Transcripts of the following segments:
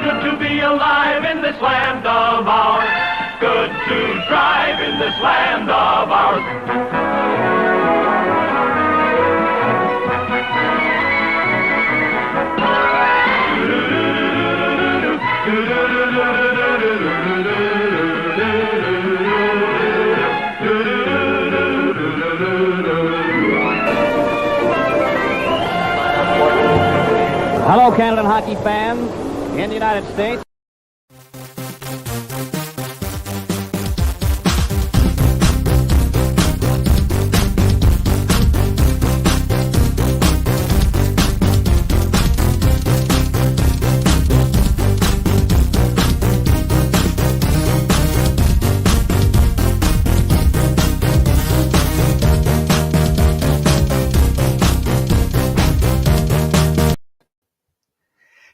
good to be alive in this land of ours. Good to drive in this land of ours. Hello, Canada hockey fans in the United States.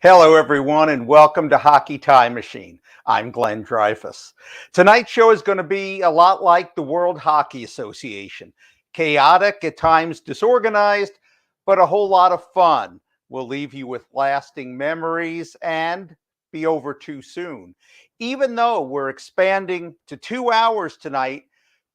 Hello, everyone, and welcome to Hockey Time Machine. I'm Glenn Dreyfus. Tonight's show is going to be a lot like the World Hockey Association. Chaotic, at times disorganized, but a whole lot of fun. We'll leave you with lasting memories and be over too soon. Even though we're expanding to 2 hours tonight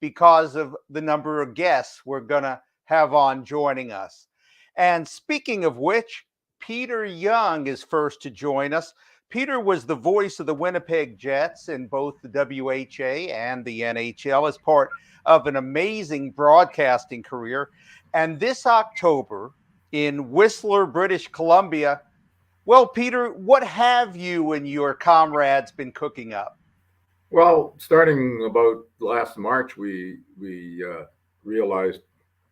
because of the number of guests we're going to have on joining us. And speaking of which, Peter Young is first to join us. Peter was the voice of the Winnipeg Jets in both the WHA and the NHL as part of an amazing broadcasting career. And this October in Whistler, British Columbia, well, Peter, what have you and your comrades been cooking up? Well, starting about last March, we realized,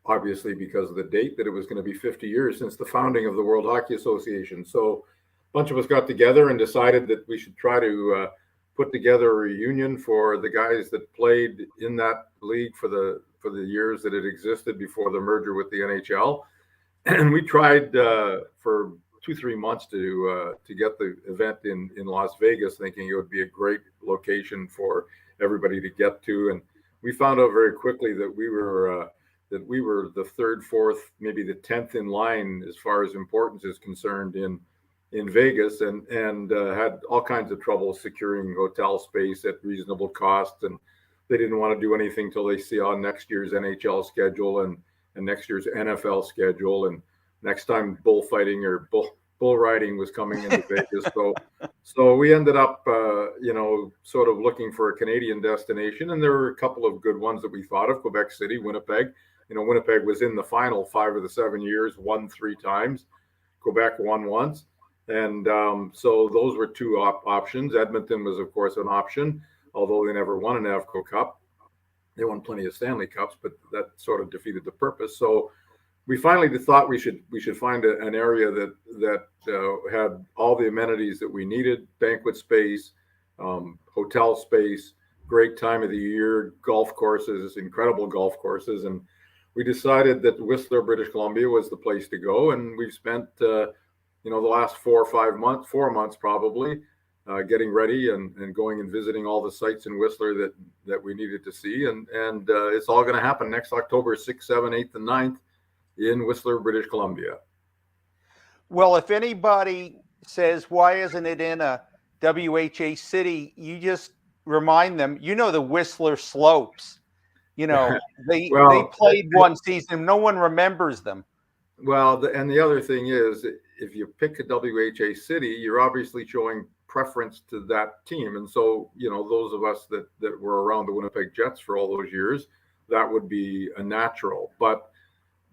obviously because of the date, that it was going to be 50 years since the founding of the World Hockey Association. So a bunch of us got together and decided that we should try to put together a reunion for the guys that played in that league for the years that it existed before the merger with the NHL. And we tried for 2-3 months to get the event in Las Vegas, thinking it would be a great location for everybody to get to. And we found out very quickly that we were the third, fourth, maybe the 10th in line as far as importance is concerned in Vegas, and had all kinds of trouble securing hotel space at reasonable cost. And they didn't want to do anything till they saw next year's NHL schedule and next year's NFL schedule, and next time bullfighting or bull riding was coming into Vegas. So we ended up, sort of looking for a Canadian destination, and there were a couple of good ones that we thought of: Quebec City, Winnipeg. Winnipeg was in the final 5 of the 7 years, won 3 times. Quebec won once. And so those were 2 options. Edmonton was, of course, an option, although they never won an Avco Cup. They won plenty of Stanley Cups, but that sort of defeated the purpose. So we finally thought we should find an area that had all the amenities that we needed: banquet space, hotel space, great time of the year, golf courses, incredible golf courses. And we decided that Whistler, British Columbia was the place to go. And we've spent, the last 4 or 5 months, 4 months probably, getting ready and going and visiting all the sites in Whistler that we needed to see. And it's all going to happen next October 6th, 7th, 8th, and 9th in Whistler, British Columbia. Well, if anybody says, why isn't it in a WHA city, you just remind them, the Whistler Slopes. They played one season. No one remembers them. Well, and the other thing is, if you pick a WHA city, you're obviously showing preference to that team. And so, those of us that were around the Winnipeg Jets for all those years, that would be a natural. But,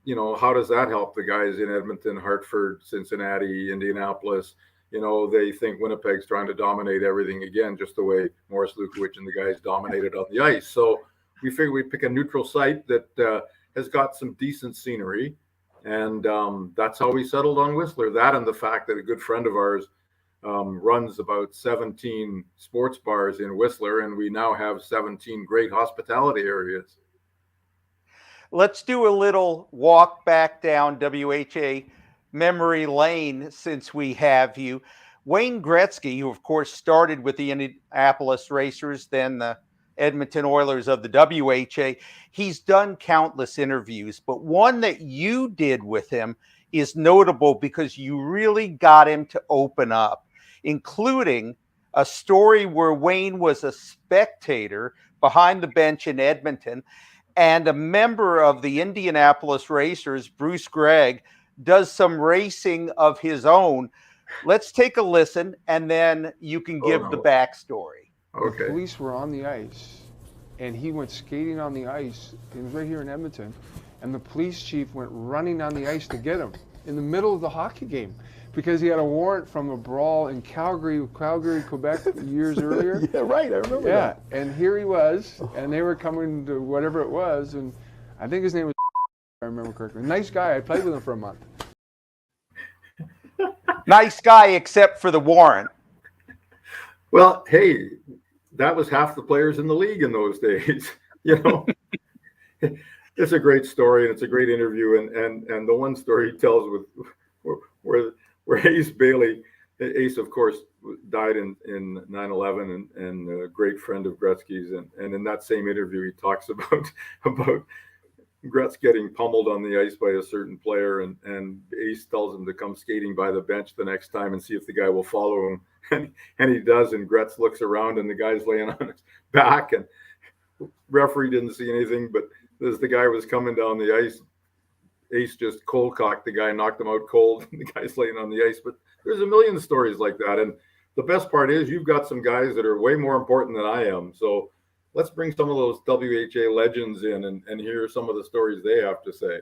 how does that help the guys in Edmonton, Hartford, Cincinnati, Indianapolis? They think Winnipeg's trying to dominate everything again, just the way Morris Lukowich and the guys dominated on the ice. So we figured we'd pick a neutral site that has got some decent scenery. And that's how we settled on Whistler. That and the fact that a good friend of ours runs about 17 sports bars in Whistler, and we now have 17 great hospitality areas. Let's do a little walk back down WHA memory lane since we have you. Wayne Gretzky, who of course started with the Indianapolis Racers, then the Edmonton Oilers of the WHA, he's done countless interviews, but one that you did with him is notable because you really got him to open up. including a story where Wayne was a spectator behind the bench in Edmonton, and a member of the Indianapolis Racers, Bruce Gregg, does some racing of his own. Let's take a listen, and then you can give the backstory. Okay. The police were on the ice, and he went skating on the ice. It was right here in Edmonton, and the police chief went running on the ice to get him in the middle of the hockey game because he had a warrant from a brawl in Calgary, Quebec, years earlier. Yeah, right. I remember that. Yeah, and here he was, and they were coming to whatever it was, and I think his name was, if I remember correctly. Nice guy. I played with him for a month. Nice guy, except for the warrant. Well, hey, that was half the players in the league in those days. You know, it's a great story and it's a great interview. And the one story he tells with where Ace Bailey, Ace of course died in 9/11 and a great friend of Gretzky's. And in that same interview, he talks about Gretz getting pummeled on the ice by a certain player, and Ace tells him to come skating by the bench the next time and see if the guy will follow him. And he does, and Gretz looks around and the guy's laying on his back, and referee didn't see anything, but as the guy was coming down the ice, Ace just cold cocked the guy, knocked him out cold, and the guy's laying on the ice. But there's a million stories like that, and the best part is you've got some guys that are way more important than I am, so let's bring some of those WHA legends in and hear some of the stories they have to say.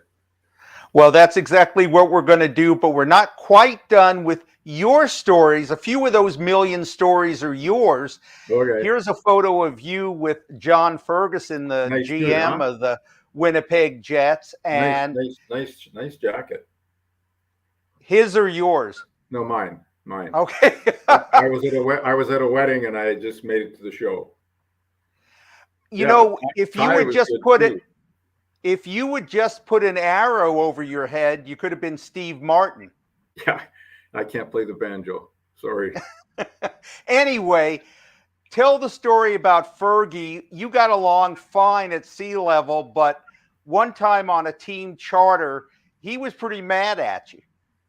Well, that's exactly what we're going to do, but we're not quite done with your stories. A few of those million stories are yours. Okay. Here's a photo of you with John Ferguson, the Nice GM dude, huh? of the Winnipeg Jets. And nice jacket. His or yours? No, mine. Okay. I was at a wedding and I just made it to the show. You know, if you would just put an arrow over your head, you could have been Steve Martin. Yeah, I can't play the banjo. Sorry. Anyway, tell the story about Fergie. You got along fine at sea level, but one time on a team charter, he was pretty mad at you.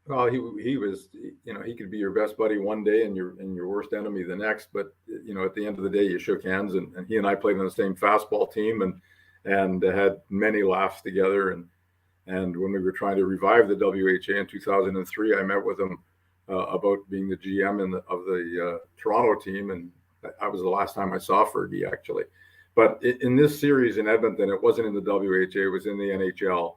Well, he was, you know, he could be your best buddy one day and your worst enemy the next. But, you know, at the end of the day, you shook hands, and he and I played on the same fastball team and had many laughs together. And when we were trying to revive the WHA in 2003, I met with him about being the GM of the Toronto team. And that was the last time I saw Fergie, actually. But in this series in Edmonton, it wasn't in the WHA, it was in the NHL.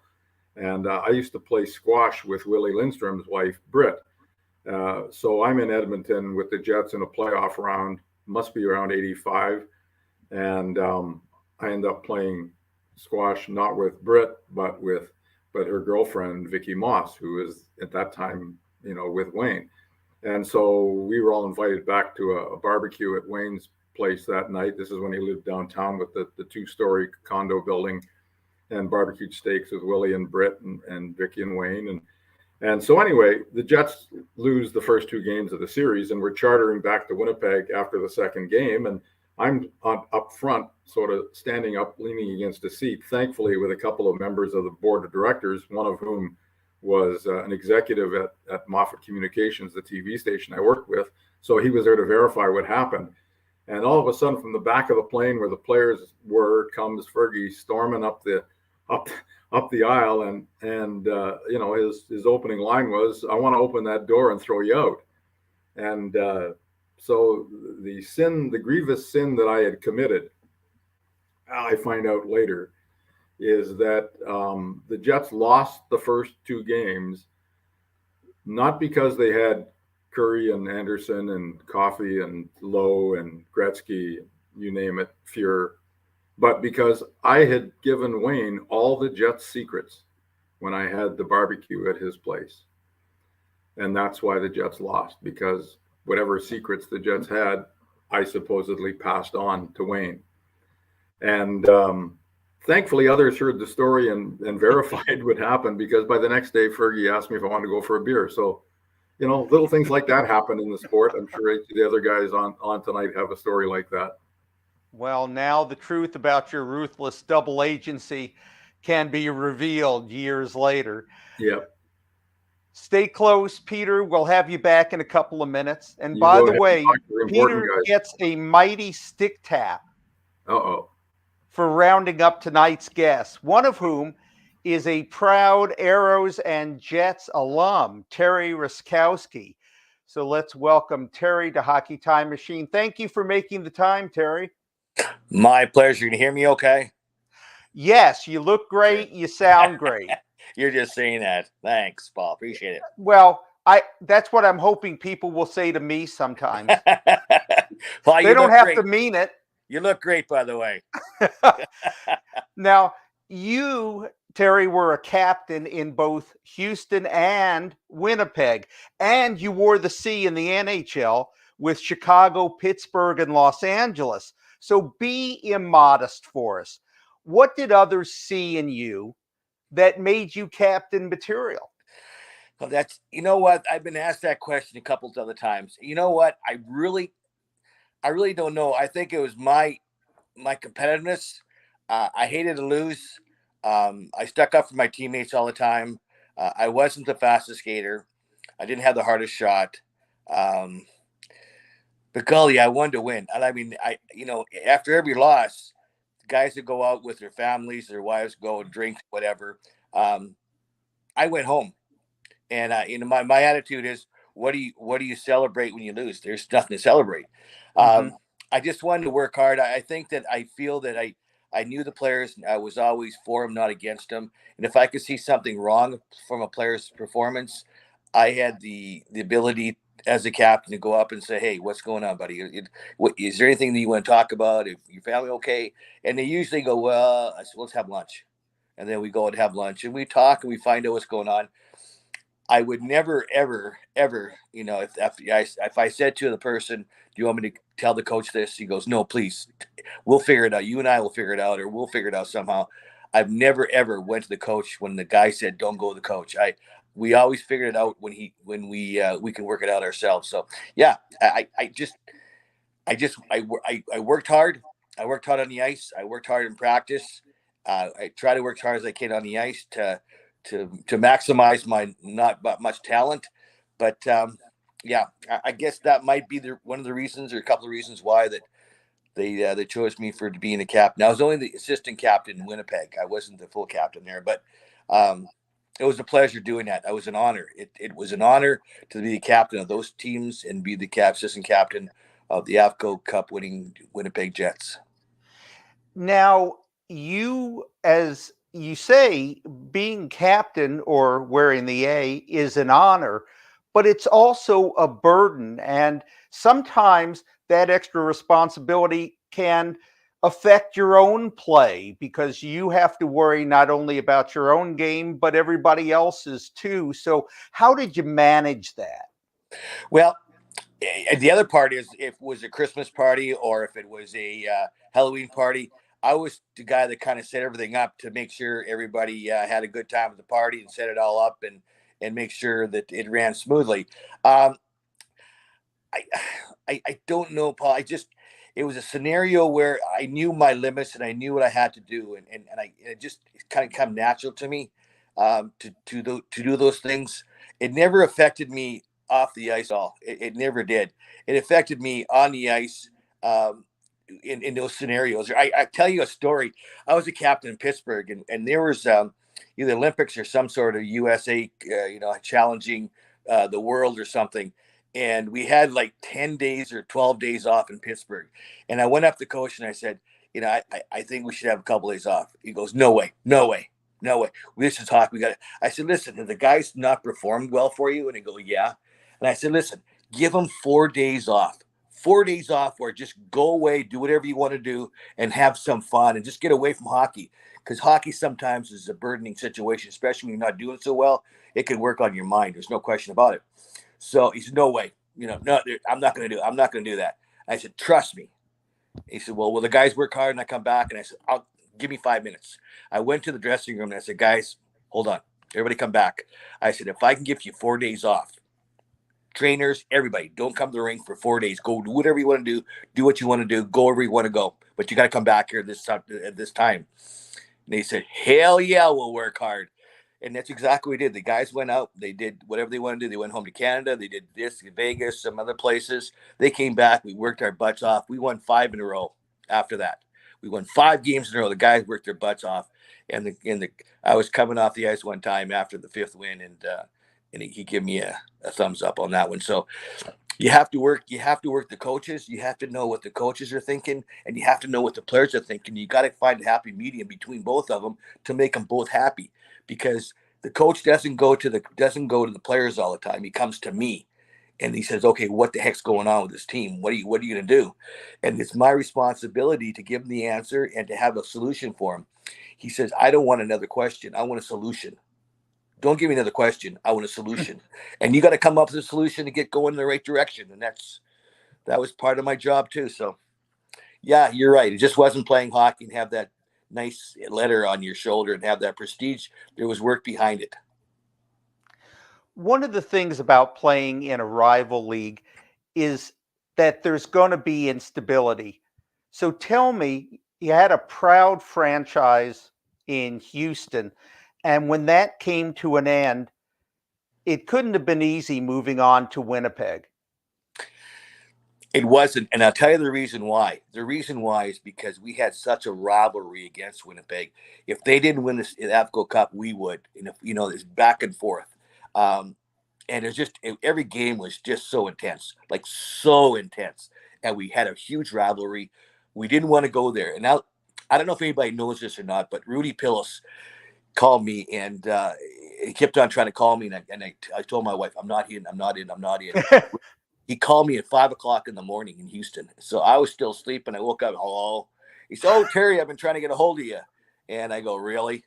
And I used to play squash with Willie Lindstrom's wife, Britt. So I'm in Edmonton with the Jets in a playoff round, must be around 85. And I end up playing squash, not with Britt, but her girlfriend, Vicky Moss, who was at that time, you know, with Wayne. And so we were all invited back to a barbecue at Wayne's place that night. This is when he lived downtown with the 2-story condo building, and barbecued steaks with Willie and Britt and Vicky and Wayne. And so anyway, the Jets lose the first 2 games of the series, and we're chartering back to Winnipeg after the second game. And I'm up front, sort of standing up, leaning against a seat, thankfully with a couple of members of the board of directors, one of whom was an executive at Moffat Communications, the TV station I worked with. So he was there to verify what happened. And all of a sudden, from the back of the plane where the players were, comes Fergie storming up the aisle, and you know, his opening line was, "I want to open that door and throw you out." And so the grievous sin that I had committed, I find out later, is that the Jets lost the first 2 games, not because they had Curry and Anderson and Coffey and Lowe and Gretzky, you name it, Fuhrer, but because I had given Wayne all the Jets' secrets when I had the barbecue at his place. And that's why the Jets lost, because whatever secrets the Jets had, I supposedly passed on to Wayne. And thankfully, others heard the story and verified what happened, because by the next day, Fergie asked me if I wanted to go for a beer. So, you know, little things like that happen in the sport. I'm sure the other guys on tonight have a story like that. Well, now the truth about your ruthless double agency can be revealed years later. Yeah. Stay close, Peter. We'll have you back in a couple of minutes. And You by go the ahead and way, talk to the important Peter guys. gets a mighty stick tap Uh-oh. for rounding up tonight's guests, one of whom is a proud Arrows and Jets alum, Terry Ruskowski. So let's welcome Terry to Hockey Time Machine. Thank you for making the time, Terry. My pleasure. Can you hear me okay? Yes, you look great. You sound great. You're just saying that. Thanks, Paul. Appreciate it. Well, that's what I'm hoping people will say to me sometimes. Paul, They don't have to mean it. You look great, by the way. Now, you, Terry, were a captain in both Houston and Winnipeg, and you wore the C in the NHL with Chicago, Pittsburgh, and Los Angeles. So be immodest for us. What did others see in you that made you captain material? Well, you know what? I've been asked that question a couple of other times. You know what? I really don't know. I think it was my competitiveness. I hated to lose. I stuck up for my teammates all the time. I wasn't the fastest skater. I didn't have the hardest shot. But golly, I wanted to win. And I mean, after every loss, guys that go out with their families, their wives go and drink, whatever. I went home, and my attitude is, what do you celebrate when you lose? There's nothing to celebrate. I just wanted to work hard. I think that I feel that I knew the players. I was always for them, not against them. And if I could see something wrong from a player's performance, I had the ability as a captain to go up and say, hey, what's going on, buddy? Is there anything that you want to talk about? If your family okay? And they usually go, well, I said, let's have lunch. And then we go and have lunch and we talk and we find out what's going on. I would never, ever, ever, if I said to the person, do you want me to tell the coach this? He goes, no, please. We'll figure it out. You and I will figure it out, or we'll figure it out somehow. I've never, ever went to the coach when the guy said, don't go to the coach. We always figured it out when we can work it out ourselves. So yeah, I worked hard. I worked hard on the ice. I worked hard in practice. I try to work as hard as I can on the ice to maximize my not much talent. But yeah, I guess that might be one of the reasons, or a couple of reasons why that they chose me for being a captain. I was only the assistant captain in Winnipeg. I wasn't the full captain there, but it was a pleasure doing that. It was an honor. It was an honor to be the captain of those teams and be the assistant captain of the AFCO Cup winning Winnipeg Jets. Now, you, as you say, being captain or wearing the A is an honor, but it's also a burden. And sometimes that extra responsibility can affect your own play because you have to worry not only about your own game, but everybody else's too. So how did you manage that? Well, the other part is if it was a Christmas party or if it was a Halloween party, I was the guy that kind of set everything up to make sure everybody had a good time at the party and set it all up and make sure that it ran smoothly. I don't know, Paul. It was a scenario where I knew my limits and I knew what I had to do, and it just kind of come natural to me to do those things. It never affected me off the ice at all. It never did. It affected me on the ice in those scenarios. I tell you a story. I was a captain in Pittsburgh, and there was either Olympics or some sort of USA, challenging the world or something. And we had like 10 days or 12 days off in Pittsburgh. And I went up to the coach and I said, I think we should have a couple days off. He goes, no way. This is hockey. I said, listen, have the guys not performed well for you? And he goes, yeah. And I said, listen, give them 4 days off. 4 days off where just go away, do whatever you want to do and have some fun and just get away from hockey. Because hockey sometimes is a burdening situation, especially when you're not doing so well. It can work on your mind. There's no question about it. So he said, no way. No, I'm not going to do that. I said, trust me. He said, well, the guys work hard? And I come back and I said, give me 5 minutes. I went to the dressing room and I said, guys, hold on. Everybody come back. I said, if I can give you 4 days off, trainers, everybody, don't come to the rink for 4 days. Go do whatever you want to do. Do what you want to do. Go wherever you want to go. But you got to come back here at this time. And they said, hell yeah, we'll work hard. And that's exactly what we did. The guys went out. They did whatever they wanted to do. They went home to Canada. They did this, Vegas, some other places. They came back. We worked our butts off. We won 5 in a row after that. We won 5 games in a row. The guys worked their butts off. And I was coming off the ice one time after the 5th win, and he gave me a thumbs up on that one. So you have to work the coaches. You have to know what the coaches are thinking, and you have to know what the players are thinking. You got to find a happy medium between both of them to make them both happy, because the coach doesn't go to the players all the time. He comes to me and he says, okay, what the heck's going on with this team? What are you going to do? And it's my responsibility to give him the answer and to have a solution for him. He says, I don't want another question. I want a solution. Don't give me another question. I want a solution. And you got to come up with a solution to get going in the right direction. And that was part of my job too. So yeah, you're right. It just wasn't playing hockey and have that nice letter on your shoulder and have that prestige. There was work behind it. One of the things about playing in a rival league is that there's going to be instability. So tell me, you had a proud franchise in Houston, and when that came to an end, it couldn't have been easy moving on to Winnipeg. It wasn't, and I'll tell you the reason why. The reason why is because we had such a rivalry against Winnipeg. If they didn't win this AFCO Cup, we would. And if it's back and forth. And it's just every game was just so intense, like so intense. And we had a huge rivalry. We didn't want to go there. And now, I don't know if anybody knows this or not, but Rudy Pillis called me, and he kept on trying to call me. And I told my wife, I'm not in. He called me at 5:00 in the morning in Houston. So I was still sleeping. I woke up. Hello. He said, oh, Terry, I've been trying to get a hold of you. And I go, really?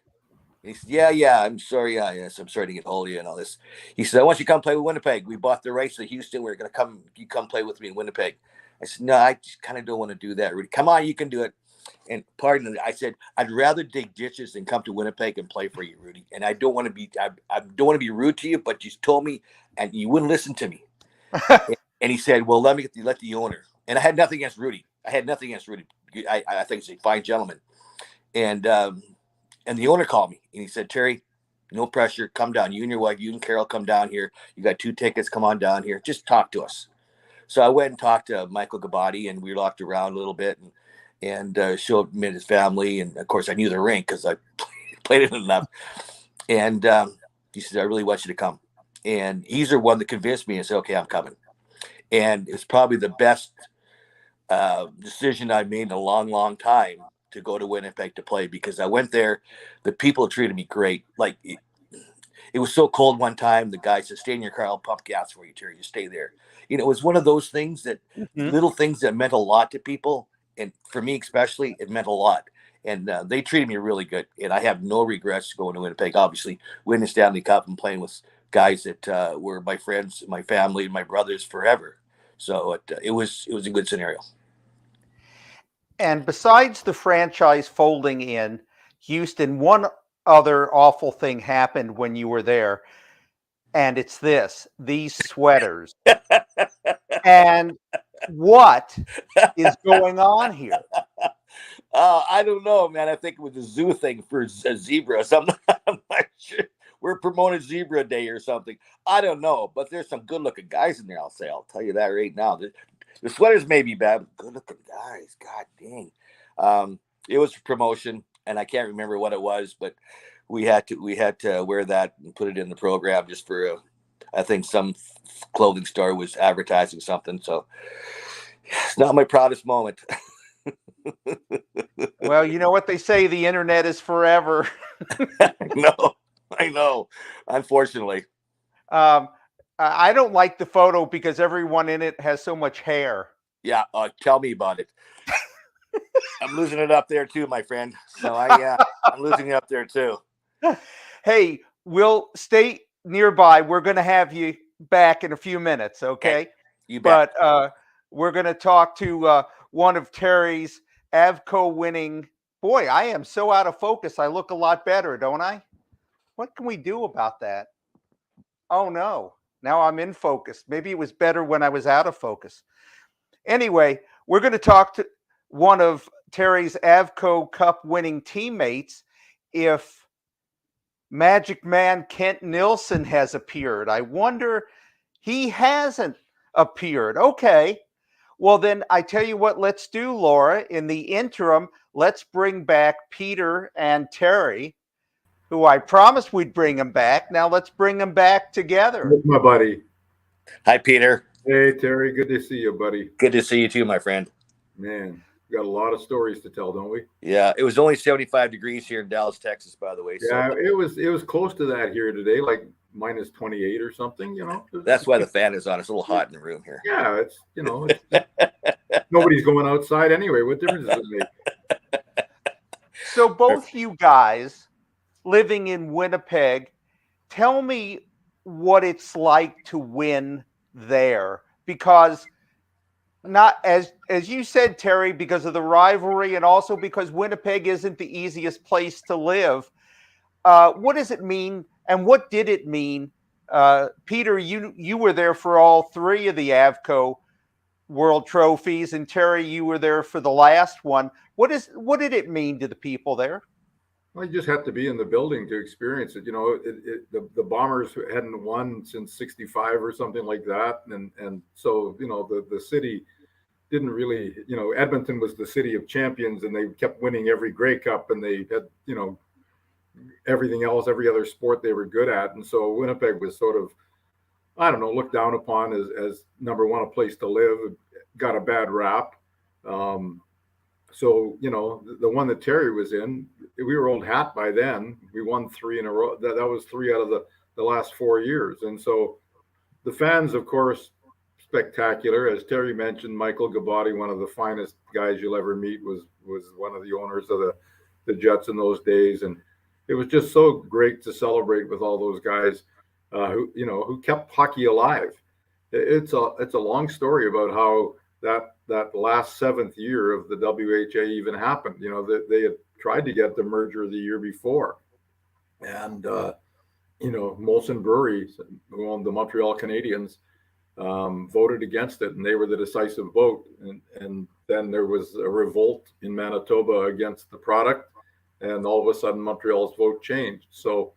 He said, yeah, I'm sorry. Yes, I'm sorry to get a hold of you and all this. He said, I want you to come play with Winnipeg. We bought the rights to Houston. We're going to come play with me in Winnipeg. I said, no, I just kind of don't want to do that, Rudy. Come on, you can do it. And pardon me, I said, I'd rather dig ditches than come to Winnipeg and play for you, Rudy. And I don't want to be rude to you, but you told me and you wouldn't listen to me. And he said, well, let the owner. And I had nothing against Rudy. I think he's a fine gentleman. And the owner called me and he said, Terry, no pressure. Come down. You and your wife, you and Carol, come down here. You got 2 tickets. Come on down here. Just talk to us. So I went and talked to Michael Gabati, and we walked around a little bit and showed him and his family. And of course, I knew the rink because I played it enough. And he said, I really want you to come. And he's the one that convinced me and said, okay, I'm coming. And it's probably the best decision I made in a long, long time to go to Winnipeg to play, because I went there. The people treated me great. Like it was so cold one time. The guy said, stay in your car. I'll pump gas for you, Terry. You stay there. It was one of those things that little things that meant a lot to people. And for me, especially, it meant a lot. And they treated me really good. And I have no regrets going to Winnipeg. Obviously, winning the Stanley Cup and playing with guys that were my friends, my family, my brothers forever. So it was a good scenario. And besides the franchise folding in Houston, one other awful thing happened when you were there. And it's these sweaters. And what is going on here? I don't know, man. I think it was a zoo thing for a zebra or something. I'm not sure. We're promoting Zebra Day or something. I don't know, but there's some good-looking guys in there. I'll tell you that right now. The sweaters may be bad, but good-looking guys. God dang. It was a promotion, and I can't remember what it was, but we had to wear that and put it in the program just for I think some clothing store was advertising something. So it's not my proudest moment. Well, you know what they say, the internet is forever. I know. Unfortunately. I don't like the photo because everyone in it has so much hair. Yeah, tell me about it. I'm losing it up there too, my friend. So I'm losing it up there too. Hey, we'll stay nearby. We're going to have you back in a few minutes, okay? You bet. But we're going to talk to one of Terry's Avco winning. Boy, I am so out of focus. I look a lot better, don't I? What can we do about that? Oh, no. Now I'm in focus. Maybe it was better when I was out of focus. Anyway, we're going to talk to one of Terry's Avco Cup winning teammates. If Magic Man Kent Nilsson has appeared. I wonder he hasn't appeared. Okay. Well, then I tell you what, let's do, Laura. In the interim, let's bring back Peter and Terry, who I promised we'd bring them back. Now let's bring them back together. With my buddy. Hi, Peter. Hey, Terry. Good to see you, buddy. Good to see you too, my friend. Man, we got a lot of stories to tell, don't we? Yeah, it was only 75 degrees here in Dallas, Texas, by the way. Yeah, so it was close to that here today, like minus 28 or something, you know. That's why the fan is on. It's a little hot in the room here. Yeah, it's, you know, nobody's going outside anyway. What difference does it make? So both you guys living in Winnipeg, tell me what it's like to win there, because not as you said, Terry, because of the rivalry and also because Winnipeg isn't the easiest place to live. What does it mean, and what did it mean? Peter, you were there for all three of the Avco World Trophies, and Terry, you were there for the last one. What did it mean to the people there? Well, you just have to be in the building to experience it. You know, the Bombers hadn't won since '65 or something like that, and so you know the city didn't really, you know, Edmonton was the city of champions, and they kept winning every Grey Cup, and they had, you know, everything else, every other sport they were good at, and so Winnipeg was sort of, I don't know, looked down upon as number one, a place to live. Got a bad rap. So, you know, the one that Terry was in, we were old hat by then. We won 3 in a row. That was 3 out of the last 4 years. And so the fans, of course, spectacular. As Terry mentioned, Michael Gabati, one of the finest guys you'll ever meet, was one of the owners of the Jets in those days. And it was just so great to celebrate with all those guys who kept hockey alive. It's a long story about how that last 7th year of the WHA even happened. You know, that they had tried to get the merger the year before, and Molson Brewery, who owned the Montreal Canadiens, voted against it, and they were the decisive vote. And then there was a revolt in Manitoba against the product, and all of a sudden Montreal's vote changed. So,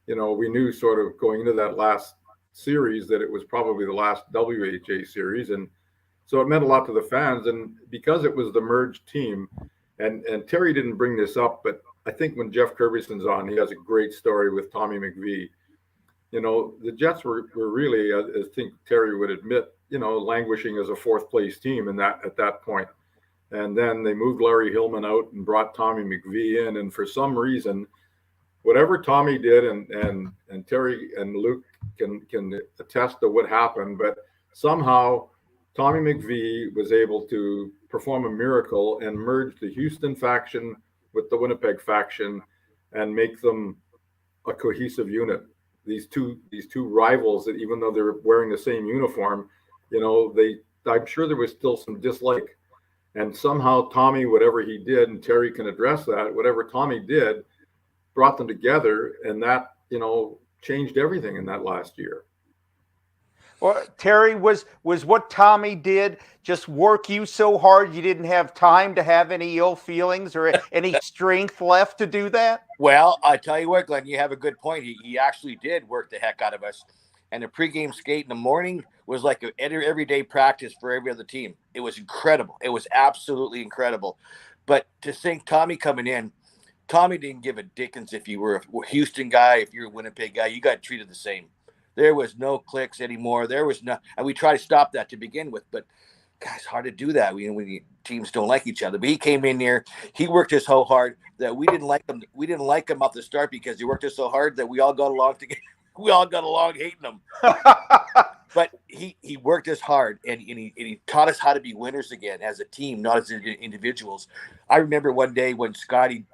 you know, we knew sort of going into that last series that it was probably the last WHA series, and so it meant a lot to the fans. And because it was the merged team, and Terry didn't bring this up, but I think when Jeff Curbison's on, he has a great story with Tommy McVie. You know, the Jets were really, I think Terry would admit, you know, languishing as a 4th place team at that point. And then they moved Larry Hillman out and brought Tommy McVie in, and for some reason, whatever Tommy did, and Terry and Luke can attest to what happened, but somehow Tommy McVie was able to perform a miracle and merge the Houston faction with the Winnipeg faction and make them a cohesive unit. These two rivals that, even though they're wearing the same uniform, you know, I'm sure there was still some dislike. And somehow Tommy, whatever he did, and Terry can address that, whatever Tommy did, brought them together, and that, you know, changed everything in that last year. Well, Terry, was what Tommy did just work you so hard you didn't have time to have any ill feelings or any strength left to do that? Well, I tell you what, Glenn, you have a good point. He actually did work the heck out of us. And the pregame skate in the morning was like an everyday practice for every other team. It was incredible. It was absolutely incredible. But to think Tommy coming in, Tommy didn't give a dickens if you were a Houston guy, if you're a Winnipeg guy, you got treated the same. There was no cliques anymore. There was no, and we tried to stop that to begin with, but guys, hard to do that when teams don't like each other. But he came in there, he worked us so hard that we didn't like him. We didn't like him off the start because he worked us so hard that we all got along together. We all got along hating him. But he worked us hard, and he taught us how to be winners again as a team, not as individuals. I remember one day when Scotty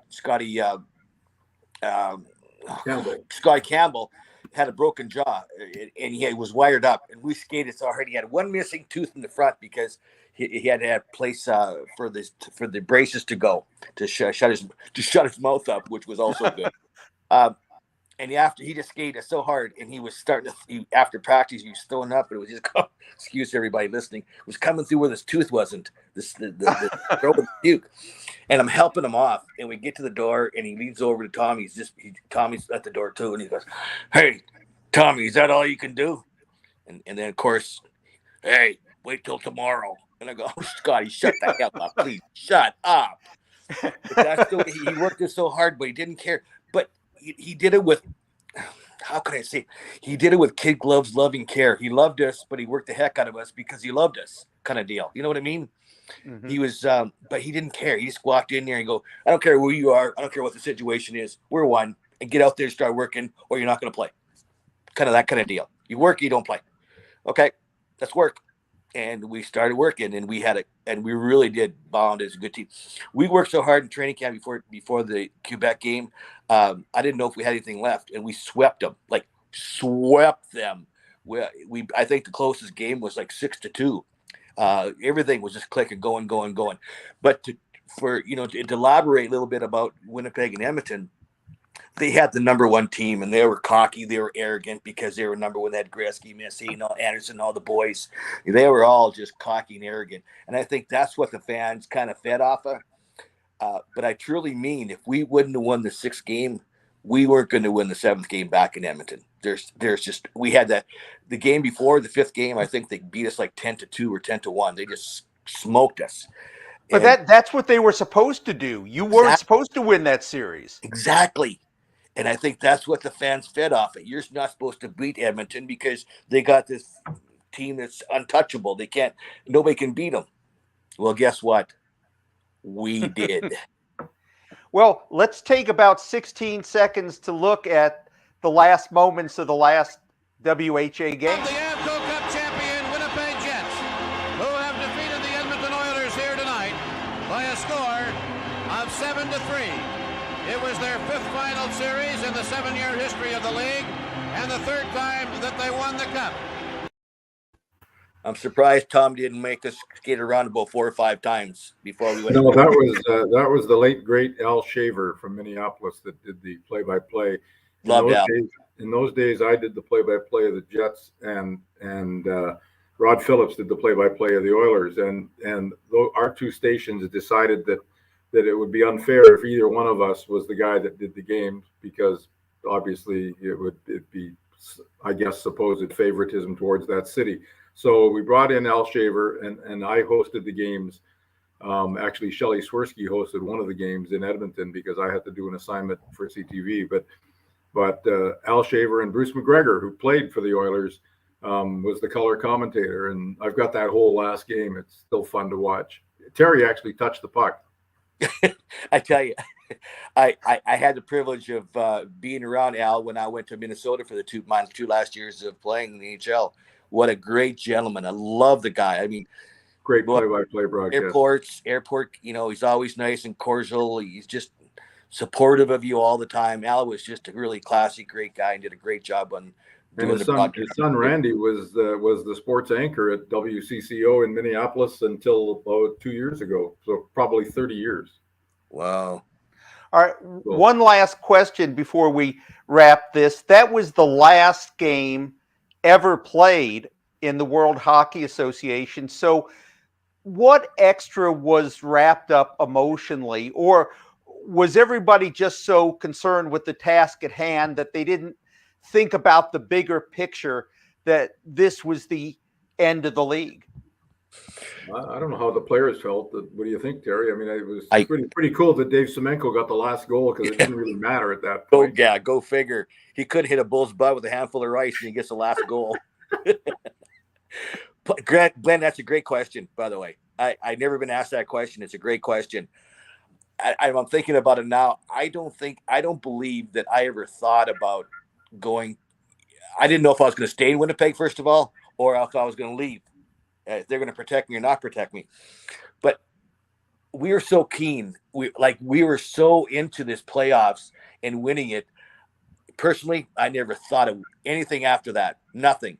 Campbell had a broken jaw, and he was wired up, and we skated so hard. He had one missing tooth in the front because he had to have place for the braces to go to shut his mouth up, which was also good. And after he just skated so hard, and he was starting to, after practice, he was throwing up, and it was just, excuse everybody listening, it was coming through where this tooth wasn't, the throat of the puke. And I'm helping him off, and we get to the door, and he leans over to Tommy. Tommy's at the door too, and he goes, "Hey, Tommy, is that all you can do?" And then of course, "Hey, wait till tomorrow." And I go, "Oh, Scotty, shut the hell up, please, shut up." But that's the way he worked it so hard, but he didn't care. But he did it with, how can I say? He did it with kid gloves, loving care. He loved us, but he worked the heck out of us because he loved us, kind of deal. You know what I mean? Mm-hmm. He was, but he didn't care. He just walked in there and go, "I don't care who you are. I don't care what the situation is. We're one, and get out there and start working, or you're not going to play." Kind of that kind of deal. You work, you don't play. Okay, let's work. And we started working, and we had and we really did bond as a good team. We worked so hard in training camp before the Quebec game. I didn't know if we had anything left, and we swept them, like swept them. I think the closest game was like 6-2. Everything was just clicking, going. But to elaborate a little bit about Winnipeg and Edmonton, they had the number one team, and they were cocky. They were arrogant because they were number one. They had Gretzky, Missy, Anderson, all the boys. They were all just cocky and arrogant. And I think that's what the fans kind of fed off of. But I truly mean, if we wouldn't have won the 6th game, we weren't going to win the 7th game back in Edmonton. We had the game before the 5th game. I think they beat us like 10-2 or 10-1. They just smoked us. But that's what they were supposed to do. You weren't supposed to win that series. Exactly. And I think that's what the fans fed off it. You're not supposed to beat Edmonton because they got this team that's untouchable. Nobody can beat them. Well, guess what? We did. Well, let's take about 16 seconds to look at the last moments of the last WHA game. The Avco Cup champion Winnipeg Jets, who have defeated the Edmonton Oilers here tonight by a score of 7-3. It was their 5th final series in the 7-year history of the league, and the 3rd time that they won the cup. I'm surprised Tom didn't make us skate around about 4 or 5 times before we went. No, that was the late great Al Shaver from Minneapolis that did the play-by-play. Loved Al. In those days, I did the play-by-play of the Jets, and Rod Phillips did the play-by-play of the Oilers, and our 2 stations decided that it would be unfair if either one of us was the guy that did the game, because obviously it'd be, I guess, supposed favoritism towards that city. So we brought in Al Shaver, and I hosted the games. Actually, Shelley Swirsky hosted one of the games in Edmonton because I had to do an assignment for CTV. But Al Shaver and Bruce McGregor, who played for the Oilers, was the color commentator, and I've got that whole last game. It's still fun to watch. Terry actually touched the puck. I tell you, I had the privilege of being around Al when I went to Minnesota for my 2 last years of playing in the NHL. What a great gentleman. I love the guy. I mean, great play-by-play broadcast. Airport, he's always nice and cordial. He's just supportive of you all the time. Al was just a really classy, great guy and did a great job on doing the broadcast. His son Randy was the sports anchor at WCCO in Minneapolis until about 2 years ago. So probably 30 years. Wow. All right. One last question before we wrap this. That was the last game ever played in the World Hockey Association. So what extra was wrapped up emotionally, or was everybody just so concerned with the task at hand that they didn't think about the bigger picture, that this was the end of the league? I don't know how the players felt. What do you think, Terry? I mean, it was pretty cool that Dave Semenko got the last goal because it didn't really matter at that point. Go figure. He could hit a bull's butt with a handful of rice and he gets the last goal. Glenn, that's a great question, by the way. I've never been asked that question. It's a great question. I'm thinking about it now. I don't believe that I ever thought about going. I didn't know if I was going to stay in Winnipeg, first of all, or if I was going to leave. If they're going to protect me or not protect me. But we were so keen. We were so into this playoffs and winning it. Personally, I never thought of anything after that. Nothing.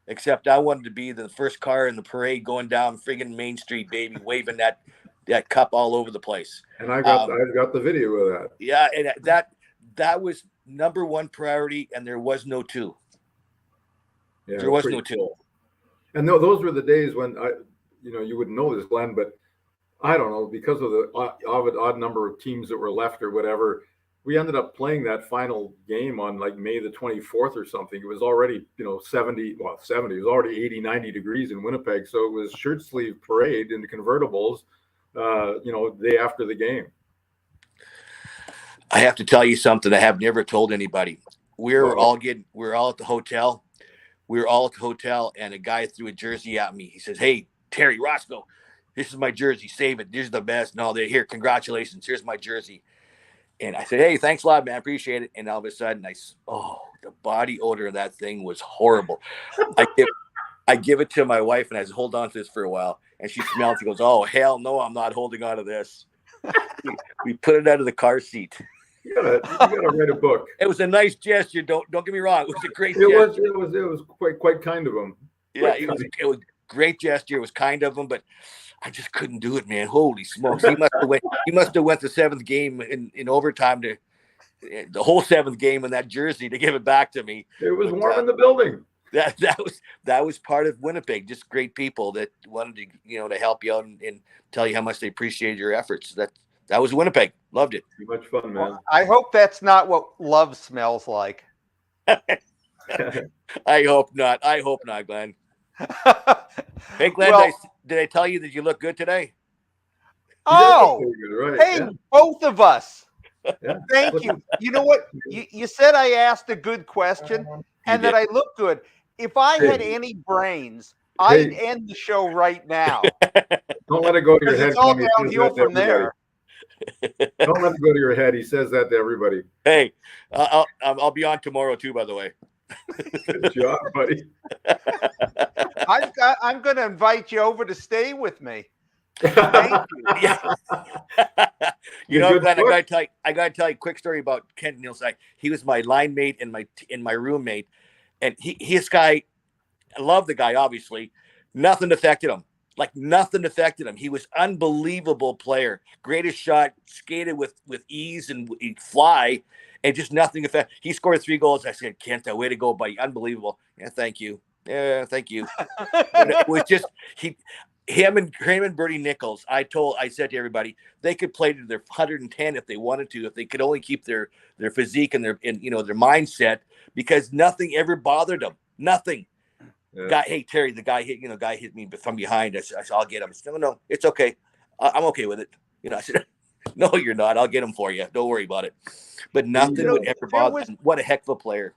Except I wanted to be the first car in the parade going down friggin' Main Street, baby, waving that cup all over the place. And I've got the video of that. Yeah, and that was number one priority, and there was no two. Yeah, There was pretty no two. cool. And those were the days when you wouldn't know this, Glenn, but I don't know, because of the odd number of teams that were left or whatever, we ended up playing that final game on like May the 24th or something. It was already, 70, it was already 80, 90 degrees in Winnipeg. So it was shirt sleeve parade in the convertibles, day after the game. I have to tell you something I have never told anybody. We were all at the hotel. We were all at the hotel, and a guy threw a jersey at me. He says, "Hey, Terry Roscoe, this is my jersey. Save it. This is the best." No, they're here. Congratulations. Here's my jersey. And I said, "Hey, thanks a lot, man. I appreciate it." And all of a sudden, the body odor of that thing was horrible. I give it to my wife, and I said, "Hold on to this for a while." And she smells. She goes, "Oh, hell no, I'm not holding on to this." We put it out of the car seat. You gotta write a book. It was a nice gesture. Don't get me wrong. It was a great gesture. It was quite kind of him. Yeah, it was a great gesture. It was kind of him, but I just couldn't do it, man. Holy smokes! He must have went the seventh game in overtime to the whole seventh game in that jersey to give it back to me. It was warm in the building. That was part of Winnipeg. Just great people that wanted to help you out and tell you how much they appreciated your efforts. That was Winnipeg. Loved it. Too much fun, man. Well, I hope that's not what love smells like. I hope not. Glenn. Hey, Glenn, did I tell you that you look good today? Oh, right. Hey, yeah. Both of us. Yeah. Thank you. You know what? You said I asked a good question and that I look good. If I had any brains, I'd end the show right now. Don't let it go to your head. It's all downhill from there. Don't let it go to your head. He says that to everybody. Hey, I'll be on tomorrow too, by the way. Good job, buddy. I'm going to invite you over to stay with me. Thank you. Glenn, I gotta tell you a quick story about Kent Nilssack. He was my line mate and my roommate, and his guy. I love the guy. Obviously, nothing affected him. Like nothing affected him. He was unbelievable player. Greatest shot, skated with ease, and he'd fly, and just nothing affected. He scored 3 goals. I said, "Kent, way to go, buddy! Unbelievable." Yeah, thank you. Yeah, thank you. It was just him and Bertie Nichols. I said to everybody, they could play to their 110 if they wanted to, if they could only keep their physique and their mindset, because nothing ever bothered them. Nothing. Yeah. Hey Terry, the guy hit me from behind. I said, "I'll get him." I said, "No, it's okay. I'm okay with it." I said, "No, you're not. I'll get him for you. Don't worry about it." But nothing would ever bother him. What a heck of a player.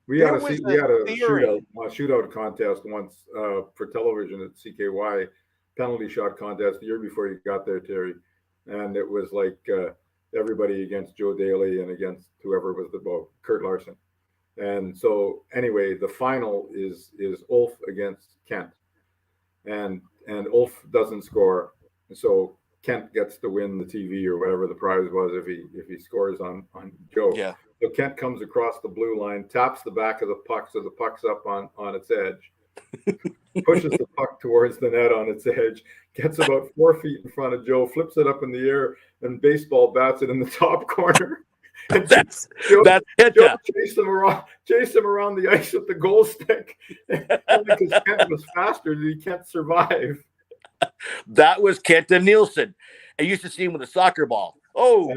We had a shootout contest once for television at CKY, penalty shot contest the year before you got there, Terry, and it was like everybody against Joe Daly and against whoever was Kurt Larson. And so anyway, the final is Ulf against Kent, and Ulf doesn't score, so Kent gets to win the TV or whatever the prize was if he scores on Joe. Yeah. So Kent comes across the blue line, taps the back of the puck so the puck's up on its edge, pushes the puck towards the net on its edge, gets about 4 feet in front of Joe, flips it up in the air, and baseball bats it in the top corner. And Joe chased him around the ice with the goal stick. Because Kent was faster than he can't survive. That was Kent and Nielsen. I used to see him with a soccer ball. Oh,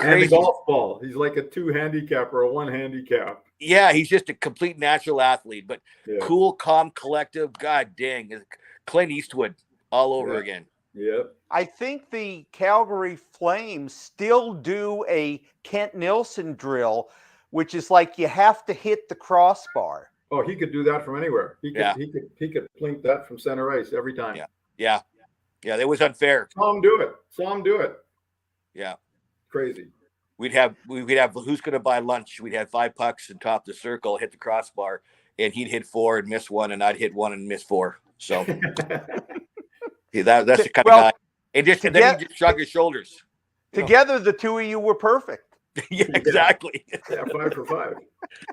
and a golf ball. He's like a 2 handicap or a 1 handicap. Yeah, he's just a complete natural athlete, but cool, calm, collective. God dang, Clint Eastwood all over again. Yeah. I think the Calgary Flames still do a Kent Nilsson drill, which is like you have to hit the crossbar. Oh, he could do that from anywhere. He could plink that from center ice every time. Yeah. It was unfair. Saw him do it. Yeah. Crazy. We'd have who's going to buy lunch? We'd have 5 pucks and top the circle, hit the crossbar, and he'd hit 4 and miss 1, and I'd hit 1 and miss 4. So that's the kind of guy. And then he just shrugged his shoulders. Together, the two of you were perfect. Yeah, exactly. Yeah, 5 for 5.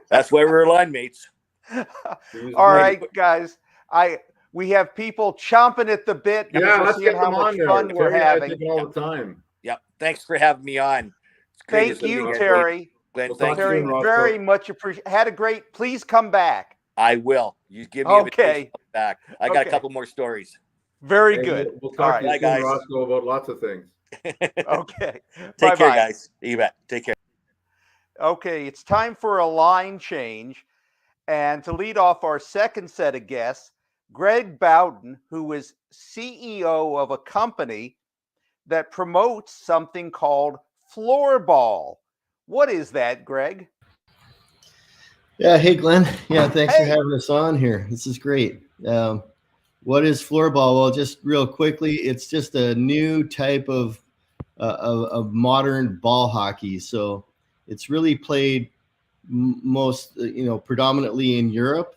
That's why we're line mates. All right, guys. We have people chomping at the bit. Yeah, let's get how them much on fun there. we're Terry having all the time. Yep. Thanks for having me on. Thank you, Terry. Glenn, Well, thank talk you. soon, Roscoe. Very much appreciate. Had a great. Please come back. I will. You give me Okay. back. I got Okay. a couple more stories. Very Hey, good. We'll All talk to right. you Bye, soon, guys. Roscoe, about lots of things. Okay. Take care, Bye-bye. guys. You bet. Take care. Okay, it's time for a line change. And to lead off our second set of guests, Greg Bowden, who is CEO of a company that promotes something called Floorball. What is that, Greg? Yeah. Hey, Glenn. Yeah. Thanks for Hey. having us on here. This is great. What is floorball? Well, just real quickly, it's just a new type of modern ball hockey. So it's really played most, predominantly in Europe,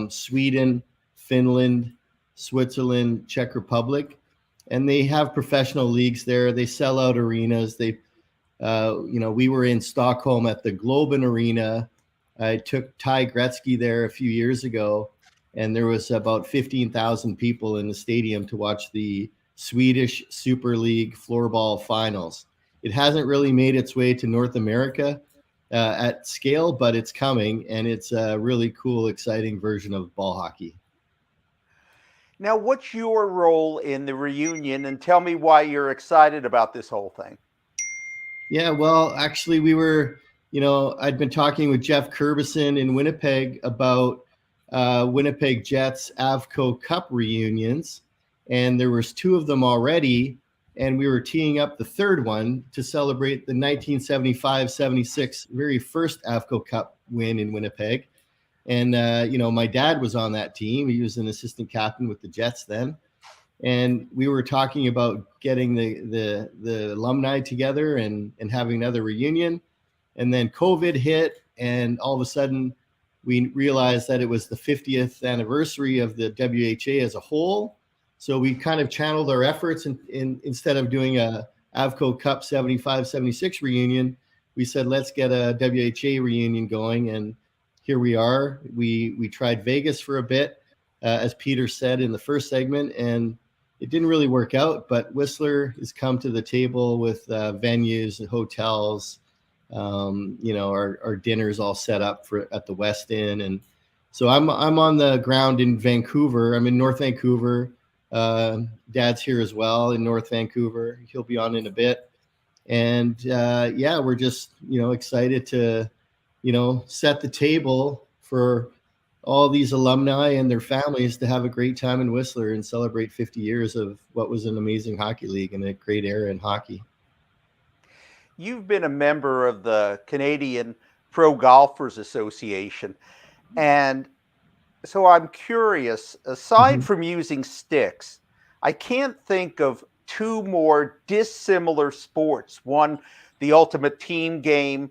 Sweden, Finland, Switzerland, Czech Republic, and they have professional leagues there. They sell out arenas. We were in Stockholm at the Globen Arena. I took Ty Gretzky there a few years ago, and there was about 15,000 people in the stadium to watch the Swedish Super League floorball finals. It hasn't really made its way to North America at scale, but it's coming, and it's a really cool, exciting version of ball hockey. Now, what's your role in the reunion? And tell me why you're excited about this whole thing. Yeah, well, actually, I'd been talking with Jeff Curbison in Winnipeg about Winnipeg Jets Avco Cup reunions, and there was 2 of them already, and we were teeing up the third one to celebrate the 1975-76 very first Avco Cup win in Winnipeg. And my dad was on that team. He was an assistant captain with the Jets then, and we were talking about getting the alumni together and having another reunion. And then COVID hit, and all of a sudden we realized that it was the 50th anniversary of the WHA as a whole. So we kind of channeled our efforts instead of doing a Avco Cup 75-76 reunion, we said, let's get a WHA reunion going. And here we are. We tried Vegas for a bit, as Peter said in the first segment, and it didn't really work out, but Whistler has come to the table with venues and hotels. Our dinner's all set up at the West Inn. And so I'm on the ground in Vancouver. I'm in North Vancouver. Dad's here as well in North Vancouver. He'll be on in a bit. And we're just, excited to, set the table for all these alumni and their families to have a great time in Whistler and celebrate 50 years of what was an amazing hockey league and a great era in hockey. You've been a member of the Canadian Pro Golfers Association. And so I'm curious, aside from using sticks, I can't think of 2 more dissimilar sports. One, the ultimate team game,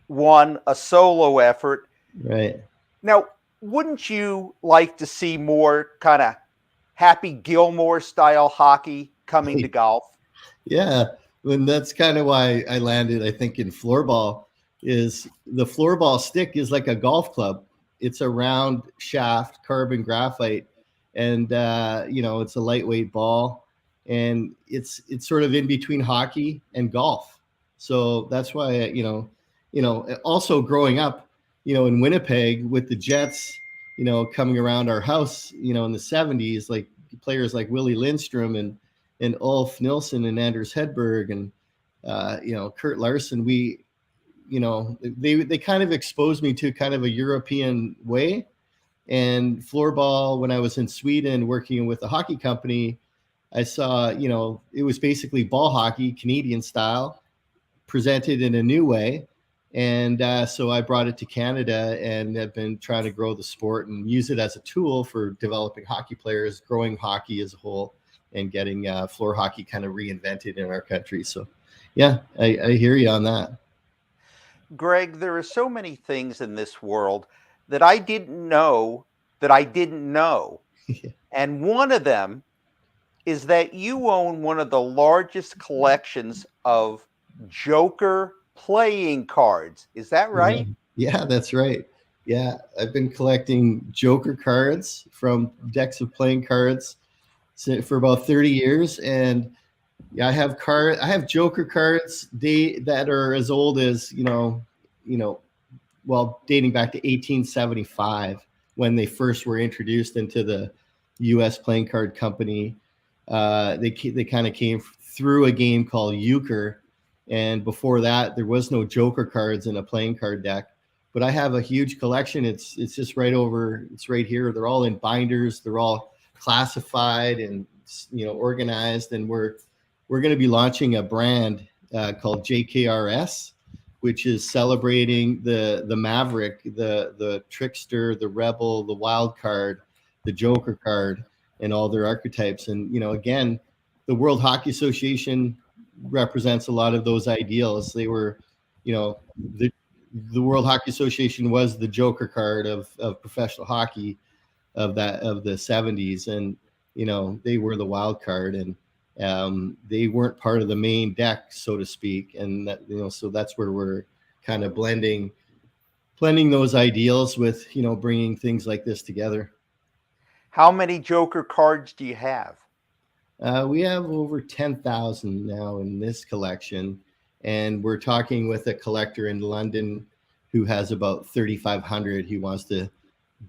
one, a solo effort. Right. Now, wouldn't you like to see more kind of Happy Gilmore style hockey coming to golf? Yeah. And that's kind of why I landed, I think, in floorball. Is the floorball stick is like a golf club. It's a round shaft, carbon graphite, and it's a lightweight ball, and it's sort of in between hockey and golf. So that's why also growing up, in Winnipeg with the Jets, coming around our house, in the 70s, like players like Willie Lindstrom and Ulf Nilsson and Anders Hedberg and Kurt Larson, they kind of exposed me to kind of a European way. And floorball, when I was in Sweden working with a hockey company, I saw, it was basically ball hockey, Canadian style, presented in a new way. And so I brought it to Canada and have been trying to grow the sport and use it as a tool for developing hockey players, growing hockey as a whole, and getting floor hockey kind of reinvented in our country. So, yeah, I hear you on that. Greg, there are so many things in this world that I didn't know that I didn't know. And one of them is that you own one of the largest collections of Joker playing cards. Is that right? Yeah, that's right. Yeah, I've been collecting Joker cards from decks of playing cards for about 30 years. And I have Joker cards that are as old as, dating back to 1875 when they first were introduced into the U.S. playing card company. They kind of came through a game called euchre, and before that there was no joker cards in a playing card deck. But I have a huge collection. It's just it's right here. They're all in binders. They're all classified and organized. And we're going to be launching a brand called JKRS, which is celebrating the Maverick, the Trickster, the Rebel, the Wild Card, the Joker card, and all their archetypes. And again, the World Hockey Association represents a lot of those ideals. They were, the World Hockey Association was the Joker card of professional hockey of the 70s, and they were the wild card, and they weren't part of the main deck, so to speak. And that, so that's where we're kind of blending those ideals with bringing things like this together. How many Joker cards do you have? We have over 10,000 now in this collection. And we're talking with a collector in London who has about 3,500. He wants to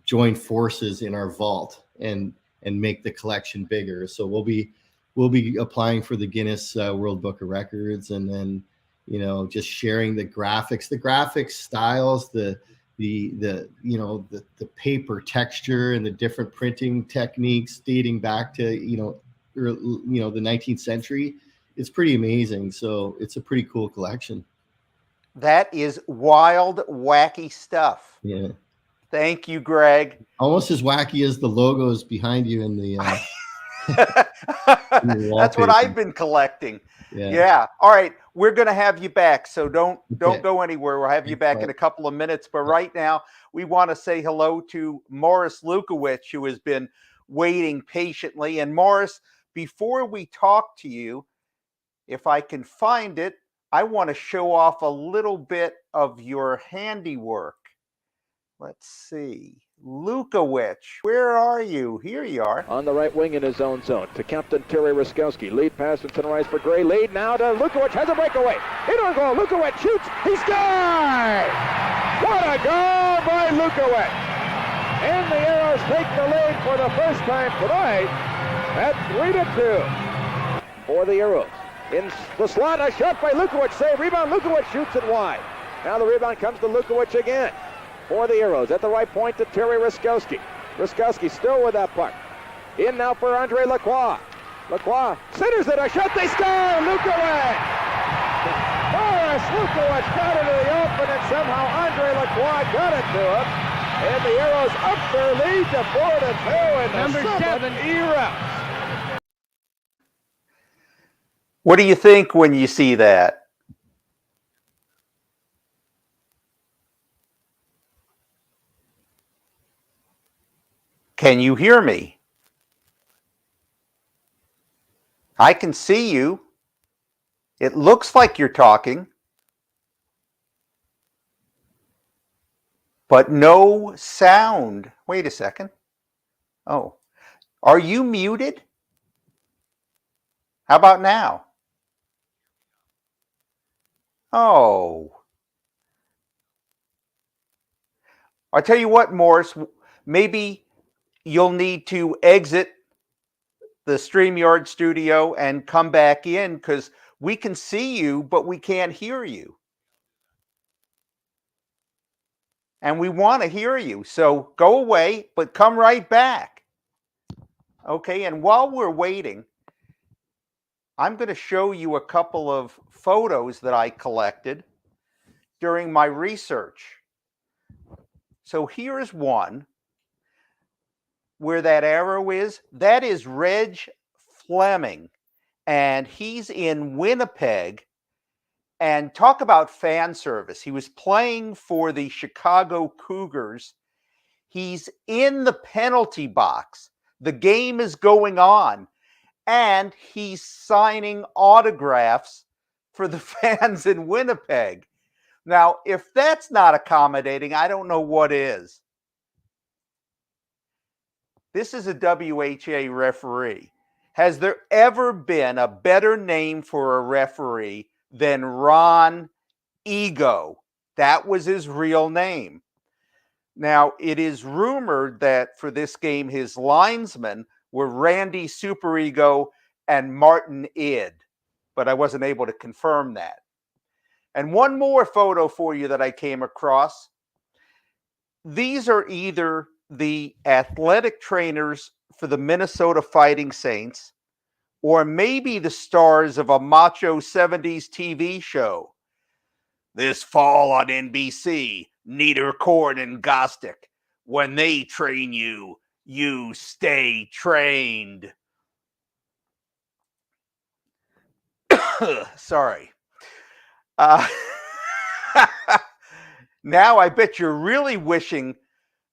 join forces in our vault and make the collection bigger. So we'll be applying for the Guinness World Book of Records, and then just sharing the graphics styles, the paper texture, and the different printing techniques dating back to the 19th century. It's pretty amazing. So it's a pretty cool collection. That is wild, wacky stuff. Yeah. Thank you, Greg. Almost as wacky as the logos behind you in the. That's what I've been collecting. Yeah. All right. We're going to have you back. So don't go anywhere. We'll have you back in a couple of minutes. But right now, we want to say hello to Morris Lukowich, who has been waiting patiently. And Morris, before we talk to you, if I can find it, I want to show off a little bit of your handiwork. Let's see. Lukowich, where are you? Here you are. On the right wing in his own zone to Captain Terry Ruskowski. Lead pass to center ice for Gray. Lead now to Lukowich. Has a breakaway. Into a goal. Lukowich shoots. He scores! What a goal by Lukowich! And the Arrows take the lead for the first time tonight at 3-2 for the Arrows. In the slot, a shot by Lukowich. Save, rebound. Lukowich shoots it wide. Now the rebound comes to Lukowich again for the Arrows. At the right point to Terry Ruskowski. Ruskowski still with that puck. In now for Andre Lacroix. Lacroix centers it. A shot. They score. Lukowich. Boris Lukowich got into the open, and somehow Andre Lacroix got it to him. And the Arrows up their lead to 4-2 in the number 7 era. What do you think when you see that? Can you hear me? I can see you. It looks like you're talking, but no sound. Wait a second. Oh, are you muted? How about now? Oh. I'll tell you what, Morris, maybe you'll need to exit the StreamYard studio and come back in, because we can see you, but we can't hear you. And we want to hear you. So go away, but come right back. Okay, and while we're waiting, I'm going to show you a couple of photos that I collected during my research. So here's one where that arrow is. That is Reg Fleming, and he's in Winnipeg. And talk about fan service. He was playing for the Chicago Cougars. He's in the penalty box. The game is going on, and he's signing autographs for the fans in Winnipeg. Now, if that's not accommodating, I don't know what is. This is a WHA referee. Has there ever been a better name for a referee than Ron Ego? That was his real name. Now, it is rumored that for this game, his linesmen were Randy Superego and Martin Id, but I wasn't able to confirm that. And one more photo for you that I came across. These are either the athletic trainers for the Minnesota Fighting Saints or maybe the stars of a macho 70s TV show. This fall on NBC, Niederkorn and Gostick. When they train you, you stay trained. Sorry. Now I bet you're really wishing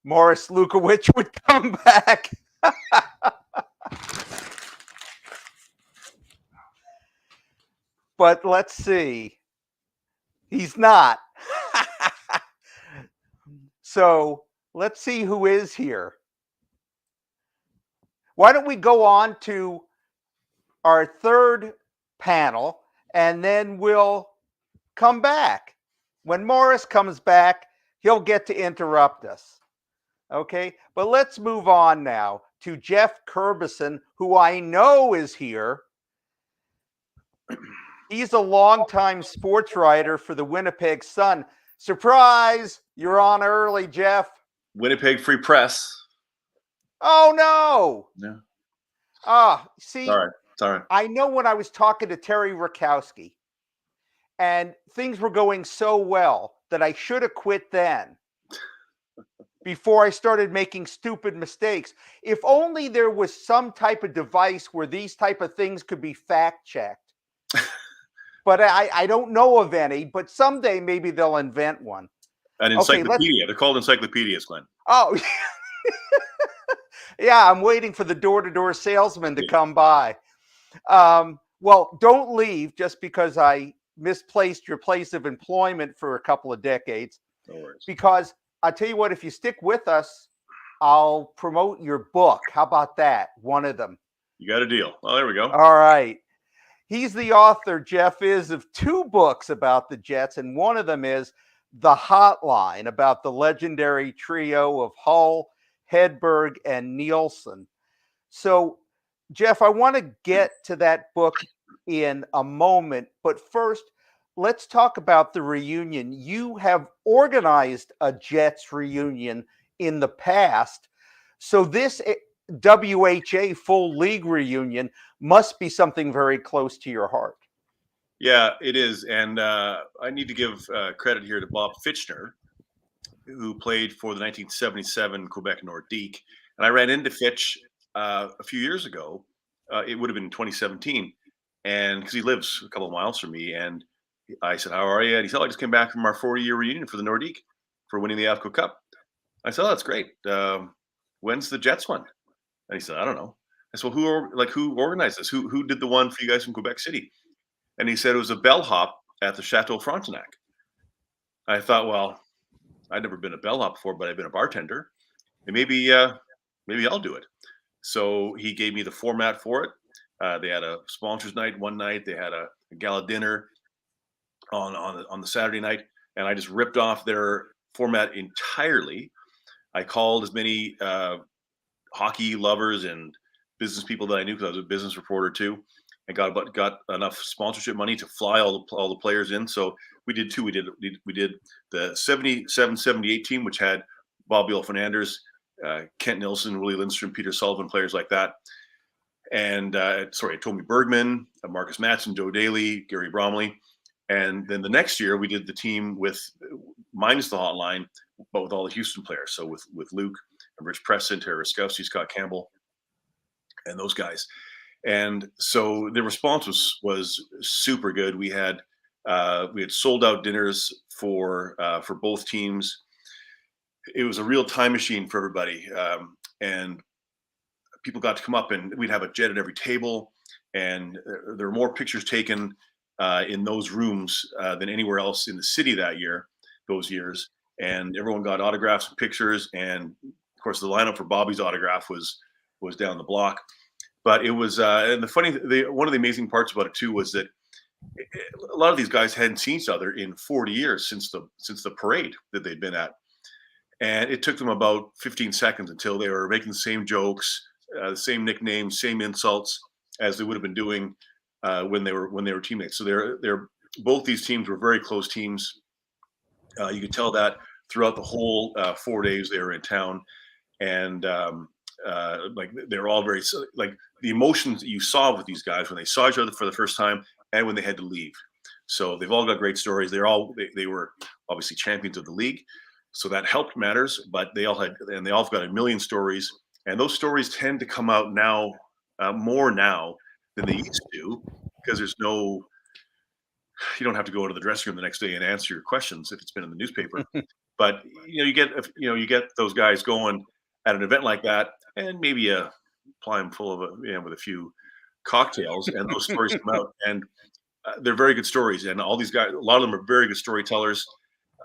Morris Lukowich would come back. But let's see. He's not. So let's see who is here. Why don't we go on to our third panel, and then we'll come back. When Morris comes back, he'll get to interrupt us. Okay, but let's move on now to Jeff Curbison, who I know is here. He's a longtime sports writer for the Winnipeg Sun. Surprise, you're on early, Jeff. Winnipeg Free Press. Oh, no. Yeah. See, Sorry. I know when I was talking to Terry Ruskowski and things were going so well that I should have quit then before I started making stupid mistakes. If only there was some type of device where these type of things could be fact-checked. But I don't know of any, but someday maybe they'll invent one. An encyclopedia. They're called encyclopedias, Glenn. Oh, yeah, I'm waiting for the door-to-door salesman to come by. Well, don't leave just because I misplaced your place of employment for a couple of decades. No worries. Because I'll tell you what, if you stick with us, I'll promote your book. How about that? One of them. You got a deal. Oh, there we go. All right. He's the author, Jeff is, of 2 books about the Jets, and one of them is The Hotline, about the legendary trio of Hull, Hedberg, and Nielsen. So, Jeff, I want to get to that book in a moment, but first, let's talk about the reunion. You have organized a Jets reunion in the past, so this WHA full league reunion must be something very close to your heart. Yeah, it is. And I need to give credit here to Bob Fitchner, who played for the 1977 Quebec Nordique. And I ran into Fitch a few years ago. It would have been 2017. And because he lives a couple of miles from me. And I said, how are you? And he said, I just came back from our 40-year reunion for the Nordique for winning the AFCO Cup. I said, oh, that's great. When's the Jets one? And he said, I don't know. I said, well, who organized this? Who did the one for you guys from Quebec City? And he said it was a bellhop at the Chateau Frontenac. I thought, well, I'd never been a bellhop before, but I've been a bartender. And maybe I'll do it. So he gave me the format for it. They had a sponsors night one night. They had a gala dinner on the Saturday night. And I just ripped off their format entirely. I called as many hockey lovers and business people that I knew, because I was a business reporter too, and got enough sponsorship money to fly all the players in. So we did 2. We did the 77-78 team, which had Bobby Fernandez, Kent Nilsson, Willie Lindstrom, Peter Sullivan, players like that. And Tommy Bergman, Marcus Matson, Joe Daly, Gary Bromley. And then the next year we did the team with minus the hotline, but with all the Houston players. So with Luke and Rich Preston, Terry Ruskowski, Scott Campbell, and those guys. And so the response was super good. We had sold out dinners for both teams. It was a real time machine for everybody. And people got to come up, and we'd have a jet at every table. And there were more pictures taken in those rooms than anywhere else in the city those years. And everyone got autographs and pictures. And of course, the lineup for Bobby's autograph was down the block. But it was, and one of the amazing parts about it too was that a lot of these guys hadn't seen each other in 40 years since the parade that they'd been at. And it took them about 15 seconds until they were making the same jokes, the same nicknames, same insults as they would have been doing when they were teammates. So they're both these teams were very close teams. You could tell that throughout the whole 4 days they were in town, and like they're all very like the emotions that you saw with these guys when they saw each other for the first time and when they had to leave. So they've all got great stories. They were obviously champions of the league, so that helped matters. But they all got a million stories, and those stories tend to come out now more now than they used to, because you don't have to go into the dressing room the next day and answer your questions if it's been in the newspaper. But you get those guys going at an event like that, and maybe a plime full of with a few cocktails, and those stories come out, and they're very good stories. And all these guys, a lot of them are very good storytellers.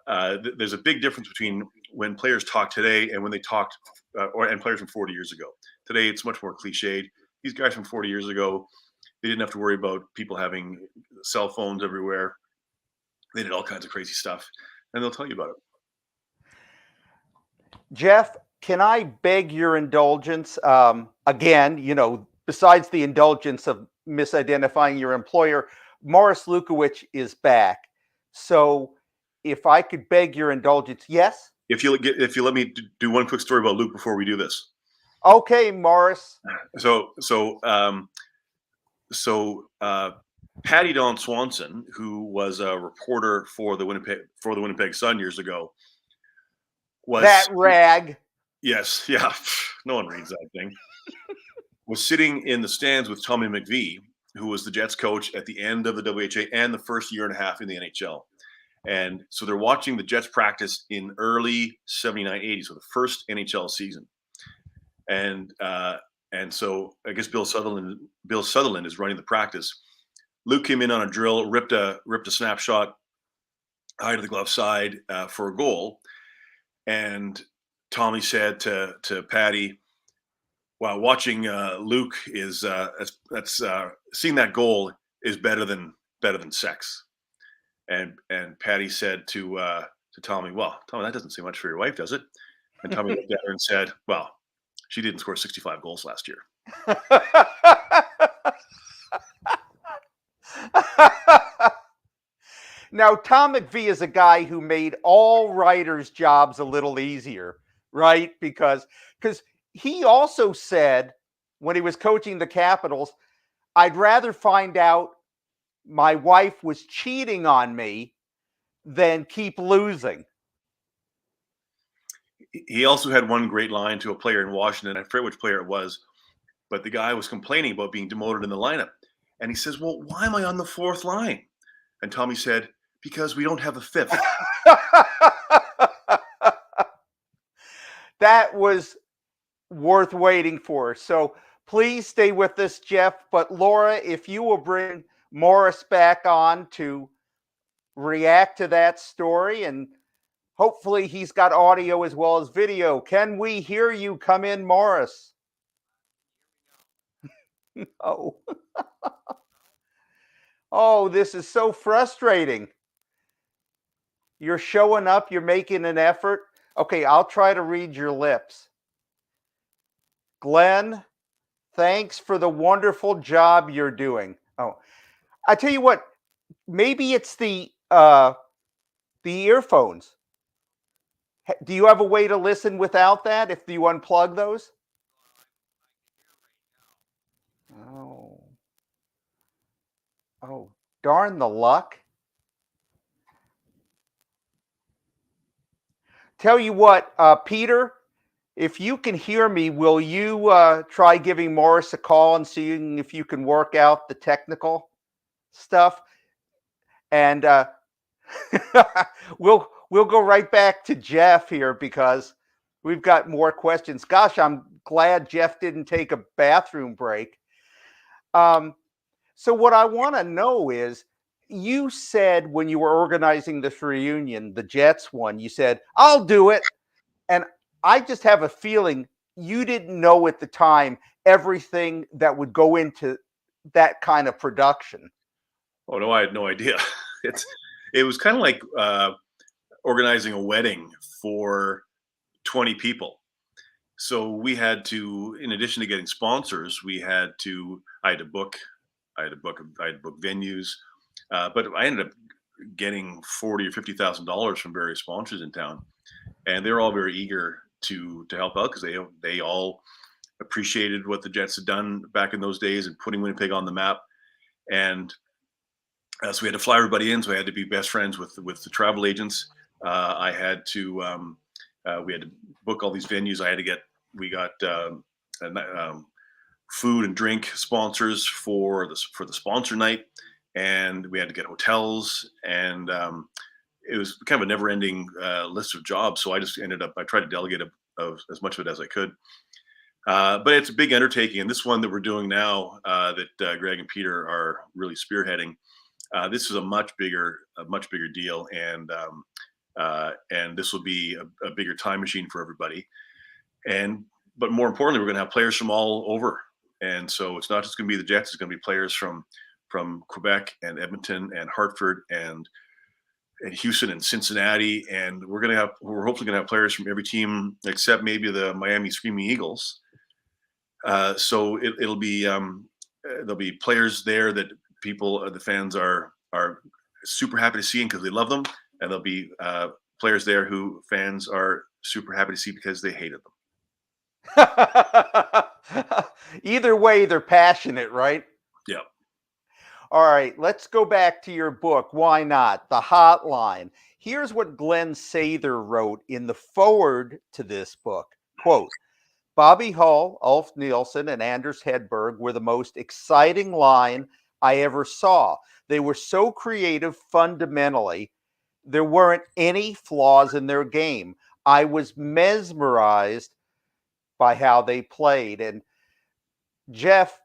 There's a big difference between when players talk today and when they talked, and players from 40 years ago. Today, it's much more cliched. These guys from 40 years ago, they didn't have to worry about people having cell phones everywhere. They did all kinds of crazy stuff, and they'll tell you about it. Jeff, can I beg your indulgence? Again, besides the indulgence of misidentifying your employer, Morris Lukowich is back. So if I could beg your indulgence, yes? If you let me do one quick story about Luke before we do this. Okay, Morris. So Patty Dawn Swanson, who was a reporter for the Winnipeg Sun years ago, was that rag. Yes, yeah. No one reads that thing. Was sitting in the stands with Tommy McVie, who was the Jets coach at the end of the WHA and the first year and a half in the NHL. And so they're watching the Jets practice in early 79-80, so the first NHL season. And so I guess Bill Sutherland is running the practice. Luke came in on a drill, ripped a snapshot high to the glove side for a goal. And Tommy said to Patty, "Wow, watching Luke is seeing that goal is better than sex." And Patty said to Tommy, "Well, Tommy, that doesn't say much for your wife, does it?" And Tommy looked at her and said, "Well, she didn't score 65 goals last year." Now, Tom McVie is a guy who made all writers' jobs a little easier, right? Because he also said when he was coaching the Capitals, "I'd rather find out my wife was cheating on me than keep losing." He also had one great line to a player in Washington. I forget which player it was, but the guy was complaining about being demoted in the lineup. And he says, "Well, why am I on the fourth line?" And Tommy said, "Because we don't have a fifth." That was worth waiting for. So please stay with us, Jeff. But Laura, if you will bring Morris back on to react to that story, and hopefully he's got audio as well as video. Can we hear you? Come in, Morris. Oh. Oh, this is so frustrating. You're showing up, you're making an effort. Okay, I'll try to read your lips. Glenn, thanks for the wonderful job you're doing. Oh, I tell you what, maybe it's the earphones. Do you have a way to listen without that if you unplug those? Oh, darn the luck. Tell you what, Peter, if you can hear me, will you try giving Morris a call and seeing if you can work out the technical stuff? And we'll go right back to Jeff here because we've got more questions. Gosh, I'm glad Jeff didn't take a bathroom break. So what I want to know is, you said when you were organizing this reunion, the Jets one, you said, "I'll do it." And I just have a feeling you didn't know at the time everything that would go into that kind of production. Oh no, I had no idea. It was kind of like organizing a wedding for 20 people. So we had to, in addition to getting sponsors, I had to book venues, but I ended up getting $40,000 or $50,000 from various sponsors in town, and they were all very eager to help out because they all appreciated what the Jets had done back in those days and putting Winnipeg on the map. And so we had to fly everybody in. So I had to be best friends with the travel agents. We had to book all these venues. We got food and drink sponsors for the sponsor night, and we had to get hotels, and it was kind of a never-ending list of jobs. So I tried to delegate of as much of it as I could. But it's a big undertaking, and this one that we're doing now, that Greg and Peter are really spearheading, this is a much bigger deal, and this will be a bigger time machine for everybody. But more importantly, we're going to have players from all over, and so it's not just going to be the Jets; it's going to be players from Quebec and Edmonton and Hartford and Houston and Cincinnati, and we're hopefully going to have players from every team except maybe the Miami Screaming Eagles. So it'll be there'll be players there that the fans are super happy to see because they love them, and there'll be players there who fans are super happy to see because they hated them. Either way, they're passionate, right? Yeah. All right, let's go back to your book, Why Not? The Hotline. Here's what Glenn Sather wrote in the foreword to this book. Quote, Bobby Hull, Ulf Nilsson, and Anders Hedberg were the most exciting line I ever saw. They were so creative fundamentally. There weren't any flaws in their game. I was mesmerized by how they played. And Jeff,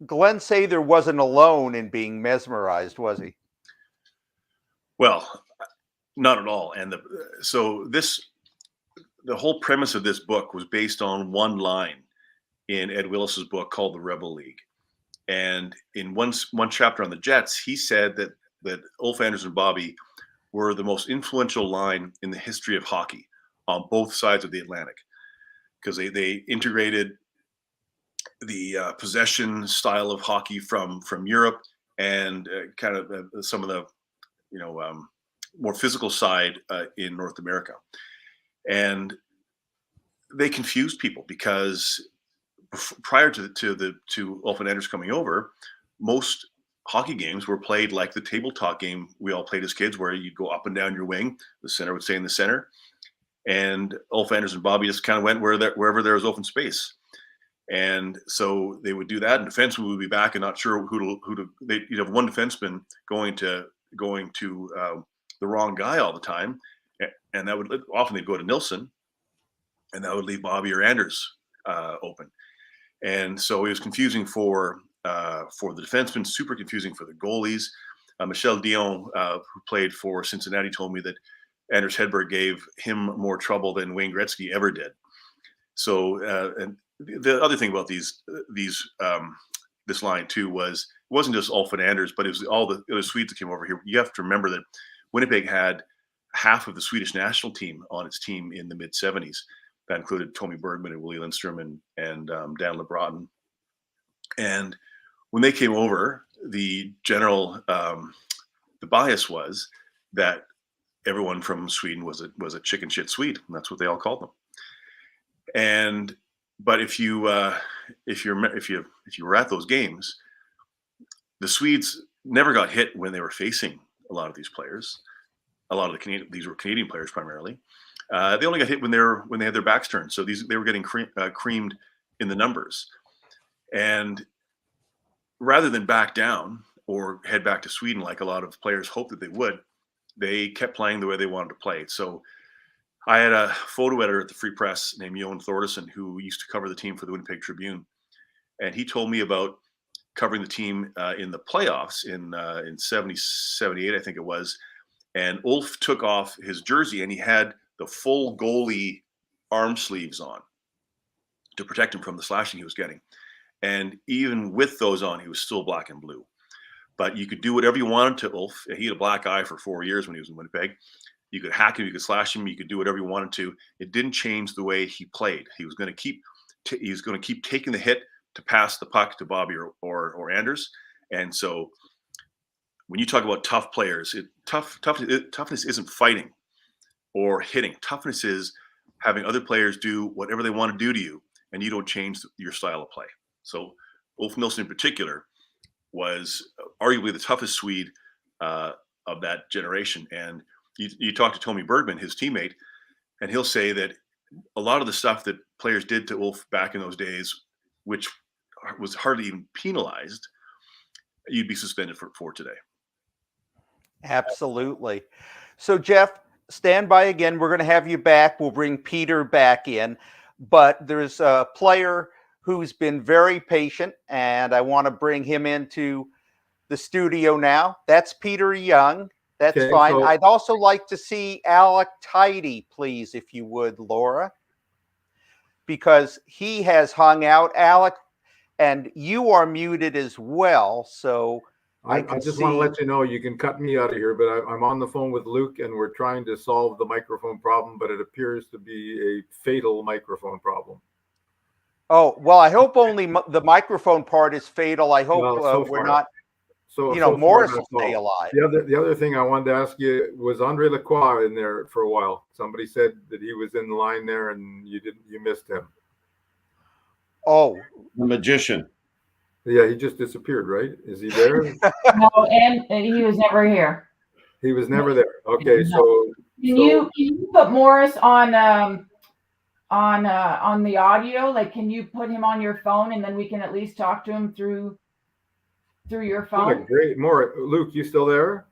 Glenn Sather wasn't alone in being mesmerized, was he? Well, not at all. And the whole premise of this book was based on one line in Ed Willis's book called The Rebel League. And in one chapter on the Jets, he said that Ulf, Anders, and Bobby were the most influential line in the history of hockey on both sides of the Atlantic, because they integrated the possession style of hockey from Europe and kind of some of the more physical side in North America. And they confused people because prior to Ulf and Anders coming over, most hockey games were played like the tabletop game we all played as kids, where you'd go up and down your wing. The center would stay in the center, and Ulf, Anders, and Bobby just kind of went wherever there was open space. And so they would do that, and defensemen would be back and not sure you'd have one defenseman going to the wrong guy all the time, and that would often they'd go to Nilsson, and that would leave Bobby or Anders open. And so it was confusing for the defensemen, super confusing for the goalies. Michel Dion, who played for Cincinnati, told me that Anders Hedberg gave him more trouble than Wayne Gretzky ever did. So, and the other thing about this line too was it wasn't just Ulf and Anders, but it was all the other Swedes that came over here. You have to remember that Winnipeg had half of the Swedish national team on its team in the mid '70s. That included Tommy Bergman and Willie Lindstrom and Dan LeBrotten. And when they came over, the general the bias was that everyone from Sweden was a chicken shit Swede, and that's what they all called them. But if you were at those games, the Swedes never got hit when they were facing a lot of these players. A lot of these were Canadian players primarily. They only got hit when they had their backs turned. So they were getting creamed in the numbers. And rather than back down or head back to Sweden like a lot of players hoped that they would, they kept playing the way they wanted to play. So I had a photo editor at the Free Press named Johan Thordesen, who used to cover the team for the Winnipeg Tribune. And he told me about covering the team in the playoffs in 70, 78, I think it was. And Ulf took off his jersey and he had the full goalie arm sleeves on to protect him from the slashing he was getting. And even with those on, he was still black and blue. but you could do whatever you wanted to Ulf. He had a black eye for 4 years when he was in Winnipeg. You could hack him, you could slash him, you could do whatever you wanted to. It didn't change the way he played. He was going to keep taking the hit to pass the puck to Bobby or Anders. And so when you talk about tough players, toughness isn't fighting or hitting. Toughness is having other players do whatever they want to do to you, and you don't change your style of play. So Ulf Nilsson in particular was arguably the toughest Swede of that generation. And you talk to Tommy Bergman, his teammate, and he'll say that a lot of the stuff that players did to Ulf back in those days, which was hardly even penalized, you'd be suspended for today. Absolutely. So, Jeff, stand by again. We're going to have you back. We'll bring Peter back in. But there's a player who's been very patient, and I want to bring him into the studio now. That's Peter Young. That's okay, fine. So I'd also like to see Alec Tidy, please, if you would, Laura, because he has hung out. Alec, and you are muted as well, so I just want to let you know you can cut me out of here, but I'm on the phone with Luke, and we're trying to solve the microphone problem, but it appears to be a fatal microphone problem. Oh, well, I hope only the microphone part is fatal. I hope we're not. So Morris will stay alive. The other thing I wanted to ask you was Andre Lacroix in there for a while. Somebody said that he was in the line there, and you missed him. Oh, the magician. Yeah, he just disappeared, right? Is he there? No, and he was never here. He was never there. Okay, so can you put Morris on the audio? Like, can you put him on your phone, and then we can at least talk to him through your phone? Yeah, great. Luke, you still there?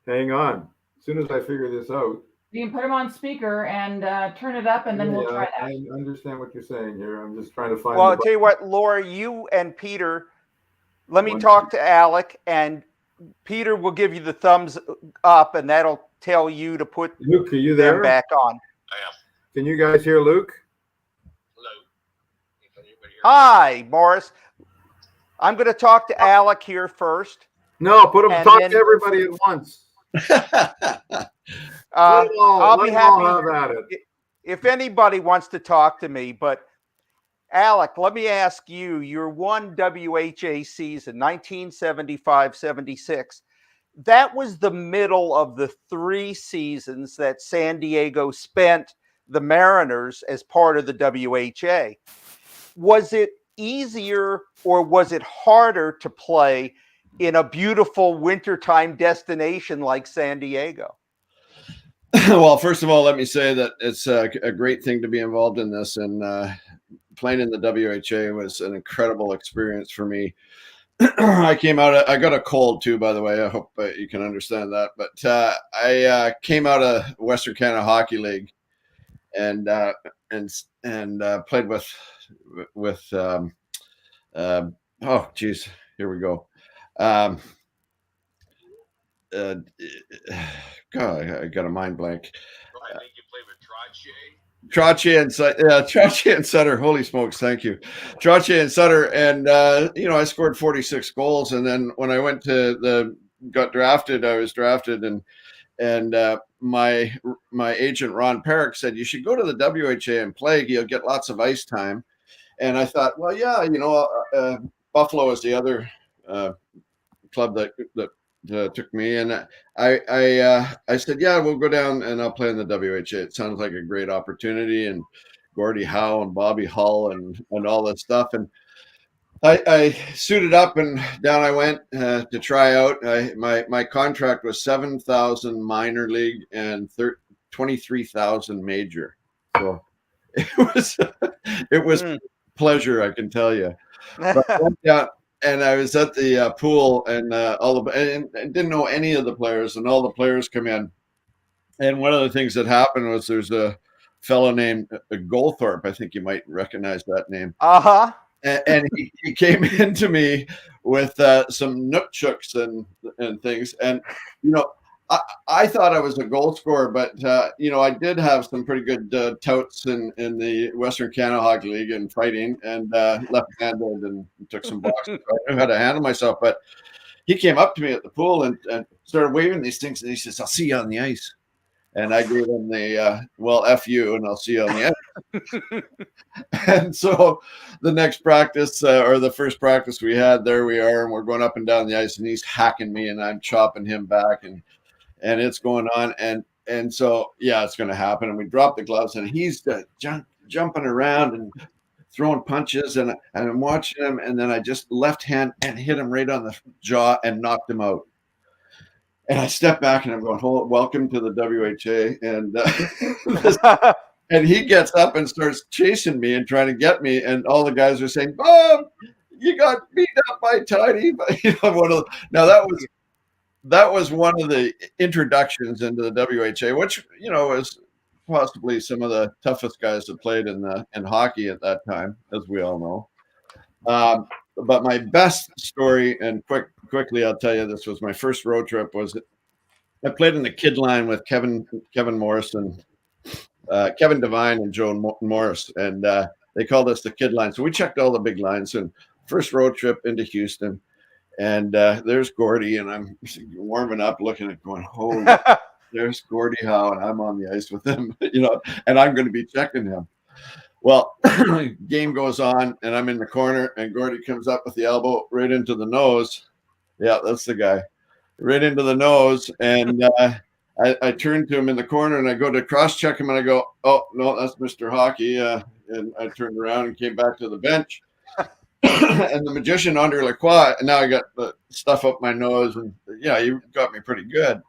Hang on. As soon as I figure this out. You can put him on speaker and turn it up, and then we'll try that. I understand what you're saying here. I'm just trying to find. Well, I'll tell you what, Laura, you and Peter, let me talk to Alec, and Peter will give you the thumbs up, and that'll tell you to put Luke, are you there? Them back on. I am. Can you guys hear Luke? Hello. Hi, Morris. I'm going to talk to Alec here first. No, talk to everybody at once. I'll be happy if anybody wants to talk to me. But Alec, let me ask you: your one WHA season, 1975-76, that was the middle of the 3 seasons that San Diego spent the Mariners as part of the WHA. Was it easier or was it harder to play in a beautiful wintertime destination like San Diego? Well, first of all, let me say that it's a great thing to be involved in this, and playing in the WHA was an incredible experience for me. I got a cold too, by the way. I hope you can understand that. But I came out of Western Canada Hockey League and played with oh geez, here we go. God, I got a mind blank. I think you played with Trottier and Sutter. Holy smokes, thank you. Trottier and Sutter, and I scored 46 goals, and then when I got drafted, I was drafted, and my agent Ron Perrick said you should go to the WHA and play. You'll get lots of ice time. And I thought, well, yeah, Buffalo is the other club that took me, and I said, yeah, we'll go down and I'll play in the WHA. It sounds like a great opportunity, and Gordie Howe and Bobby Hull and all that stuff. And I suited up and down I went to try out. My contract was 7,000 minor league and 23,000 major. So it was pleasure, I can tell you. But and I was at the pool, and and didn't know any of the players, and all the players come in. And one of the things that happened was there's a fellow named Goldthorpe. I think you might recognize that name. Uh-huh. And he came into me with some nunchucks and things. And, I thought I was a goal scorer, but I did have some pretty good touts in the Western Canada Hockey League and fighting, and left-handed, and took some boxing. So I knew how to handle myself. But he came up to me at the pool and started waving these things, and he says, "I'll see you on the ice." And I gave him the F you, and I'll see you on the ice. And so the next practice, or the first practice we had, there we are, and we're going up and down the ice, and he's hacking me, and I'm chopping him back, and it's going on, and so it's going to happen. And we drop the gloves, and he's jumping around and throwing punches, and I'm watching him, and then I just left hand and hit him right on the jaw and knocked him out. And I step back, and I'm going, "Welcome to the WHA," and and he gets up and starts chasing me and trying to get me, and all the guys are saying, "Bob, you got beat up by Tidy." Now that was one of the introductions into the WHA, which was possibly some of the toughest guys that played in hockey at that time, as we all know. But my best story, and quickly I'll tell you, this was my first road trip. I played in the kid line with Kevin Morrison, Kevin Devine, and Joe Morris, and they called us the kid line. So we checked all the big lines. And first road trip into Houston. And there's Gordy, and I'm warming up, looking at going, "Holy, there's Gordie Howe, and I'm on the ice with him, and I'm going to be checking him." Well, game goes on, and I'm in the corner, and Gordie comes up with the elbow right into the nose. Yeah, that's the guy, right into the nose. And I turn to him in the corner, and I go to cross check him, and I go, "Oh no, that's Mr. Hockey." And I turned around and came back to the bench. And the magician Andre Lacroix, and now I got the stuff up my nose, and you got me pretty good.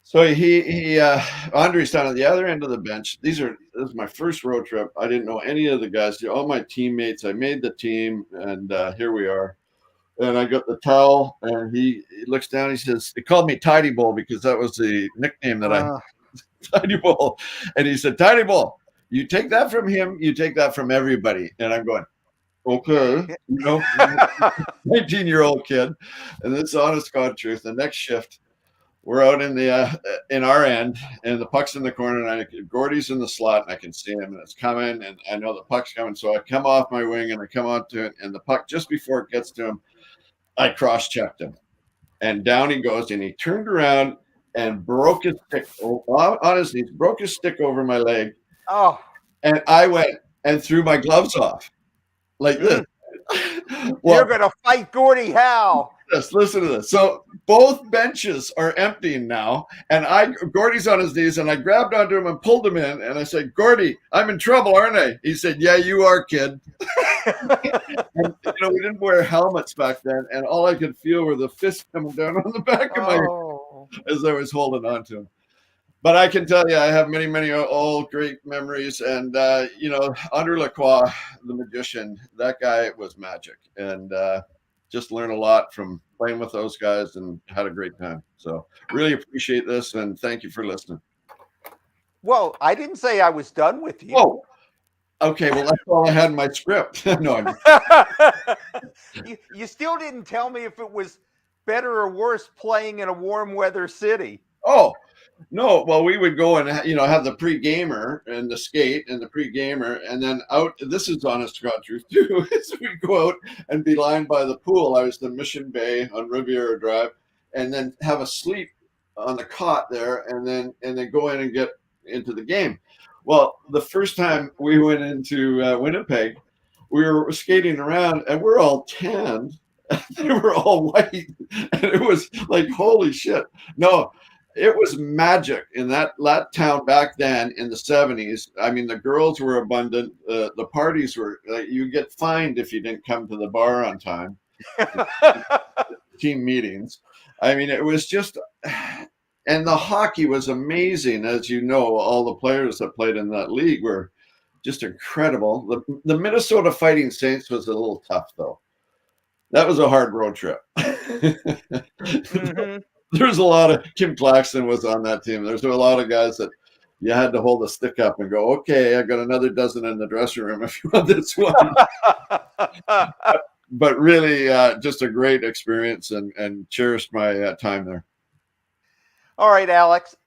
So Andre's down at the other end of the bench. This is my first road trip. I didn't know any of the guys. All my teammates. I made the team, and here we are. And I got the towel, and he looks down. He says, "They called me Tidy Bowl because that was the nickname that I Tidy Bowl." And he said, "Tidy Bowl, you take that from him. You take that from everybody." And I'm going, "Okay, 19-year-old kid." And this is honest God truth. The next shift, we're out in our end, and the puck's in the corner, and Gordie's in the slot, and I can see him, and it's coming, and I know the puck's coming. So I come off my wing, and I come onto it, and the puck, just before it gets to him, I cross-checked him. And down he goes, and he turned around and broke his stick on his knees, broke his stick over my leg. Oh. And I went and threw my gloves off. Like this. Well, you're going to fight Gordie Howe. Yes, listen to this. So both benches are emptying now, and Gordie's on his knees, and I grabbed onto him and pulled him in, and I said, "Gordie, I'm in trouble, aren't I?" He said, "Yeah, you are, kid." And, we didn't wear helmets back then, and all I could feel were the fists coming down on the back of my head as I was holding on to him. But I can tell you, I have many, many old great memories. And, Andre Lacroix, the magician, that guy was magic. And just learned a lot from playing with those guys and had a great time. So really appreciate this. And thank you for listening. Well, I didn't say I was done with you. Oh, okay. Well, that's all I had in my script. No, you still didn't tell me if it was better or worse playing in a warm weather city. Oh, no, well, we would go and have the pre-gamer and the skate and the pre-gamer, and then out. This is honest to God truth too. So we go out and be lying by the pool. I was in Mission Bay on Riviera Drive, and then have a sleep on the cot there, and then go in and get into the game. Well, the first time we went into Winnipeg, we were skating around, and we're all tanned. They were all white, and it was like, holy shit! No. It was magic in that town back then in the 70s. I mean, the girls were abundant. The parties were, you get fined if you didn't come to the bar on time. Team meetings. I mean, it was just, and the hockey was amazing. As you know, all the players that played in that league were just incredible. The Minnesota Fighting Saints was a little tough, though. That was a hard road trip. Mm-hmm. There's a lot of, Kim Claxton was on that team. There's a lot of guys that you had to hold a stick up and go, "Okay, I got another dozen in the dressing room if you want this one." But really, just a great experience, and cherished my time there. All right, Alex,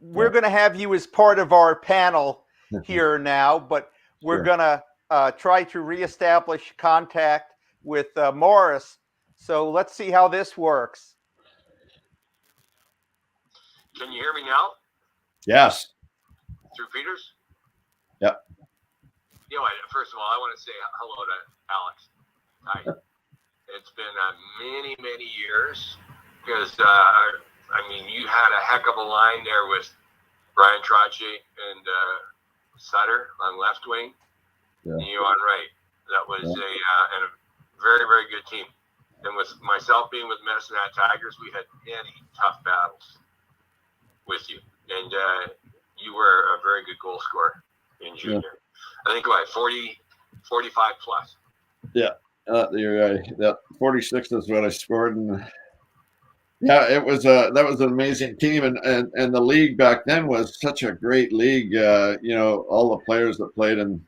we're going to have you as part of our panel here now, but we're Sure. going to try to reestablish contact with Morris. So let's see how this works. Can you hear me now? Yes. Through Peters? Yep. You know, first of all, I want to say hello to Alex. Hi. It's been many, many years because, I mean, you had a heck of a line there with Brian Trottier and Sutter on left wing, and you on right. That was a very, very good team. And with myself being with Medicine Hat Tigers, we had many tough battles with you. And you were a very good goal scorer in junior. Yeah. I think about 40, 45 plus. Yeah, you're right. That 46 is what I scored. And yeah, it was that was an amazing team. And the league back then was such a great league. You know, all the players that played in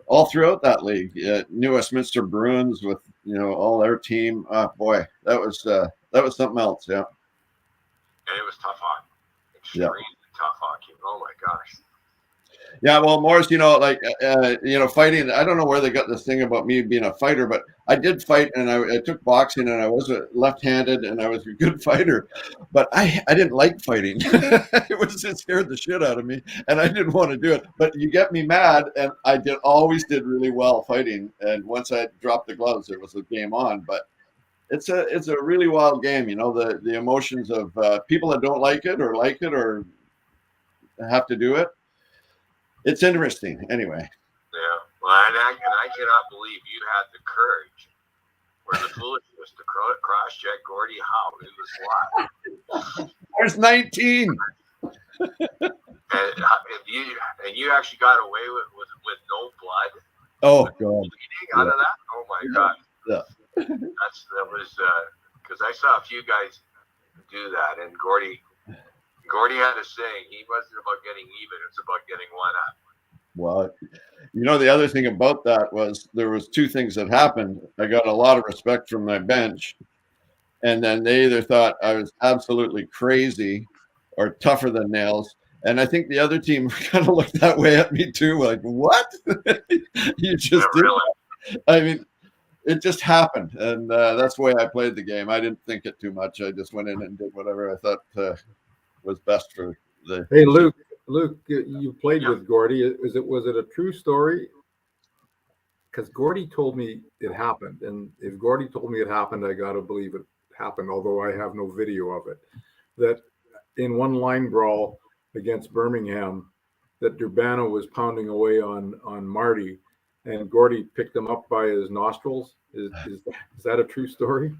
all throughout that league. New Westminster Bruins with, you know, all their team. Boy, that was something else. Yeah. And it was tough hockey. Extremely tough hockey. Oh my gosh. Yeah, well, Morris, you know, like, you know, fighting, I don't know where they got this thing about me being a fighter, but I did fight, and I took boxing, and I was left-handed, and I was a good fighter, but I didn't like fighting. It scared the shit out of me, and I didn't want to do it. But you get me mad, and I always did really well fighting, and once I dropped the gloves, it was a game on. But it's a really wild game, you know, the emotions of people that don't like it or have to do it. It's interesting, anyway. Yeah, well, and I cannot believe you had the courage or the foolishness to cross-check Gordie Howe in the slot. There's 19. and you actually got away with no blood. Oh God! Bleeding out of that. Oh my God. Yeah. That was because I saw a few guys do that, and Gordie had a saying, he wasn't about getting even, it's about getting one up. Well, you know, the other thing about that was there was two things that happened. I got a lot of respect from my bench, and then they either thought I was absolutely crazy or tougher than nails. And I think the other team kind of looked that way at me too, like, what? You just did that. I mean, it just happened, and that's the way I played the game. I didn't think it too much. I just went in and did whatever I thought was best for the. Hey, Luke, you played with Gordie. Was it a true story? Because Gordie told me it happened, and if Gordie told me it happened, I gotta believe it happened. Although I have no video of it. That in one line brawl against Birmingham, that Durbano was pounding away on Marty, and Gordie picked him up by his nostrils. Is that a true story?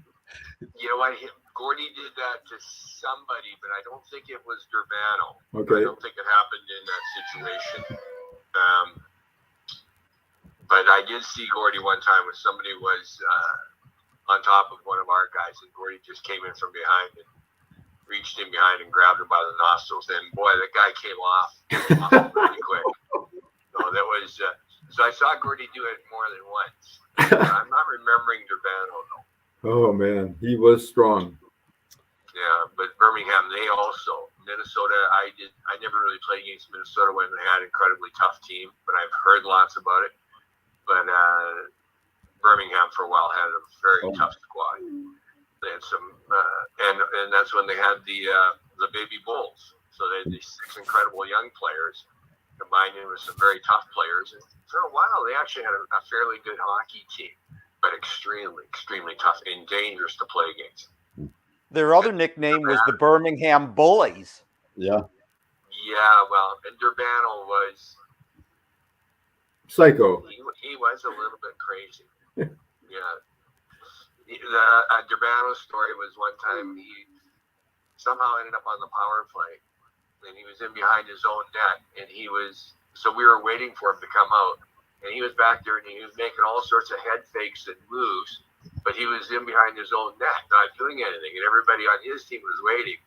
You know what? Gordie did that to somebody, but I don't think it was Durbano. Okay. I don't think it happened in that situation. But I did see Gordie one time when somebody was on top of one of our guys, and Gordie just came in from behind and reached in behind and grabbed him by the nostrils. And boy, that guy came off pretty quick. So that was. So I saw Gordie do it more than once. I'm not remembering Durbano though. Oh man, he was strong. Yeah, but Birmingham, they also Minnesota. I never really played against Minnesota when they had an incredibly tough team, but I've heard lots about it. But Birmingham for a while had a very tough squad. They had some, and that's when they had the baby Bulls. So they had these 6 incredible young players combined in with some very tough players. And for a while, they actually had a fairly good hockey team, but extremely, extremely tough and dangerous to play against. Their other nickname was the Birmingham Bullies. Yeah. Yeah, well, and Durbano was psycho. He was a little bit crazy. Yeah. The Durbano's story was one time he somehow ended up on the power play, and he was in behind his own net, and so we were waiting for him to come out, and he was back there, and he was making all sorts of head fakes and moves, but he was in behind his own net, not doing anything, and everybody on his team was waiting.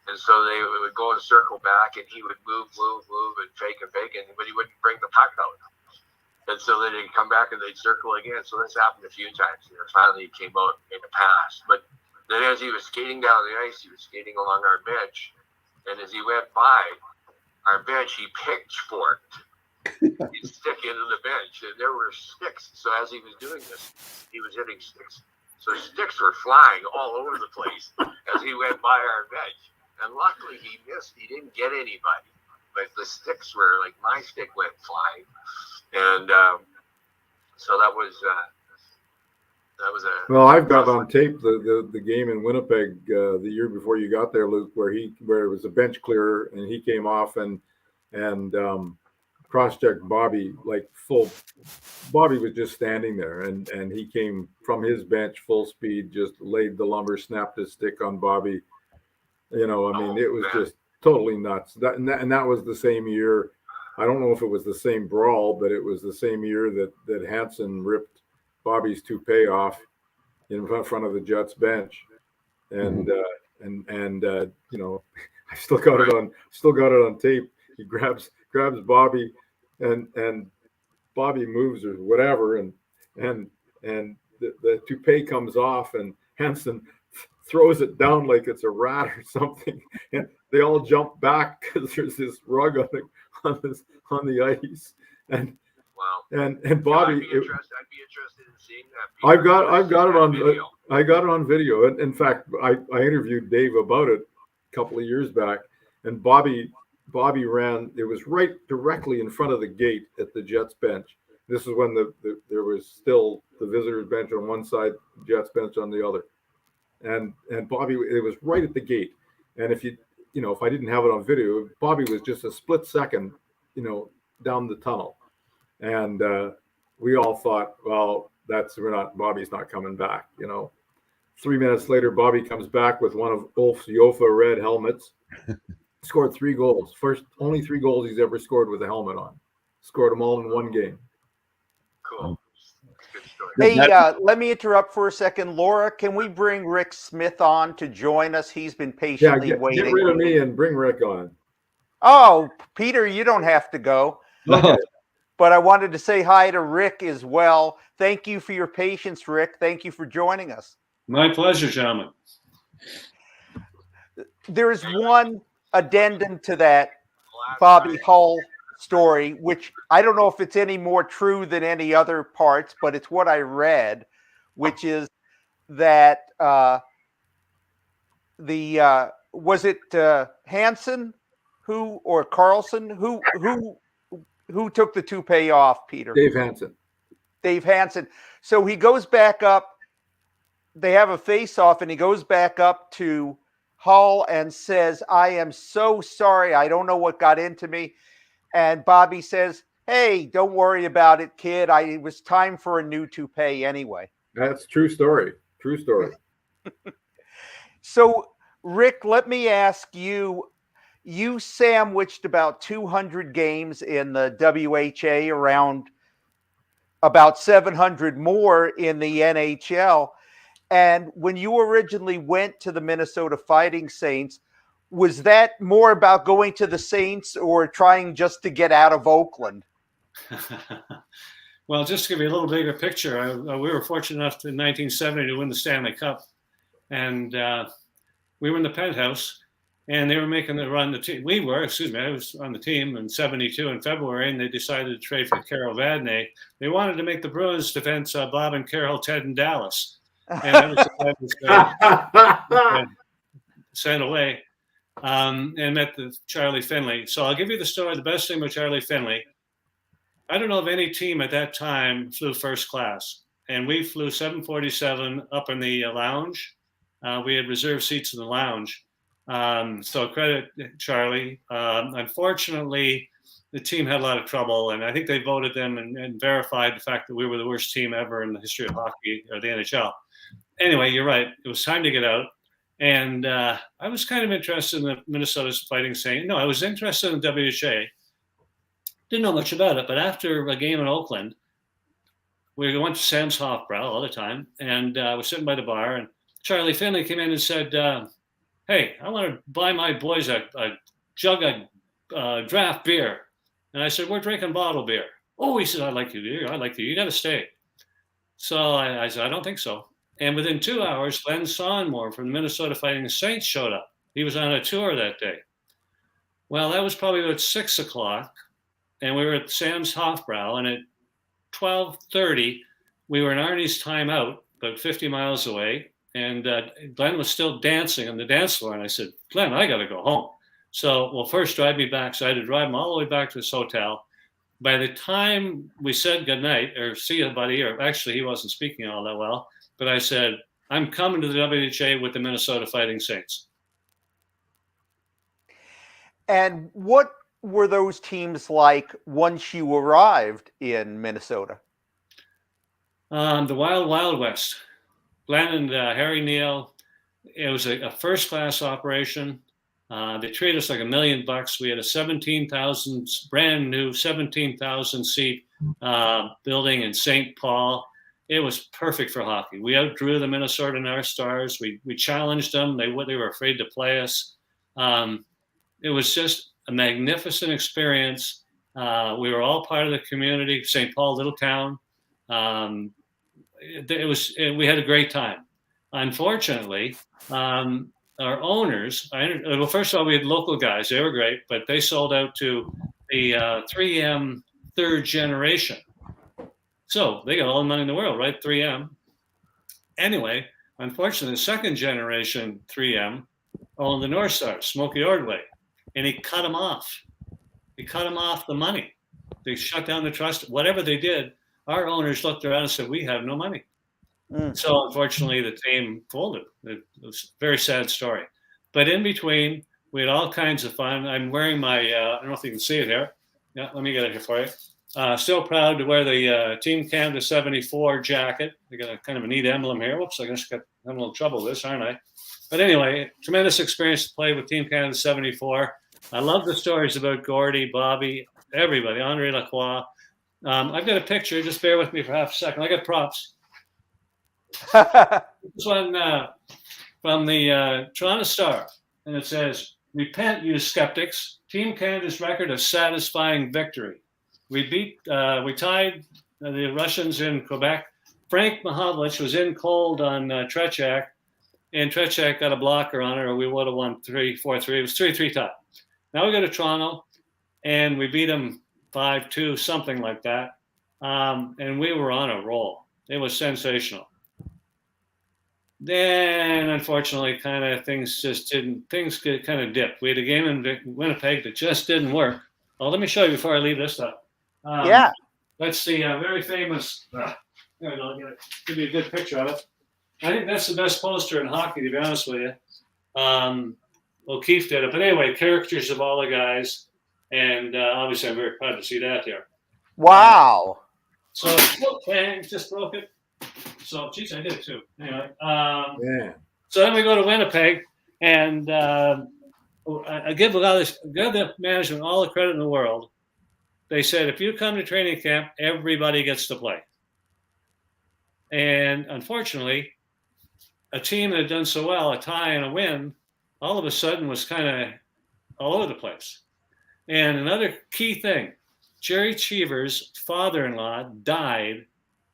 And so they would go and circle back, and he would move, and fake, but he wouldn't bring the puck out. And so then they'd come back and they'd circle again. So this happened a few times. Finally, he came out in a pass. But then as he was skating down the ice, he was skating along our bench, And as he went by our bench, he pitchforked his stick into the bench, and there were sticks. So as he was doing this, he was hitting sticks. So sticks were flying all over the place as he went by our bench. And luckily he missed. He didn't get anybody. But the sticks were, like, my stick went flying. And so that was a... Well, I've got on tape the game in Winnipeg the year before you got there, Luke, where it was a bench clearer, and he came off and cross-checked Bobby like full. Bobby was just standing there, and he came from his bench full speed, just laid the lumber, snapped his stick on Bobby. You know, I mean, it was just totally nuts. That was the same year. I don't know if it was the same brawl, but it was the same year that Hansen ripped Bobby's toupee off in front of the Jets bench, and you know, I still got it on tape. He grabs Bobby, and Bobby moves or whatever, and the toupee comes off, and Hansen throws it down like it's a rat or something, and they all jump back because there's this rug on the ice, and wow. And Bobby, I'd be interested in seeing that. Peter. I've got it on video. I got it on video. And in fact, I interviewed Dave about it a couple of years back, and Bobby ran. It was right directly in front of the gate at the Jets bench. This is when there was still the visitors bench on one side, Jets bench on the other, and Bobby, it was right at the gate. And if I didn't have it on video, Bobby was just a split second, down the tunnel. And we all thought, well, Bobby's not coming back. 3 minutes later, Bobby comes back with one of Ulf's Jofa red helmets, scored 3 goals. Only 3 goals he's ever scored with a helmet on. Scored them all in one game. Cool. Good story. Hey, let me interrupt for a second. Laura, can we bring Rick Smith on to join us? He's been patiently waiting. Get rid of me and bring Rick on. Oh, Peter, you don't have to go. Okay. But I wanted to say hi to Rick as well. Thank you for your patience, Rick. Thank you for joining us. My pleasure, gentlemen. There's one addendum to that Bobby Hull story, which I don't know if it's any more true than any other parts, but it's what I read, which is that was it Hansen or Carlson who took the toupee off, Peter? Dave Hansen. So he goes back up. They have a face-off, and he goes back up to Hull and says, "I am so sorry. I don't know what got into me." And Bobby says, "Hey, don't worry about it, kid. It was time for a new toupee anyway." That's true story. True story. So, Rick, let me ask you. You sandwiched about 200 games in the WHA, around about 700 more in the NHL. And when you originally went to the Minnesota Fighting Saints, was that more about going to the Saints or trying just to get out of Oakland? Well, just to give you a little bigger picture, we were fortunate enough in 1970 to win the Stanley Cup. And we were in the penthouse. And they were making the run. I was on the team in 72 in February, and they decided to trade for Carol Vadnais. They wanted to make the Bruins defense Bob and Carol, Ted, and Dallas. And that was sent away and met Charlie Finley. So I'll give you the story. The best thing with Charlie Finley, I don't know of any team at that time flew first class. And we flew 747 up in the lounge. We had reserved seats in the lounge. So credit Charlie. Unfortunately, the team had a lot of trouble, and I think they voted them and verified the fact that we were the worst team ever in the history of hockey or the NHL. Anyway, you're right. It was time to get out. And I was kind of interested in the Minnesota Fighting Saints. No, I was interested in WHA. Didn't know much about it, but after a game in Oakland, we went to Sam's Hofbrau all the time, and we're sitting by the bar, and Charlie Finley came in and said, "Hey, I want to buy my boys a jug of draft beer." And I said, "We're drinking bottled beer." "Oh," he said, "I like you, dear. I like you. You got to stay." So I said, "I don't think so." And within 2 hours, Glenn Sonmore from the Minnesota Fighting Saints showed up. He was on a tour that day. Well, that was probably about 6 o'clock, and we were at Sam's Hofbrau, and at 12:30, we were in Arnie's timeout, about 50 miles away, and Glenn was still dancing on the dance floor, and I said, Glenn, I got to go home. So, well, first drive me back. So I had to drive him all the way back to his hotel. By the time we said goodnight, or see you, buddy, or actually he wasn't speaking all that well, but I said, I'm coming to the WHA with the Minnesota Fighting Saints. And what were those teams like once you arrived in Minnesota? The Wild Wild West. Glenn and Harry Neal. It was a first-class operation. They treated us like $1 million. We had a brand new 17,000 seat building in St. Paul. It was perfect for hockey. We outdrew the Minnesota North Stars. We challenged them. They were afraid to play us. It was just a magnificent experience. We were all part of the community. St. Paul, little town. We had a great time. Unfortunately, our owners, well, first of all, we had local guys. They were great, but they sold out to the 3M third generation. So they got all the money in the world, right? 3M. Anyway, unfortunately, the second generation 3M owned the North Stars, Smokey Ordway, and he cut them off. He cut them off the money. They shut down the trust. Whatever they did, our owners looked around and said, we have no money. So unfortunately, the team folded. It was a very sad story. But in between, we had all kinds of fun. I'm wearing my, I don't know if you can see it here. Yeah, let me get it here for you. Still proud to wear the Team Canada 74 jacket. We got a kind of a neat emblem here. Whoops, I just got having a little trouble with this, aren't I? But anyway, tremendous experience to play with Team Canada 74. I love the stories about Gordy, Bobby, everybody, Andre Lacroix. I've got a picture. Just bear with me for half a second. I got props. This one from the Toronto Star, and it says, "Repent, you skeptics. Team Canada's record of satisfying victory. We tied the Russians in Quebec. Frank Mahovlich was in cold on Trechak, and Trechak got a blocker on it, or we would have won 3-4-3. It was 3-3 tie. Now we go to Toronto, and we beat them 5-2, something like that. And we were on a roll. It was sensational. Then, unfortunately, things kind of dipped. We had a game in Winnipeg that just didn't work. Well, let me show you before I leave this stuff. Yeah. That's the very famous. Here we go. Give you a good picture of it. I think that's the best poster in hockey, to be honest with you. Well, Keith did it. But anyway, caricatures of all the guys. And obviously, I'm very proud to see that here. Wow. So, bang, just broke it. So, geez, I did it too. Anyway. Yeah. So then we go to Winnipeg, and I give the management all the credit in the world. They said, if you come to training camp, everybody gets to play. And unfortunately, a team that had done so well, a tie and a win, all of a sudden was kind of all over the place. And another key thing, Jerry Cheever's father-in-law died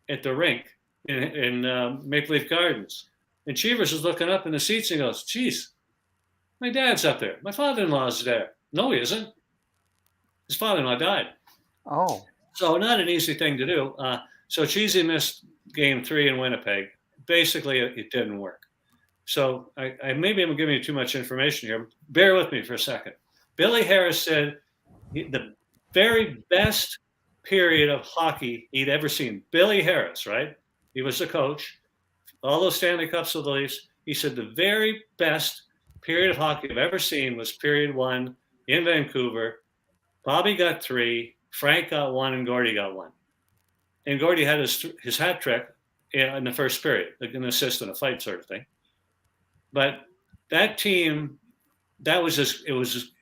at the rink in Maple Leaf Gardens. And Cheevers was looking up in the seats and goes, geez, my dad's up there. My father-in-law's there. No, he isn't. His father-in-law died. Oh. So not an easy thing to do. So Cheesy missed game 3 in Winnipeg. Basically, it didn't work. So maybe I'm giving you too much information here. Bear with me for a second. Billy Harris said the very best period of hockey he'd ever seen. Billy Harris, right? He was the coach. All those Stanley Cups with the Leafs. He said the very best period of hockey I've ever seen was period 1 in Vancouver. Bobby got 3, Frank got 1, and Gordy got 1. And Gordy had his hat trick in the first period, like an assist and a fight sort of thing. But that team, it was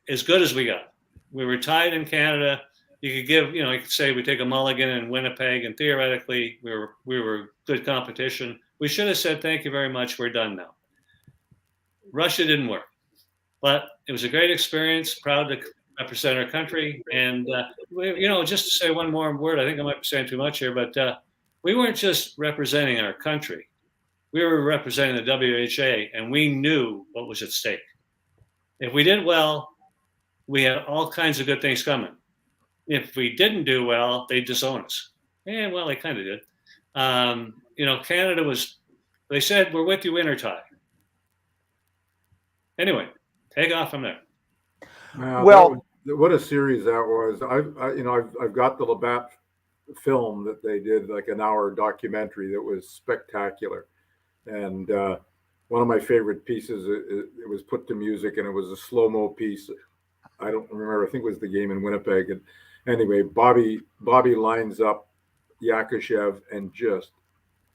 as good as we got. We were tied in Canada. You could give, you could say we take a mulligan in Winnipeg, and theoretically we were good competition. We should have said, thank you very much, we're done now. Russia didn't work. But it was a great experience, proud to represent our country. And, just to say one more word, I think I might be saying too much here, but we weren't just representing our country. We were representing the WHA, and we knew what was at stake. If we did well, we had all kinds of good things coming. If we didn't do well, they'd disown us. And well, they kind of did. Canada they said, we're with you wintertime. Anyway, take off from there. Well, what a series that was. I've got the Labatt film that they did, like an hour documentary that was spectacular. And one of my favorite pieces, it was put to music, and it was a slow-mo piece. I don't remember. I think it was the game in Winnipeg. And anyway, Bobby lines up Yakushev and just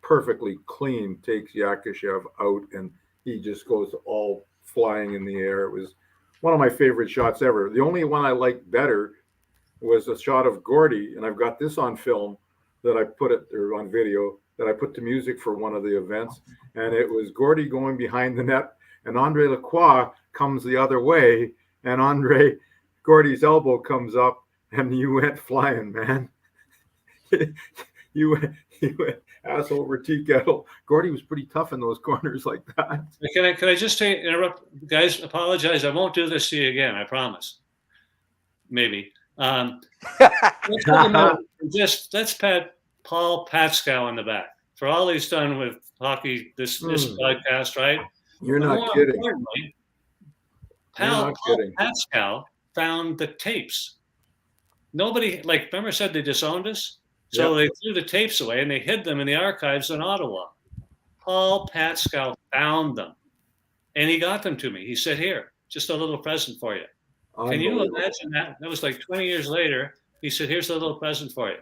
perfectly clean takes Yakushev out, and he just goes all flying in the air. It was one of my favorite shots ever. The only one I liked better was a shot of Gordy, and I've got this on film that I put on video that I put to music for one of the events, and it was Gordy going behind the net, and Andre Lacroix comes the other way, and Gordy's elbow comes up, and you went flying, man. you went ass over tea kettle. Gordy was pretty tough in those corners like that. Can I just interrupt, guys? Apologize. I won't do this to you again. I promise. Maybe. Let's pat Paul Pascal on the back for all he's done with hockey. This podcast, right? You're not kidding. Paul Pascal found the tapes. Nobody, remember, said they disowned us? So they threw the tapes away and they hid them in the archives in Ottawa. Paul Pascal found them, and he got them to me. He said, "Here, just a little present for you." Can you imagine that? That was like 20 years later. He said, "Here's a little present for you."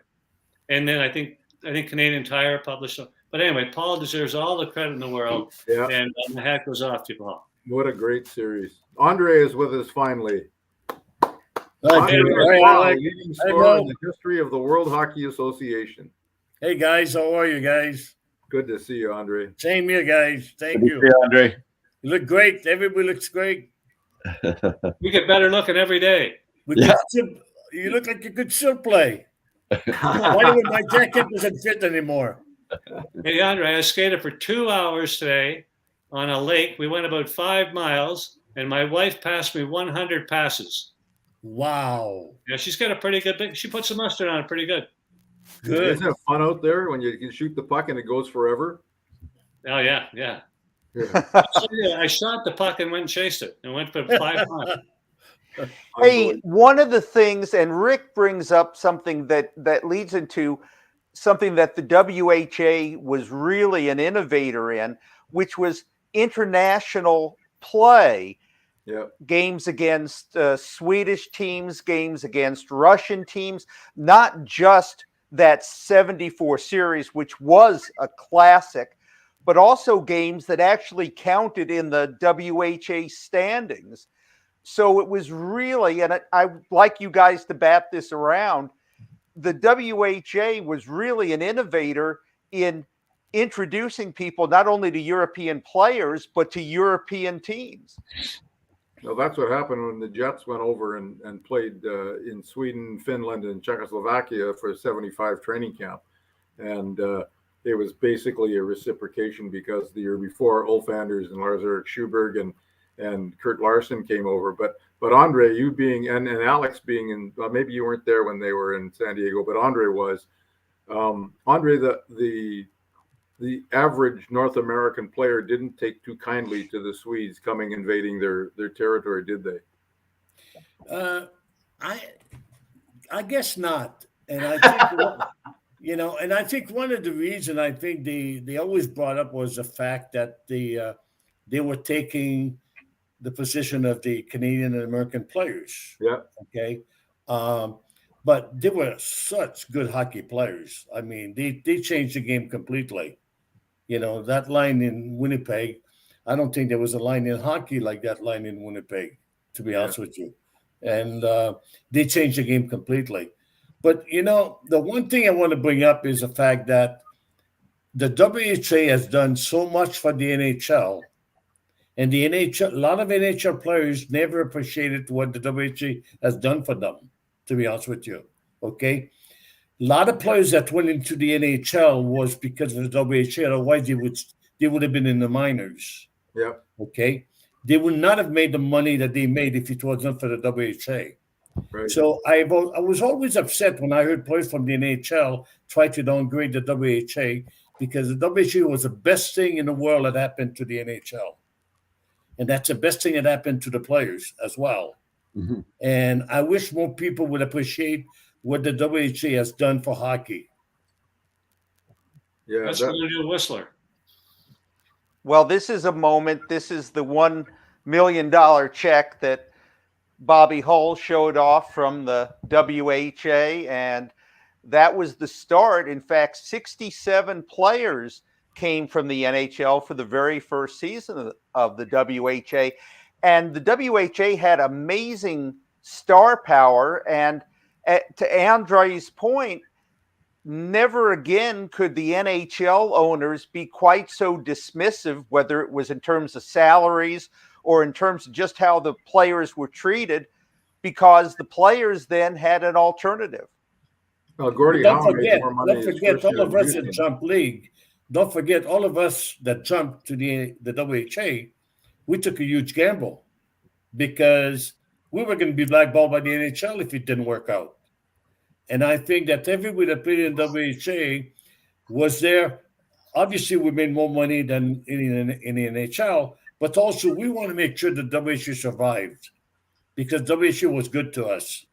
And then I think Canadian Tire published them. But anyway, Paul deserves all the credit in the world. Yeah. And the hat goes off to Paul. What a great series. Andre is with us finally. Leading scorer in the history of the World Hockey Association. Hey guys, how are you guys? Good to see you, Andre. Same here, guys. Thank you. See you, Andre. You look great. Everybody looks great. We get better looking every day. You look like you could still play. Why my jacket doesn't fit anymore? Hey, Andre, I skated for 2 hours today on a lake. We went about 5 miles, and my wife passed me 100 passes. Wow. Yeah, she's got a pretty good. She put some mustard on it pretty good. Good. Isn't it fun out there when you can shoot the puck and it goes forever? Oh, yeah. I shot the puck and went and chased it and went for 5 miles. Hey, one of the things, and Rick brings up something that leads into something that the WHA was really an innovator in, which was international play. Yeah. Games against Swedish teams, games against Russian teams, not just that 74 series, which was a classic, but also games that actually counted in the WHA standings. So it was really, and I like you guys to bat this around, the WHA was really an innovator in introducing people not only to European players, but to European teams. Well, that's what happened when the Jets went over and played in Sweden, Finland, and Czechoslovakia for a 75 training camp. And it was basically a reciprocation because the year before, Ulf Anders and Lars-Erik Schuberg and Kurt Larson came over. But Andre, you being, and Alex being in, maybe you weren't there when they were in San Diego, but Andre was. Andre, the average North American player didn't take too kindly to the Swedes coming invading their territory, did they? I guess not. And I think and I think one of the reasons I think they always brought up was the fact that they were taking the position of the Canadian and American players. Yeah. Okay. But they were such good hockey players. I mean, they changed the game completely. That line in Winnipeg, I don't think there was a line in hockey like that line in Winnipeg, to be honest with you. And they changed the game completely. But, the one thing I want to bring up is the fact that the WHA has done so much for the NHL. And the NHL, a lot of NHL players never appreciated what the WHA has done for them, to be honest with you. Okay? A lot of players that went into the NHL was because of the WHA. Otherwise, they would have been in the minors. Yeah. Okay. they would not have made the money that they made if it wasn't for the WHA. Right. So I was always upset when I heard players from the NHL try to downgrade the WHA, because the WHA was the best thing in the world that happened to the NHL. And that's the best thing that happened to the players as well. Mm-hmm. And I wish more people would appreciate what the WHA has done for hockey. Yeah, That's going to do Whistler. Well, this is a moment. This is the $1 million check that Bobby Hull showed off from the WHA, and that was the start. In fact, 67 players came from the NHL for the very first season of the WHA, and the WHA had amazing star power. And to Andre's point, never again could the NHL owners be quite so dismissive, whether it was in terms of salaries or in terms of just how the players were treated, because the players then had an alternative. Well, Gordie Don't Howe made forget, more money don't his forget first all year of in us that Houston. jump league. Don't forget all of us that jumped to the WHA. We took a huge gamble because we were going to be blackballed by the NHL if it didn't work out. And I think that everybody that played in WHA was there. Obviously, we made more money than in the NHL, but also we want to make sure that WHA survived because WHA was good to us.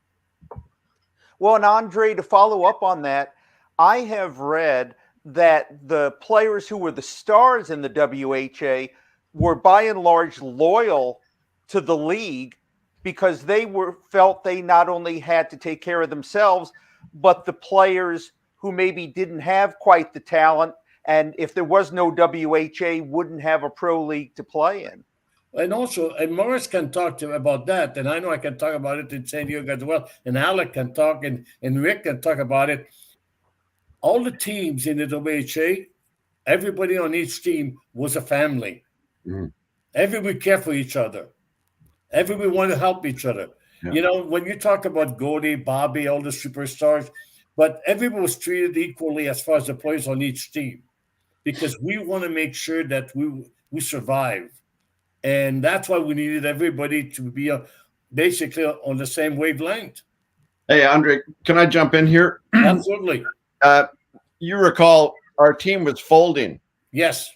Well, and Andre, to follow up on that, I have read that the players who were the stars in the WHA were by and large loyal to the league because they felt they not only had to take care of themselves, but the players who maybe didn't have quite the talent, and if there was no WHA, wouldn't have a pro league to play in. And also, and Morris can talk to about that, and I know I can talk about it in San Diego as well, and Alec can talk, and Rick can talk about it. All the teams in the WHA, everybody on each team was a family. Mm-hmm. Everybody cared for each other. Everybody wanted to help each other. Yeah. You know, when you talk about Goldie, Bobby, all the superstars, but everybody was treated equally as far as the players on each team, because we want to make sure that we survive. And that's why we needed everybody to be basically on the same wavelength. Hey, Andre, can I jump in here? Absolutely. You recall our team was folding. Yes.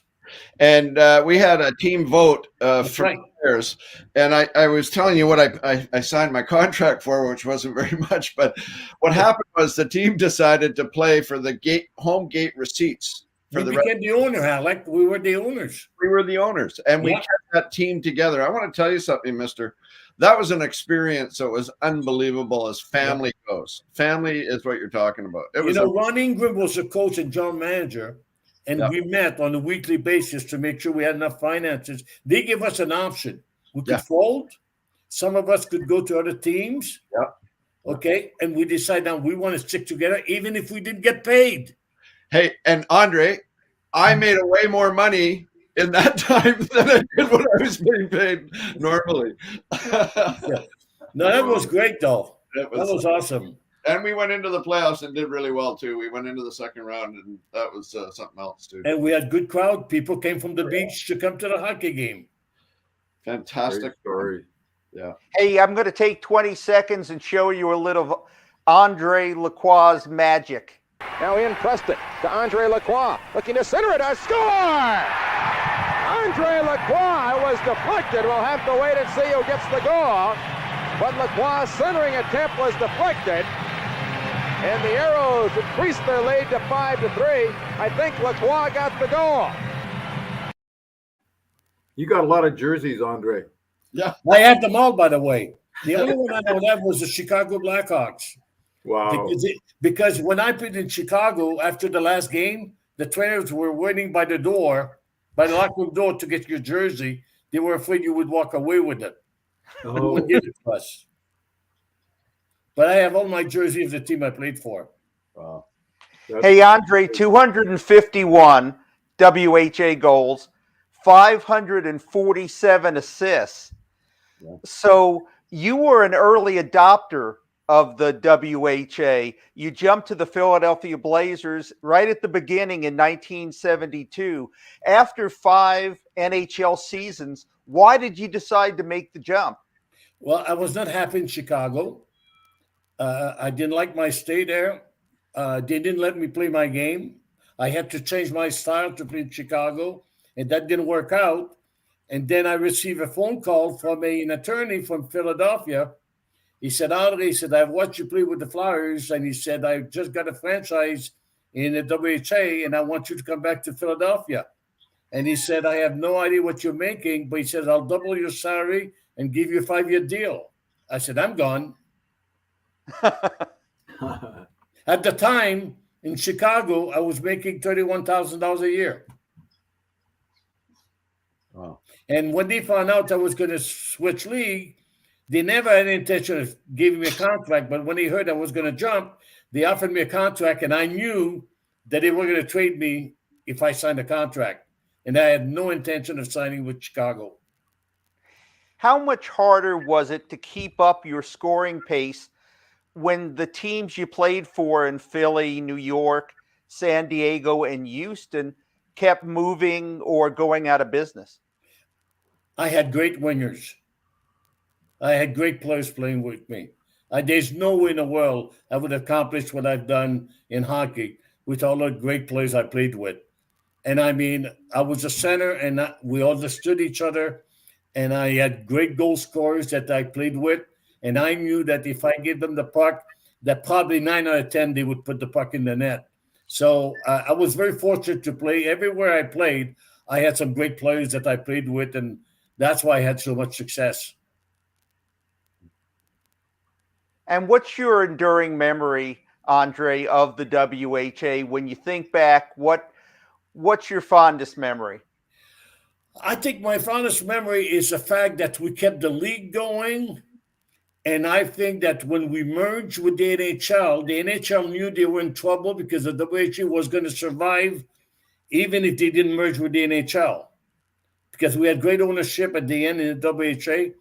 And we had a team vote for right. players. And I was telling you what I signed my contract for, which wasn't very much. But what happened was the team decided to play for the home gate receipts. We became the owner, Alec. We were the owners. We were the owners, and we kept that team together. I want to tell you something, mister. That was an experience that was unbelievable as family goes. Family is what you're talking about. Ron Ingram was the coach and general manager, and we met on a weekly basis to make sure we had enough finances. They gave us an option. We could fold. Some of us could go to other teams. Okay, and we decided now we want to stick together, even if we didn't get paid. Hey, and Andre, I made way more money in that time than I did when I was getting paid normally. No, that was great, though. That was awesome. And we went into the playoffs and did really well, too. We went into the second round, and that was something else, too. And we had good crowd. People came from the beach to come to the hockey game. Fantastic Great story. Yeah. Hey, I'm going to take 20 seconds and show you a little Andre Lacroix's magic. Now in Preston to Andre Lacroix, looking to center it, a score! Andre Lacroix was deflected. We'll have to wait and see who gets the goal. But Lacroix's centering attempt was deflected. And the Arrows increased their lead to 5-3. I think Lacroix got the goal. You got a lot of jerseys, Andre. Yeah. I had them all, by the way. The only one I don't have was the Chicago Blackhawks. Wow. Because when I played in Chicago after the last game, the trainers were waiting by the locker room door to get your jersey. They were afraid you would walk away with it. Oh. Would give it to us. But I have all my jerseys of the team I played for. Wow. Hey, Andre, 251 WHA goals, 547 assists. Yeah. So you were an early adopter of the WHA. You jumped to the Philadelphia Blazers right at the beginning in 1972. After 5 NHL seasons, why did you decide to make the jump? Well, I was not happy in Chicago. I didn't like my stay there. They didn't let me play my game. I had to change my style to play in Chicago, and that didn't work out. And then I received a phone call from an attorney from Philadelphia. He said, Andre, he said, I've watched you play with the Flyers. And he said, I just got a franchise in the WHA, and I want you to come back to Philadelphia. And he said, I have no idea what you're making, but he said, I'll double your salary and give you a 5-year deal. I said, I'm gone. At the time in Chicago, I was making $31,000 a year. Wow. And when they found out I was going to switch league, they never had any intention of giving me a contract. But when they heard I was going to jump, they offered me a contract, and I knew that they were going to trade me if I signed a contract. And I had no intention of signing with Chicago. How much harder was it to keep up your scoring pace when the teams you played for in Philly, New York, San Diego, and Houston kept moving or going out of business? I had great wingers. I had great players playing with me. There's no way in the world I would have accomplished what I've done in hockey with all the great players I played with. And I mean, I was a center, and we understood each other, and I had great goal scorers that I played with. And I knew that if I gave them the puck, that probably 9 out of 10, they would put the puck in the net. So I was very fortunate to play. Everywhere I played, I had some great players that I played with, and that's why I had so much success. And what's your enduring memory, Andre, of the WHA? When you think back, what's your fondest memory? I think my fondest memory is the fact that we kept the league going. And I think that when we merged with the NHL knew they were in trouble because the WHA was going to survive even if they didn't merge with the NHL. Because we had great ownership at the end in the WHA.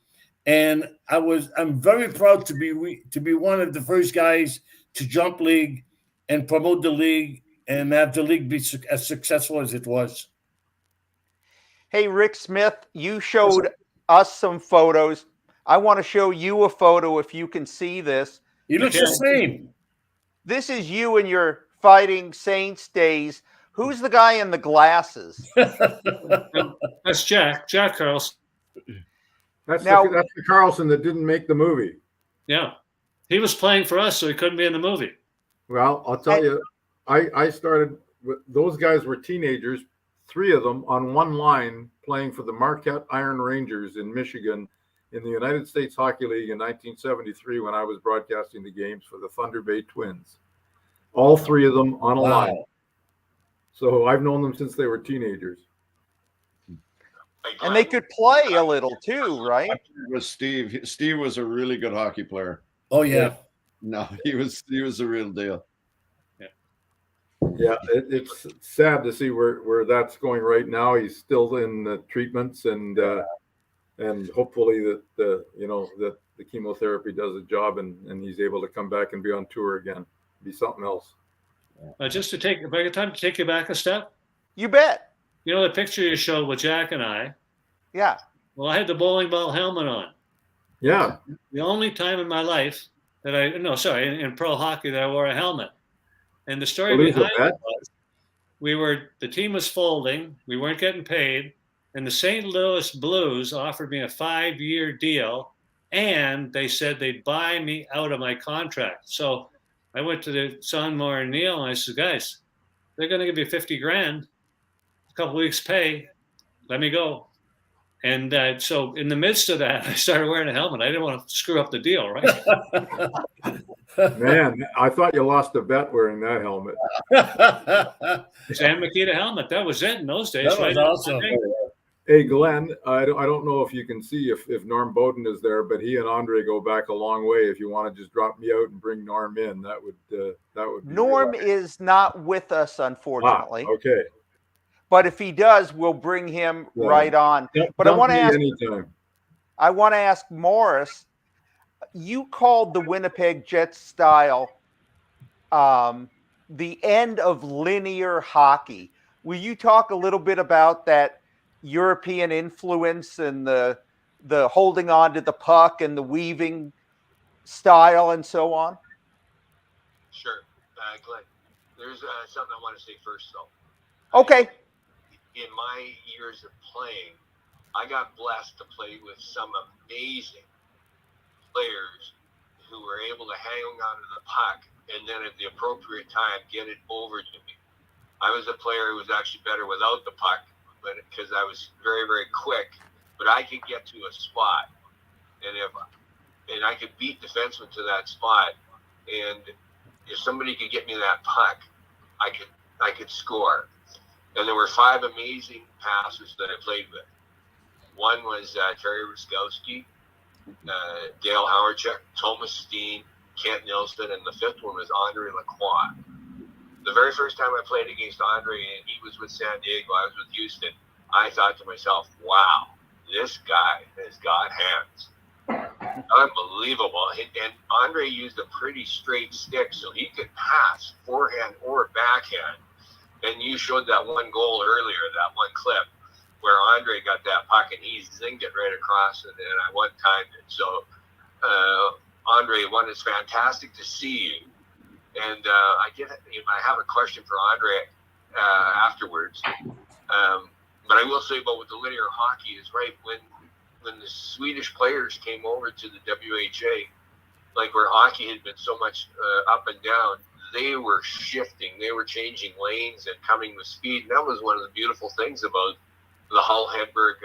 And I'm very proud to be one of the first guys to jump league and promote the league and have the league be as successful as it was. Hey, Rick Smith, you showed us some photos. I want to show you a photo if you can see this. You look the same. This is you in your Fighting Saints days. Who's the guy in the glasses? That's Jack Carlson. That's the Carlson that didn't make the movie. Yeah. He was playing for us, so he couldn't be in the movie. Well, I'll tell you, I started with those guys were teenagers, 3 of them on one line playing for the Marquette Iron Rangers in Michigan in the United States Hockey League in 1973 when I was broadcasting the games for the Thunder Bay Twins. All 3 of them on a line. So I've known them since they were teenagers. And they could play a little too, right? It was Steve. Steve was a really good hockey player. Oh yeah. No, he was the real deal. Yeah, it's sad to see where that's going right now. He's still in the treatments, and hopefully that that the chemotherapy does a job, and he's able to come back and be on tour again, be something else. Just to take, if I get time to take you back a step. You bet. You know the picture you showed with Jack and I? Yeah. Well, I had the bowling ball helmet on. Yeah. The only time in my life that in pro hockey that I wore a helmet. And the story behind it was the team was folding, we weren't getting paid, and the St. Louis Blues offered me a 5-year deal, and they said they'd buy me out of my contract. So I went to the Sonmore and Neil, and I said, guys, they're going to give you $50,000, a couple weeks pay, let me go. And so in the midst of that, I started wearing a helmet. I didn't want to screw up the deal, right? Man, I thought you lost a bet wearing that helmet. Sam Makita helmet. That was it in those days. That was awesome. Hey, Glenn, I don't know if you can see if Norm Bowden is there, but he and Andre go back a long way. If you want to just drop me out and bring Norm in, that would be Norm is not with us, unfortunately. Okay. But if he does, we'll bring him right on. But I want to ask. Anytime. I want to ask Morris. you called the Winnipeg Jets style the end of linear hockey. Will you talk a little bit about that European influence and the holding on to the puck and the weaving style and so on? Sure. Glenn, there's something I want to say first, though. Okay. In my years of playing, I got blessed to play with some amazing players who were able to hang on to the puck and then at the appropriate time get it over to me. I was a player who was actually better without the puck, but because I was very, very quick, but I could get to a spot, and I could beat defensemen to that spot, and if somebody could get me that puck, I could score. And there were 5 amazing passers that I played with. One was Terry Ruskowski, Dale Howardchuk, Thomas Steen, Kent Nilssack, and the 5th one was Andre Lacroix. The very first time I played against Andre, and he was with San Diego, I was with Houston, I thought to myself, wow, this guy has got hands. Unbelievable. And Andre used a pretty straight stick, so he could pass forehand or backhand. And you showed that one goal earlier, that one clip, where Andre got that puck and he zinged it right across, and I one-timed it. So, Andre, it's fantastic to see you. And I have a question for Andre afterwards. But I will say about with the linear hockey is right when the Swedish players came over to the WHA, like where hockey had been so much up and down, they were shifting, they were changing lanes and coming with speed. And that was one of the beautiful things about the Hull Hedberg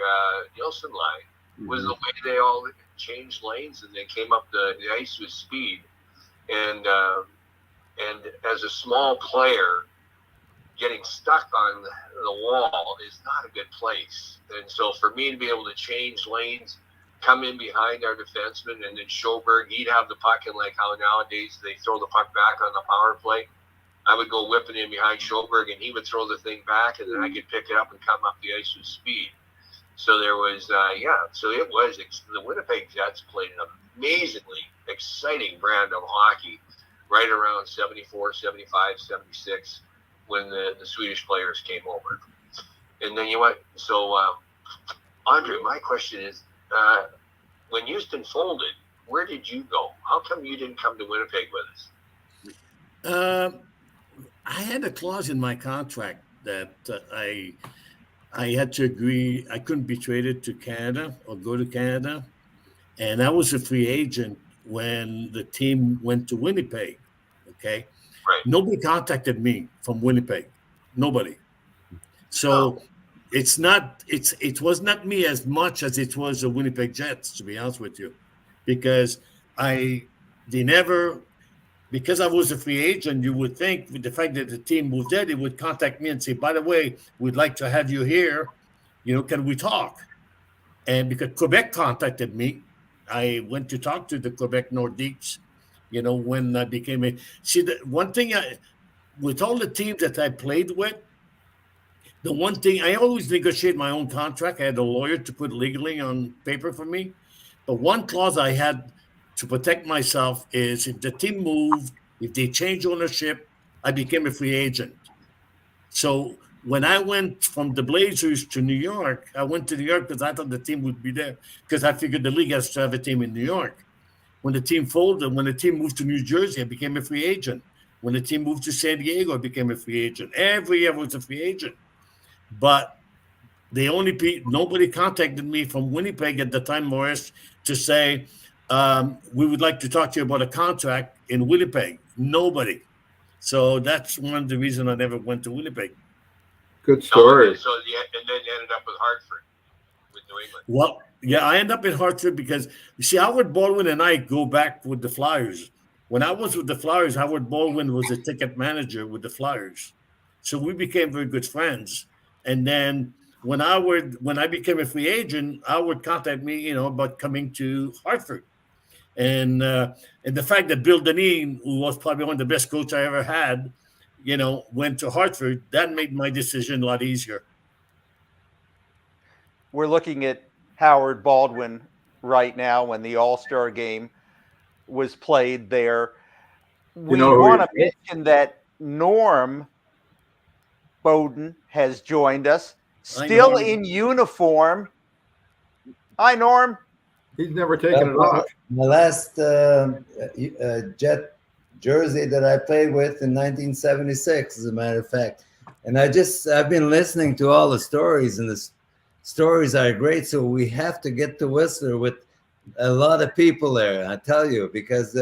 Nielsen line was the way they all changed lanes and they came up the ice with speed. And as a small player, getting stuck on the wall is not a good place. And so for me to be able to change lanes, come in behind our defenseman, and then Schoberg, he'd have the puck, and like how nowadays they throw the puck back on the power play, I would go whipping in behind Schoberg, and he would throw the thing back, and then I could pick it up and come up the ice with speed. So there was, the Winnipeg Jets played an amazingly exciting brand of hockey right around 74, 75, 76 when the Swedish players came over. And then Andre, my question is, when Houston folded, where did you go? How come you didn't come to Winnipeg with us? I had a clause in my contract that I had to agree. I couldn't be traded to Canada or go to Canada. And I was a free agent when the team went to Winnipeg. Okay. Right. Nobody contacted me from Winnipeg. Nobody. So it was not me as much as it was the Winnipeg Jets, to be honest with you, because because I was a free agent, you would think with the fact that the team moved there, they would contact me and say, by the way, we'd like to have you here. Can we talk? And because Quebec contacted me, I went to talk to the Quebec Nordiques, when I became one thing with all the teams that I played with, the one thing, I always negotiate my own contract. I had a lawyer to put legally on paper for me. But one clause I had to protect myself is if the team moved, if they changed ownership, I became a free agent. So when I went from the Blazers to New York, I went to New York because I thought the team would be there because I figured the league has to have a team in New York. When the team folded, when the team moved to New Jersey, I became a free agent. When the team moved to San Diego, I became a free agent. Every year I was a free agent. But nobody contacted me from Winnipeg at the time, Morris, to say, we would like to talk to you about a contract in Winnipeg. Nobody. So that's one of the reasons I never went to Winnipeg. Good story. And then you ended up with Hartford, with New England. Well, yeah, I ended up in Hartford because, you see, Howard Baldwin and I go back with the Flyers. When I was with the Flyers, Howard Baldwin was a ticket manager with the Flyers. So we became very good friends. And then when I became a free agent, Howard contacted me, about coming to Hartford. And the fact that Bill Deneen, who was probably one of the best coaches I ever had, went to Hartford, that made my decision a lot easier. We're looking at Howard Baldwin right now when the All-Star game was played there. We know who want to he- mention that Norm Bowden has joined us, Hi, still Norm. in uniform. Hi, Norm. He's never taken it off. My last Jet jersey that I played with in 1976, as a matter of fact. And I've been listening to all the stories, and the stories are great. So we have to get to Whistler with a lot of people there, I tell you, because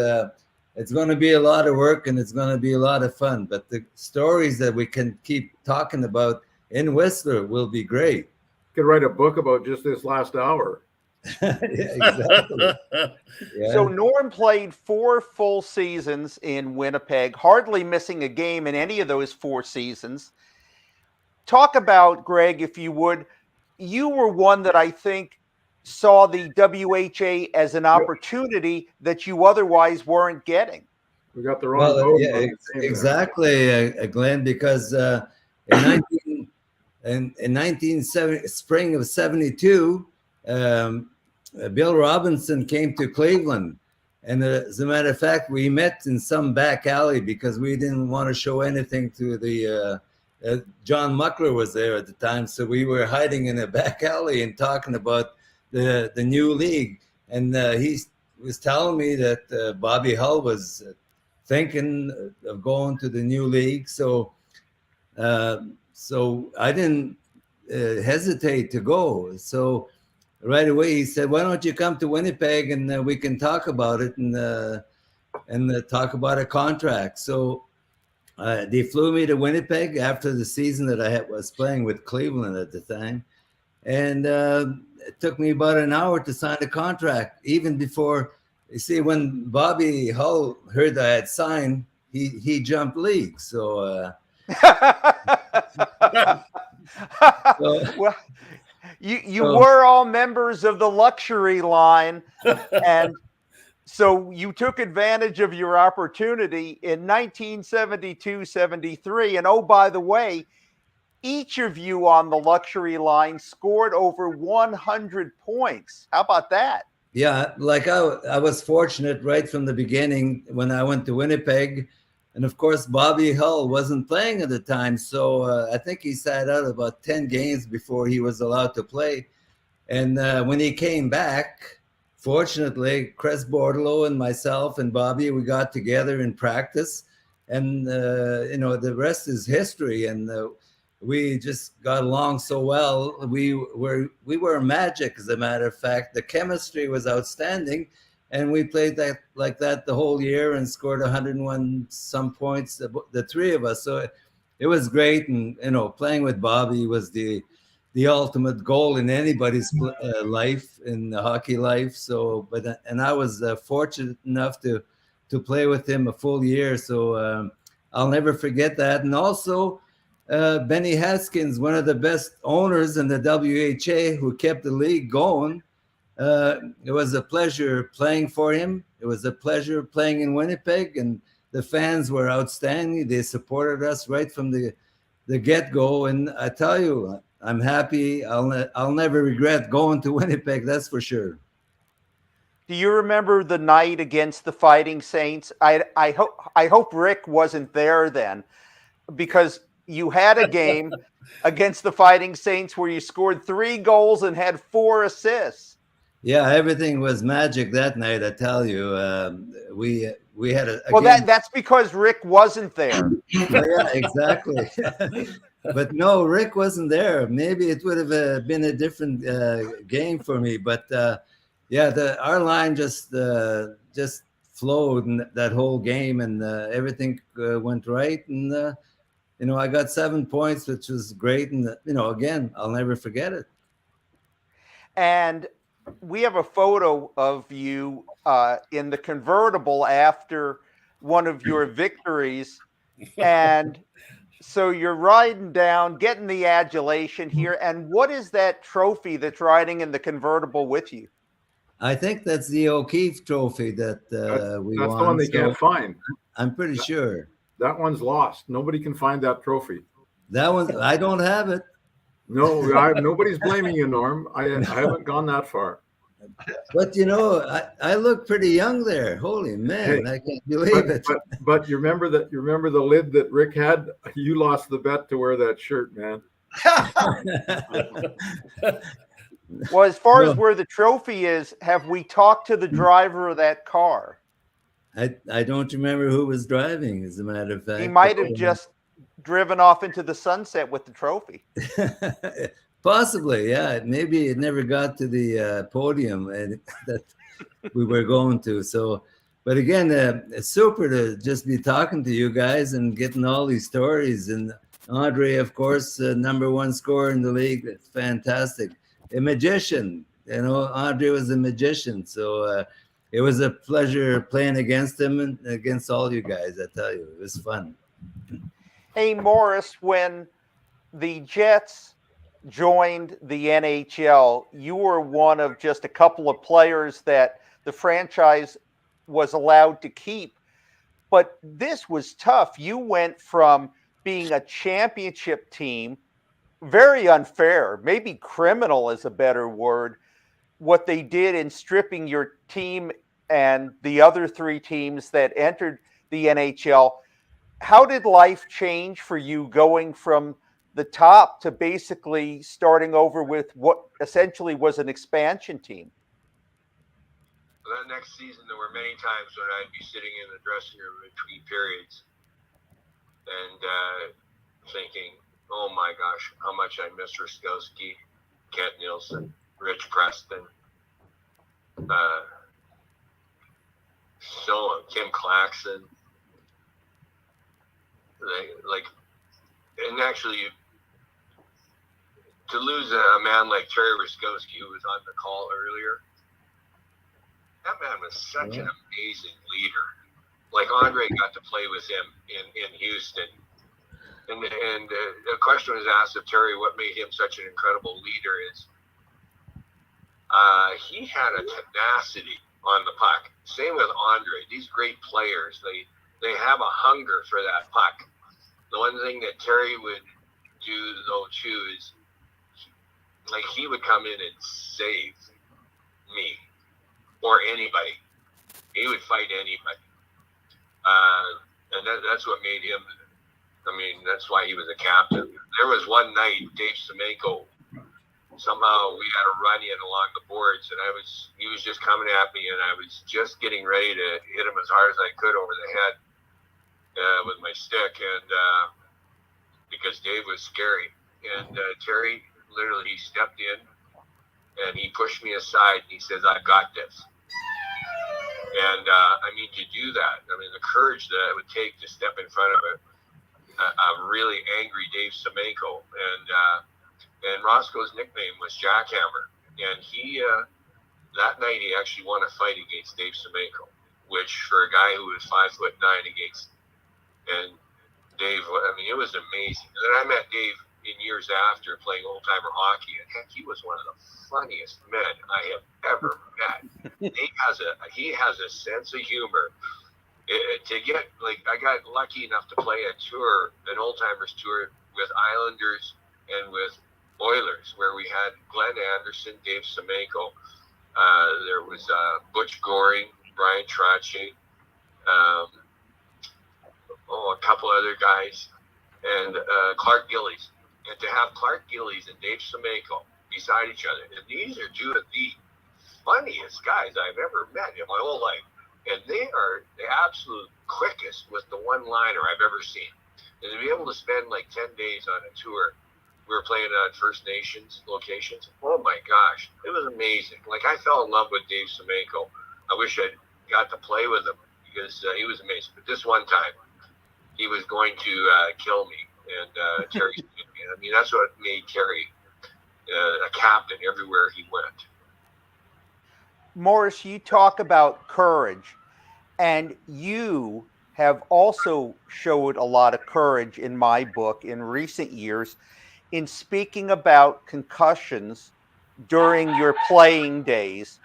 it's going to be a lot of work and it's going to be a lot of fun. But the stories that we can keep talking about in Whistler will be great. Could write a book about just this last hour. Yeah, exactly. Yeah. So Norm played 4 full seasons in Winnipeg, hardly missing a game in any of those 4 seasons. Talk about, Greg, if you would. You were one that I think saw the WHA as an opportunity that you otherwise weren't getting. We got the wrong vote. Yeah, exactly, Glenn, because in 1970, spring of 72, Bill Robinson came to Cleveland. And as a matter of fact, we met in some back alley because we didn't want to show anything to the John Muckler was there at the time. So we were hiding in a back alley and talking about the new league. And he was telling me that Bobby Hull was thinking of going to the new league. So I didn't hesitate to go. So right away he said, "Why don't you come to Winnipeg and we can talk about it and talk about a contract." So they flew me to Winnipeg after the season that I was playing with Cleveland at the time, and it took me about an hour to sign the contract. Even before, you see, when Bobby Hull heard that I had signed, he jumped leagues. So. Well, you were all members of the luxury line, and so you took advantage of your opportunity in 1972-73. And oh, by the way, each of you on the luxury line scored over 100 points. How about that? Yeah, like I was fortunate right from the beginning when I went to Winnipeg. And of course, Bobby Hull wasn't playing at the time. So I think he sat out about 10 games before he was allowed to play. And when he came back, fortunately, Chris Bordelot and myself and Bobby, we got together in practice. And, the rest is history. And we just got along so well. We were magic, as a matter of fact. The chemistry was outstanding. And we played like that the whole year and scored 101 some points, the three of us. So it was great. And, playing with Bobby was the ultimate goal in anybody's life, in the hockey life. So, and I was fortunate enough to play with him a full year. So I'll never forget that. And also Benny Haskins, one of the best owners in the WHA, who kept the league going. It was a pleasure playing for him. It was a pleasure playing in Winnipeg, and the fans were outstanding. They supported us right from the get-go. And I tell you, I'm happy. I'll never regret going to Winnipeg. That's for sure. Do you remember the night against the Fighting Saints? I hope Rick wasn't there then, because you had a game against the Fighting Saints where you scored 3 goals and had 4 assists. Yeah, everything was magic that night. I tell you, we had a well. That's because Rick wasn't there. Yeah, exactly. But no, Rick wasn't there. Maybe it would have been a different game for me. But our line just flowed in that whole game, and everything went right. And I got 7 points, which was great. And again, I'll never forget it. And we have a photo of you in the convertible after one of your victories. And so you're riding down, getting the adulation here. And what is that trophy that's riding in the convertible with you? I think that's the O'Keefe trophy that we won. That's the one they can't find. I'm pretty sure. That one's lost. Nobody can find that trophy. That one, I don't have it. No, nobody's blaming you, Norm. I haven't gone that far. But I look pretty young there. Holy man, Hey, I can't believe it. But you remember the lid that Rick had? You lost the bet to wear that shirt, man. Well, as far as No. where the trophy is, have we talked to the driver of that car? I don't remember who was driving, as a matter of fact. He might have just driven off into the sunset with the trophy. Possibly, yeah. Maybe it never got to the podium and that we were going to. So, but again, it's super to just be talking to you guys and getting all these stories. And Andre, of course, #1 scorer in the league. It's fantastic. A magician, Andre was a magician. So it was a pleasure playing against him and against all you guys. I tell you, it was fun. Hey, Morris, when the Jets joined the NHL, you were one of just a couple of players that the franchise was allowed to keep. But this was tough. You went from being a championship team, very unfair, maybe criminal is a better word, what they did in stripping your team and the other 3 teams that entered the NHL. How did life change for you going from the top to basically starting over with what essentially was an expansion team? That next season, there were many times when I'd be sitting in the dressing room between periods and thinking, oh my gosh, how much I miss Ruskowski, Kent Nilssack, Rich Preston, Kim Claxton. And actually, to lose a man like Terry Ruskowski, who was on the call earlier, that man was such an amazing leader. Like Andre got to play with him in Houston. And the question was asked of Terry, what made him such an incredible leader is he had a tenacity on the puck. Same with Andre. These great players, they have a hunger for that puck. The one thing that Terry would do, though, too, is he would come in and save me or anybody. He would fight anybody. And that's what made him, that's why he was a captain. There was one night, Dave Semenko, somehow we had a run in along the boards, and he was just coming at me, and I was just getting ready to hit him as hard as I could over the head with my stick, and because Dave was scary. And Terry, literally, he stepped in, and he pushed me aside, and he says, I've got this. And, to do that, the courage that it would take to step in front of a really angry Dave Semenko. And Roscoe's nickname was Jackhammer. And he, that night, he actually won a fight against Dave Semenko, which for a guy who was 5'9" against, and Dave, it was amazing. And then I met Dave in years after playing old-timer hockey, and heck, he was one of the funniest men I have ever met. He has a sense of humor. I got lucky enough to play a tour, an old-timers tour with Islanders and with Oilers, where we had Glenn Anderson, Dave Semenko, there was Butch Goring, Brian Trottier, a couple other guys, and Clark Gillies. And to have Clark Gillies and Dave Semenko beside each other, and these are two of the funniest guys I've ever met in my whole life. And they are the absolute quickest with the one-liner I've ever seen. And to be able to spend 10 days on a tour, we were playing on First Nations locations. Oh my gosh, it was amazing. I fell in love with Dave Semenko. I wish I'd got to play with him because he was amazing. But this one time, he was going to kill me. And Terry, that's what made Terry a captain everywhere he went. Morris, you talk about courage, and you have also showed a lot of courage in my book in recent years in speaking about concussions during your playing days.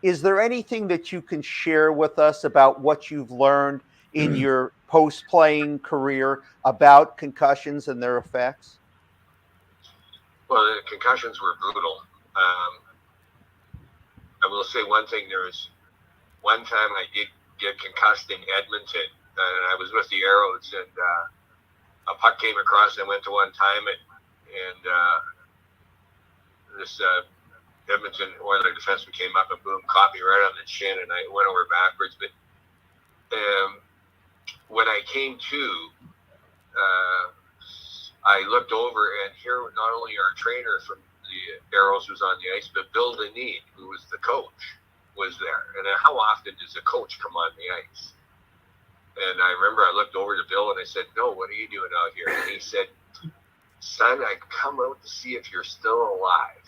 Is there anything that you can share with us about what you've learned in your post-playing career about concussions and their effects? Well, the concussions were brutal. I will say one thing. There was one time I did get concussed in Edmonton, and I was with the Arrows, and a puck came across. I went to one time, and this Edmonton Oilers defenseman came up and boom, caught me right on the chin, and I went over backwards. But when I came to, I looked over, and here not only our trainer from the Arrows was on the ice, but Bill Deneen, who was the coach, was there. And how often does a coach come on the ice? And I remember I looked over to Bill and I said, "No, what are you doing out here?" And he said, "Son, I come out to see if you're still alive."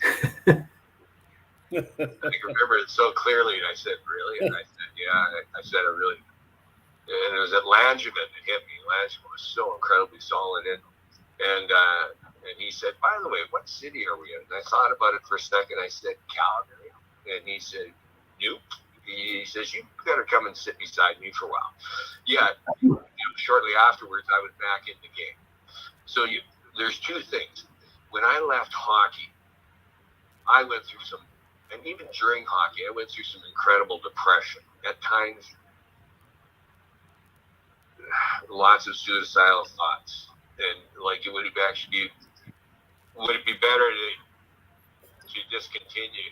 I remember it so clearly. And I said, "Really?" And I said, "Yeah." I said, "I really." And it was at Langevin that hit me. Langevin was so incredibly solid. And he said, "By the way, what city are we in?" And I thought about it for a second. I said, "Calgary." And he said, "Nope." He says, "You better come and sit beside me for a while." Yeah. Shortly afterwards, I was back in the game. So there's two things. When I left hockey, I went through some, and even during hockey, I went through some incredible depression. At times, lots of suicidal thoughts. And like, would it be better to just continue,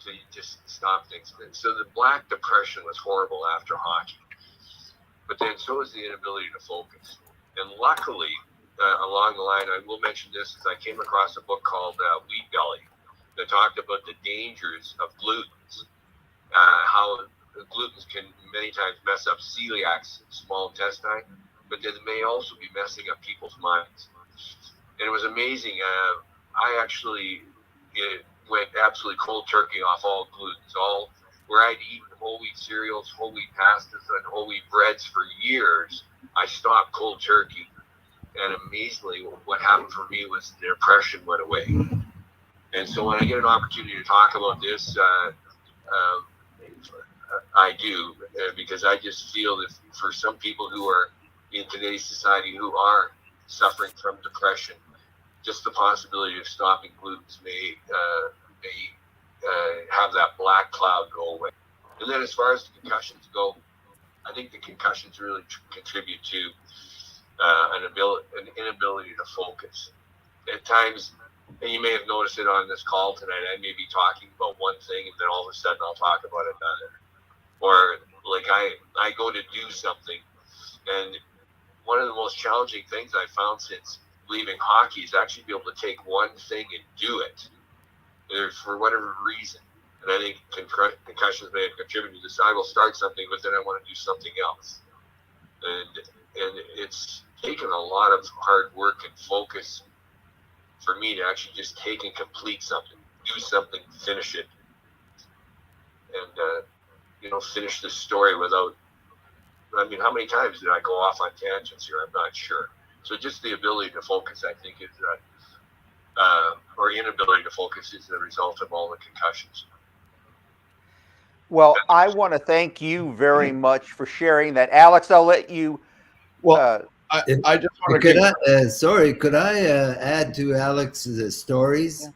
to just stop things? So the black depression was horrible after hockey, but then so was the inability to focus. And luckily, along the line, I will mention this, as I came across a book called Wheat Belly that talked about the dangers of glutens, how glutens can many times mess up celiac's small intestine, but they may also be messing up people's minds. And it was amazing. I actually went absolutely cold turkey off all glutens, where I'd eaten whole wheat cereals, whole wheat pastas, and whole wheat breads for years. I stopped cold turkey. And amazingly, what happened for me was the depression went away. And so when I get an opportunity to talk about this, I do, because I just feel that for some people who are in today's society who are suffering from depression, just the possibility of stopping glutens may have that black cloud go away. And then as far as the concussions go, I think the concussions really contribute to an inability to focus. At times, and you may have noticed it on this call tonight, I may be talking about one thing and then all of a sudden I'll talk about another. Or like I go to do something, and one of the most challenging things I've found since leaving hockey is actually be able to take one thing and do it for whatever reason. And I think concussions may have contributed to this. I will start something, but then I want to do something else. And it's taken a lot of hard work and focus for me to actually just take and complete something, do something, finish it, and finish the story without. I mean, how many times did I go off on tangents here? I'm not sure. So just the ability to focus, I think, is or inability to focus is the result of all the concussions. Well, I want to thank you very much for sharing that. Alex, I'll let you. Well, I just want to. Could I add to Alex's stories? Yeah.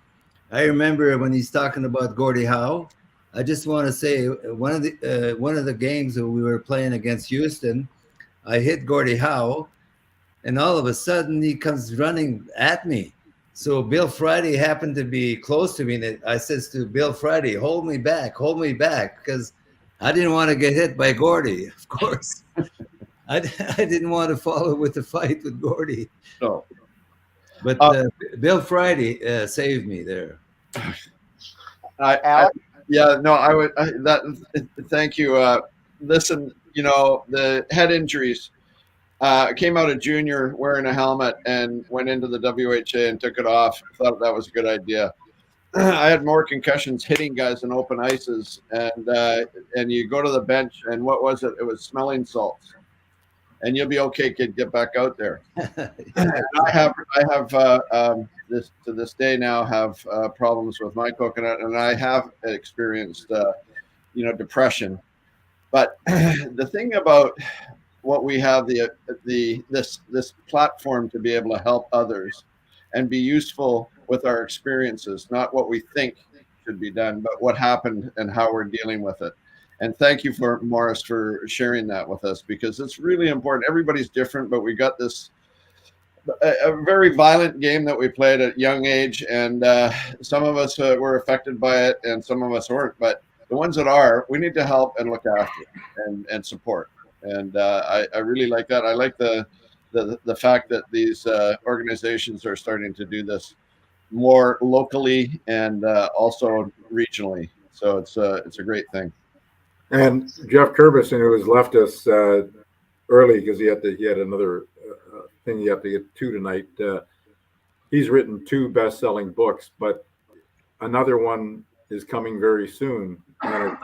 I remember when he's talking about Gordie Howe. I just want to say one of the games that we were playing against Houston, I hit Gordie Howe, and all of a sudden he comes running at me. So Bill Friday happened to be close to me, and I says to Bill Friday, hold me back, because I didn't want to get hit by Gordie, of course. I didn't want to follow with the fight with Gordie. No. But Bill Friday saved me there. Thank you. Listen, the head injuries. Came out of junior wearing a helmet and went into the WHA and took it off. Thought that was a good idea. I had more concussions hitting guys in open ices, and you go to the bench, and what was it? It was smelling salts. And you'll be okay, kid. Get back out there. I have this to this day now have problems with my coconut, and I have experienced depression. But the thing about what we have this platform to be able to help others and be useful with our experiences, not what we think should be done, but what happened and how we're dealing with it. And thank you for Morris for sharing that with us, because it's really important. Everybody's different, but we got this a very violent game that we played at young age, and some of us were affected by it, and some of us weren't. But the ones that are, we need to help and look after and support. And I really like that. I like the fact that these organizations are starting to do this more locally and also regionally. So it's a great thing. And Jeff Curbison, who has left us early because he had another thing he had to get to tonight. He's written 2 best-selling books, but another one is coming very soon about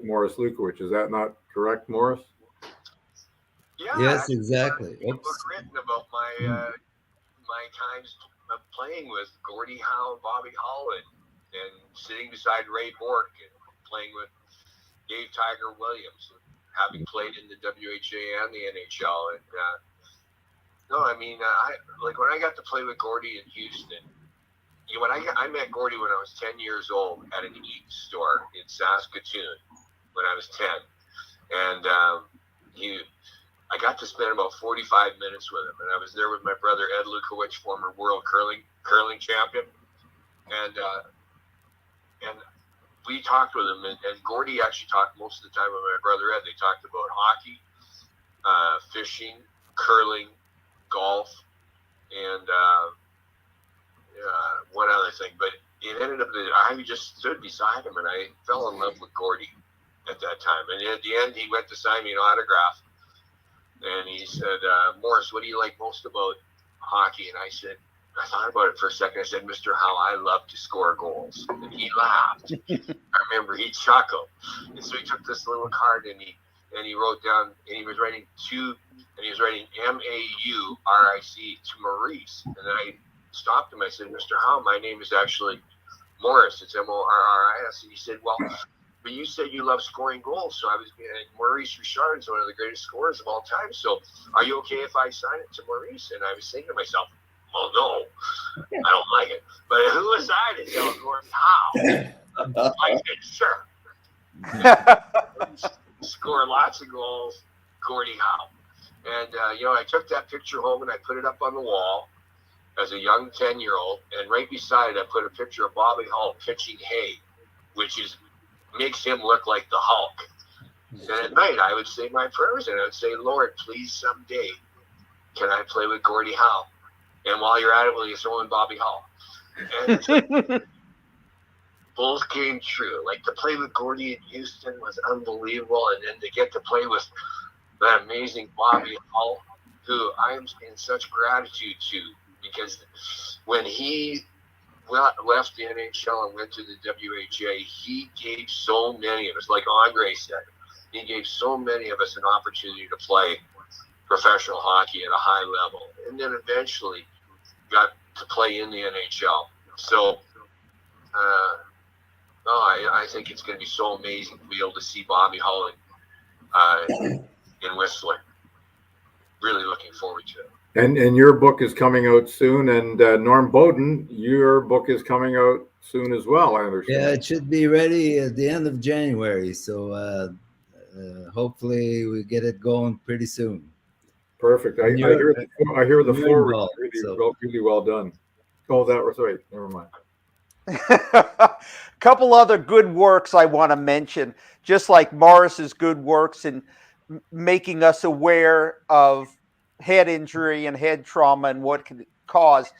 Morris Lukowich. Is that not correct, Morris? Yeah. Yes, exactly. A book written about my my times of playing with Gordie Howe and Bobby Hull and sitting beside Ray Bork and playing with Dave Tiger Williams, having played in the WHA and the NHL. And no, I mean, like when I got to play with Gordie in Houston, when I met Gordie when I was 10 years old at an Eaton store in Saskatoon when I was 10, and I got to spend about 45 minutes with him, and I was there with my brother Ed Lukowich, former world curling champion, and we talked with him, and Gordie actually talked most of the time with my brother Ed. They talked about hockey, fishing, curling, golf, and one other thing. But it ended up that I just stood beside him, and I fell in love with Gordie at that time. And at the end, he went to sign me an autograph, and he said, Morris, what do you like most about hockey? And I thought about it for a second. I said, Mr. Howe, I love to score goals. And he laughed. I remember he chuckled. And so he took this little card and he wrote down, and he was writing M-A-U-R-I-C to Maurice. And then I stopped him. I said, Mr. Howe, my name is actually Morris. It's M-O-R-R-I-S. And he said, well, but you said you love scoring goals. So Maurice Richard is one of the greatest scorers of all time. So are you okay if I sign it to Maurice? And I was thinking to myself, oh, no, I don't like it. But who was I to tell Gordie Howe? I said, sure. Score lots of goals, Gordie Howe. And, I took that picture home and I put it up on the wall as a young 10-year-old. And right beside it, I put a picture of Bobby Hull pitching hay, which makes him look like the Hulk. And at night, I would say my prayers and I would say, Lord, please someday can I play with Gordie Howe? And while you're at it, will you throw in Bobby Hull? And both came true. Like to play with Gordie in Houston was unbelievable. And then to get to play with that amazing Bobby Hull, who I am in such gratitude to, because when he left the NHL and went to the WHA, he gave so many of us, like Andre said, he gave so many of us an opportunity to play professional hockey at a high level, and then eventually got to play in the NHL. So, I think it's going to be so amazing to be able to see Bobby Hull in Whistler. Really looking forward to it. And your book is coming out soon, and Norm Bowden, your book is coming out soon as well, I understand. Yeah, it should be ready at the end of January, so hopefully we get it going pretty soon. Perfect. I hear the forward really well done. Oh, that was right. Never mind. Couple other good works I want to mention, just like Morris's good works in making us aware of head injury and head trauma and what can cause.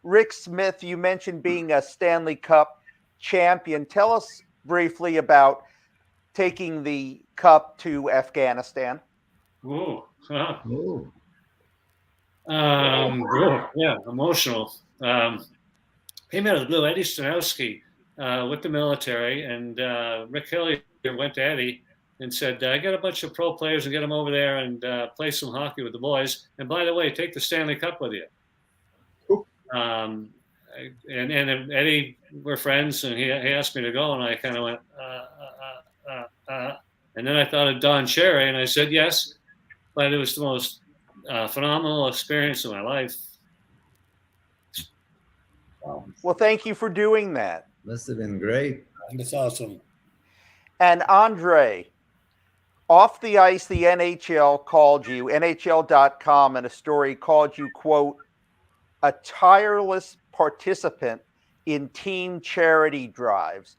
Rick Smith, you mentioned being a Stanley Cup champion. Tell us briefly about taking the cup to Afghanistan. Yeah, emotional. Came out of the blue. Eddie Stanowski with the military, and Rick Hillier went to Eddie and said, I got a bunch of pro players and get them over there and play some hockey with the boys. And by the way, take the Stanley Cup with you. And Eddie, we're friends, and he asked me to go, and I kind of went, and then I thought of Don Cherry, and I said yes, but it was the most phenomenal experience of my life. Well, thank you for doing that. Must have been great. That's awesome. And Andre, off the ice, the NHL called you, NHL.com, in a story called you, quote, a tireless participant in team charity drives.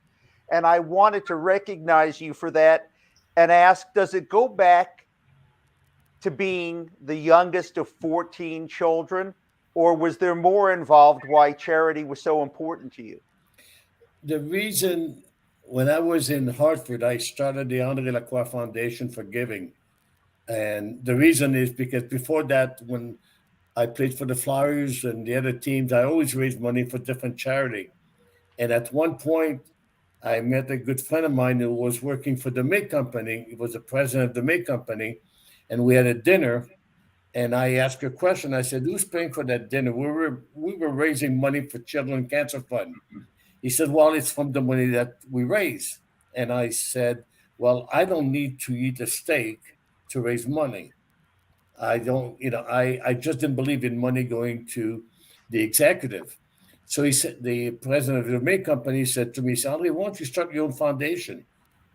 And I wanted to recognize you for that and ask, does it go back to being the youngest of 14 children, or was there more involved why charity was so important to you? The reason, when I was in Hartford, I started the Andre Lacroix Foundation for Giving. And the reason is because before that, when I played for the Flyers and the other teams, I always raised money for different charity. And at one point, I met a good friend of mine who was working for the May Company. He was the president of the May Company. And we had a dinner. And I asked her a question. I said, who's paying for that dinner? We were raising money for Children's Cancer Fund. He said, well, it's from the money that we raise. And I said, well, I don't need to eat a steak to raise money. I don't, I just didn't believe in money going to the executive. So he said, the president of the May Company said to me, Sally, why don't you start your own foundation?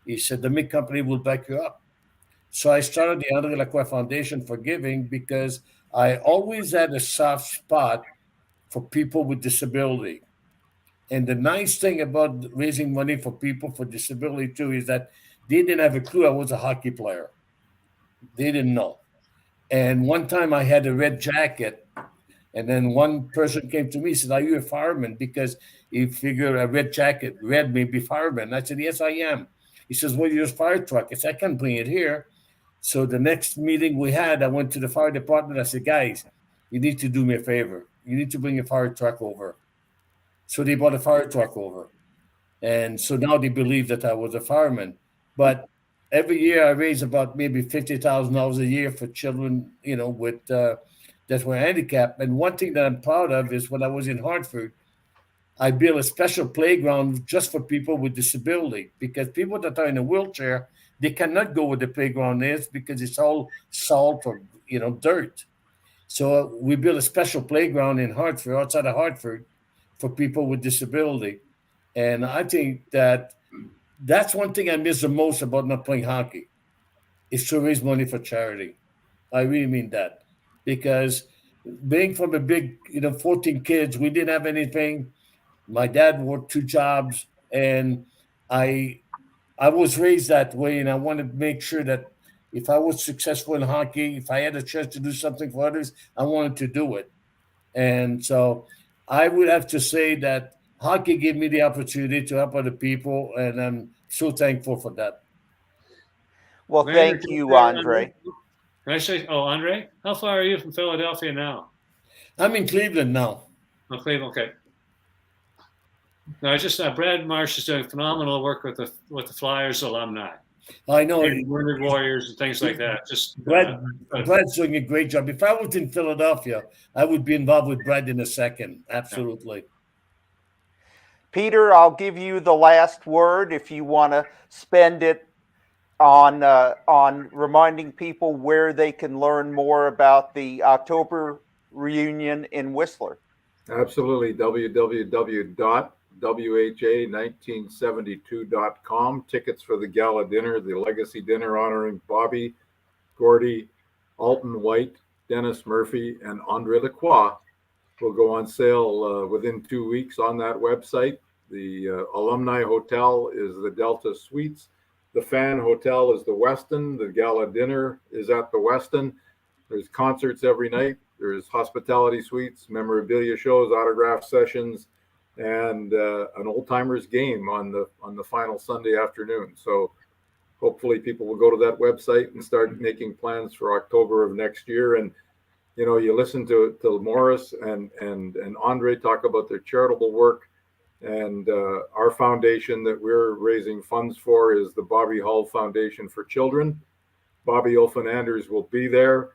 He said, the May Company will back you up. So I started the Andre Lacroix Foundation for Giving because I always had a soft spot for people with disability. And the nice thing about raising money for people for disability too is that they didn't have a clue I was a hockey player. They didn't know. And one time I had a red jacket, and then one person came to me and said, are you a fireman? Because he figured a red jacket, red may be fireman. I said, yes, I am. He says, well, you're a fire truck. I said, I can't bring it here. So the next meeting we had, I went to the fire department. I said, guys, you need to do me a favor. You need to bring a fire truck over. So they brought a fire truck over. And so now they believe that I was a fireman. But every year I raise about maybe $50,000 a year for children, with that were handicapped. And one thing that I'm proud of is when I was in Hartford, I built a special playground just for people with disability, because people that are in a wheelchair, they cannot go where the playground is because it's all salt or, dirt. So we built a special playground in Hartford, outside of Hartford, for people with disability. And I think that's one thing I miss the most about not playing hockey, is to raise money for charity. I really mean that, because being from a big, 14 kids, we didn't have anything. My dad worked 2 jobs, and I was raised that way, and I wanted to make sure that if I was successful in hockey, if I had a chance to do something for others, I wanted to do it. And so I would have to say that hockey gave me the opportunity to help other people, and I'm so thankful for that. Well, thank you, Andre. Can I say, Andre, how far are you from Philadelphia now? I'm in Cleveland now. Oh, Cleveland, okay. No, I just Brad Marsh is doing phenomenal work with the Flyers alumni. I know. Wounded Warriors and things like that. Brad's doing a great job. If I was in Philadelphia, I would be involved with Brad in a second. Absolutely. Peter, I'll give you the last word if you want to spend it on reminding people where they can learn more about the October reunion in Whistler. Absolutely. www.WHA1972.com. Tickets for the gala dinner, the legacy dinner honoring Bobby, Gordy, Alton White, Dennis Murphy, and Andre Lacroix will go on sale within 2 weeks on that website. The alumni hotel is the Delta Suites. The fan hotel is the Westin. The gala dinner is at the Westin. There's concerts every night. There's hospitality suites, memorabilia shows, autograph sessions, and an old timers game on the final Sunday afternoon. So hopefully people will go to that website and start making plans for October of next year. And you listen to Morris and Andre talk about their charitable work, and our foundation that we're raising funds for is the Bobby Hull Foundation for Children. Bobby Olfen-Anders will be there.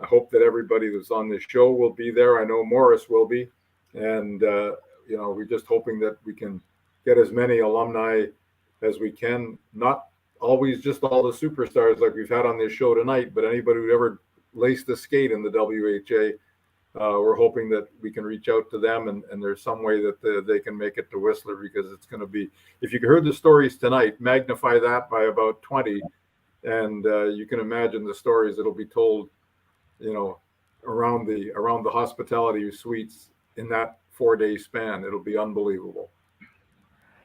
I hope that everybody that's on this show will be there. I know Morris will be. And, we're just hoping that we can get as many alumni as we can. Not always just all the superstars like we've had on this show tonight, but anybody who ever laced the skate in the WHA we're hoping that we can reach out to them, and there's some way that they can make it to Whistler, because it's going to be, if you heard the stories tonight, magnify that by about 20, and you can imagine the stories that'll be told, around the hospitality suites in that 4-day span. It'll be unbelievable.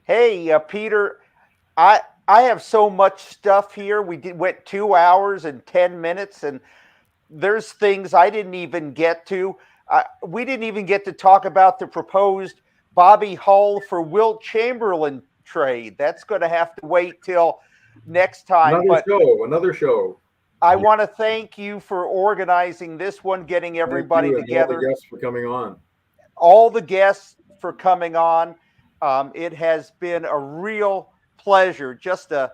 Hey, Peter, I have so much stuff here. Went 2 hours and 10 minutes, and there's things I didn't even get to. We didn't even get to talk about the proposed Bobby Hull for Wilt Chamberlain trade. That's going to have to wait till next time. Another show. I want to thank you for organizing this one, getting everybody together. All the guests for coming on. All the guests for coming on. It has been a real pleasure, just a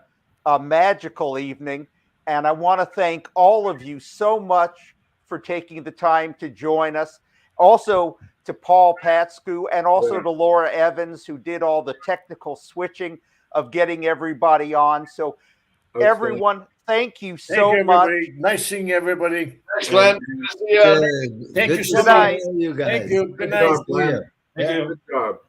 magical evening. And I want to thank all of you so much for taking the time to join us. Also to Paul Patsku, and also to Laura Evans, who did all the technical switching of getting everybody on. So everyone, thank you so much. Nice seeing everybody. Thanks, Glenn. Thank you so much. You guys. Thank you. Good night. Good job.